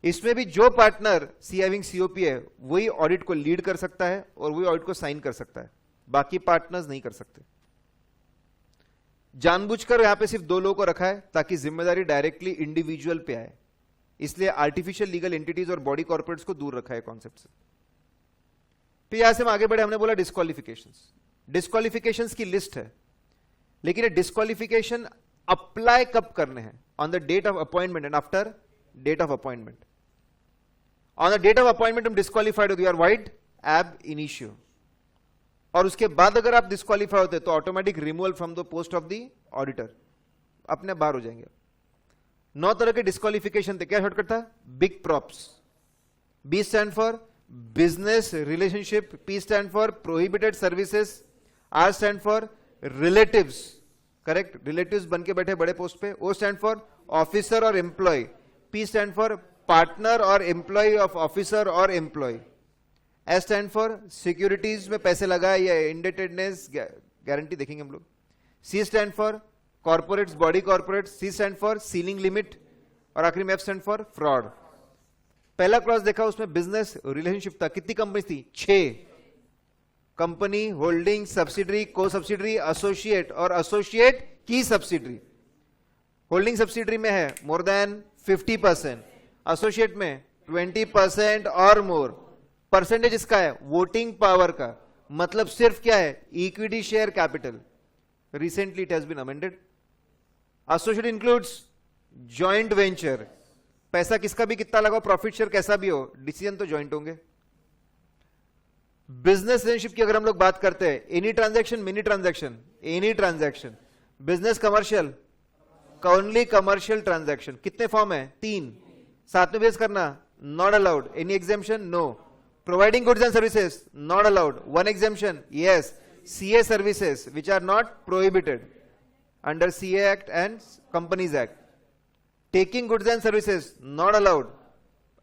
इसमें भी जो पार्टनर सी हैविंग सीओपी है वही ऑडिट को लीड कर सकता है और वही ऑडिट को साइन कर सकता है, बाकी पार्टनर्स नहीं कर सकते। जानबूझकर यहां पे सिर्फ 2 लोगों को रखा है ताकि जिम्मेदारी डायरेक्टली इंडिविजुअल पे आए, इसलिए आर्टिफिशियल लीगल एंटिटीज और बॉडी कॉर्पोरेट्स को दूर रखा है कॉन्सेप्ट से। फिर यहां से हम आगे बढ़े, हमने बोला डिस्क्वालिफिकेशंस। डिस्क्वालिफिकेशंस की लिस्ट है, लेकिन ये डिस्क्वालिफिकेशन अप्लाई कब करने हैं? On the date of appointment and after date of appointment. On the date of appointment हम डिस्क्वालिफाइड हो, you are void ab initio, और उसके बाद अगर आप डिस्क्वालिफाई होते तो automatic removal from the post of the auditor, अपने बाहर हो जाएंगे। 9 तरह के डिस्क्वालिफिकेशन थे। क्या शॉर्टकट था? Big props. B stand for business relationship, P stand for prohibited services, R stand for relatives, correct, relatives बन के बैठे बड़े पोस्ट पे। ओ स्टैंड फॉर ऑफिसर और employ, P stand for partner और एम्प्लॉय ऑफ ऑफिसर और employ, S stand for securities में पैसे लगाए या इंडेटेडनेस गारंटी देखेंगे हम लोग, C stand for corporates, body corporate, C stand for ceiling limit, और आखिरी में एफ स्टैंड फॉर फ्रॉड। पहला क्लॉज देखा, उसमें बिजनेस रिलेशनशिप था। कितनी कंपनी थी? 6 कंपनी, होल्डिंग, सब्सिडरी, को सब्सिडरी, एसोसिएट और एसोसिएट की सब्सिडरी। होल्डिंग सब्सिडरी में है मोर देन 50%, एसोसिएट में 20% और मोर। परसेंटेज इसका है वोटिंग पावर का, मतलब सिर्फ क्या है? Equity share capital. Recently it has been amended. Associate includes joint venture, पैसा किसका भी कितना लगाओ, प्रॉफिट शेयर कैसा भी हो, डिसीजन तो जॉइंट होंगे। बिजनेस रिलेशनशिप की अगर हम लोग बात करते हैं, any transaction, mini transaction, any transaction. Business commercial, only commercial transaction. कितने फॉर्म है? 3। साथ में बेस करना, not allowed. Any exemption? No. Providing goods and services, not allowed. 1 exemption, yes, CA services which are not prohibited under CA act and companies act. Taking goods and services, not allowed.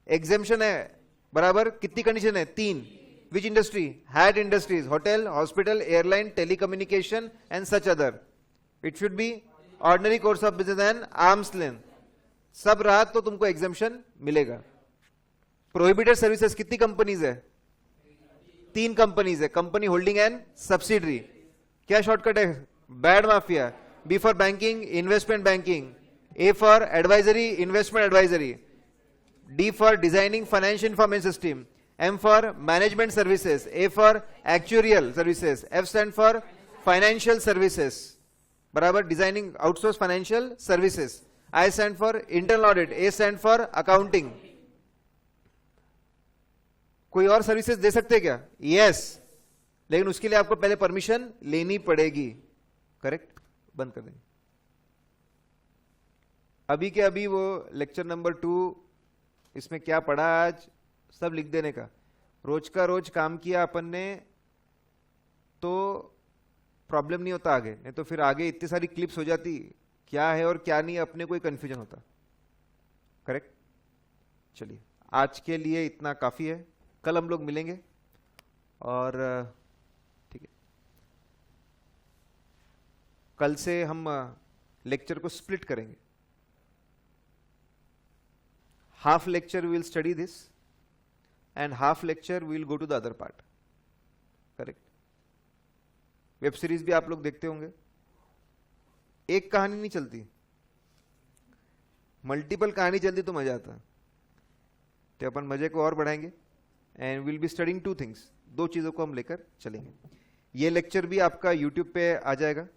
Exemption है बराबर, कितनी condition है? 3। Which industry? Had industries, hotel, hospital, airline, telecommunication and such other. It should be ordinary course of business and arm's length. सब रहा तो तुमको exemption मिलेगा। Prohibited services कितनी कंपनीज है? 3 कंपनीज है, कंपनी, होल्डिंग एंड सब्सिडरी। क्या शॉर्टकट है? Bad mafia. B for banking, investment banking, A for advisory, investment advisory, D for designing financial information system, M for management services, A for actuarial services, F stand for financial services, बराबर, designing outsource financial services, I stand for internal audit, A stand for accounting। कोई और services दे सकते हैं क्या? Yes, लेकिन उसके लिए आपको पहले परमिशन लेनी पड़ेगी, करेक्ट। बंद कर देंगे अभी के अभी। वो लेक्चर नंबर 2, इसमें क्या पढ़ा आज सब लिख देने का। रोज का रोज काम किया अपन ने तो प्रॉब्लम नहीं होता आगे, नहीं तो फिर आगे इतनी सारी क्लिप्स हो जाती, क्या है और क्या नहीं, अपने कोई कंफ्यूजन होता, करेक्ट। चलिए आज के लिए इतना काफी है, कल हम लोग मिलेंगे और ठीक है, कल से हम लेक्चर को स्प्लिट करेंगे। Half lecture we will study this and half lecture we will go to the other part, correct। Web series भी आप लोग देखते होंगे, एक कहानी नहीं चलती, मल्टीपल कहानी चलती तो मजा आता, तो अपन मजे को और बढ़ाएंगे। And will be studying 2 things, 2 चीज़ों को हम लेकर चलेंगे। ये लेक्चर भी आपका यूट्यूब पे आ जाएगा,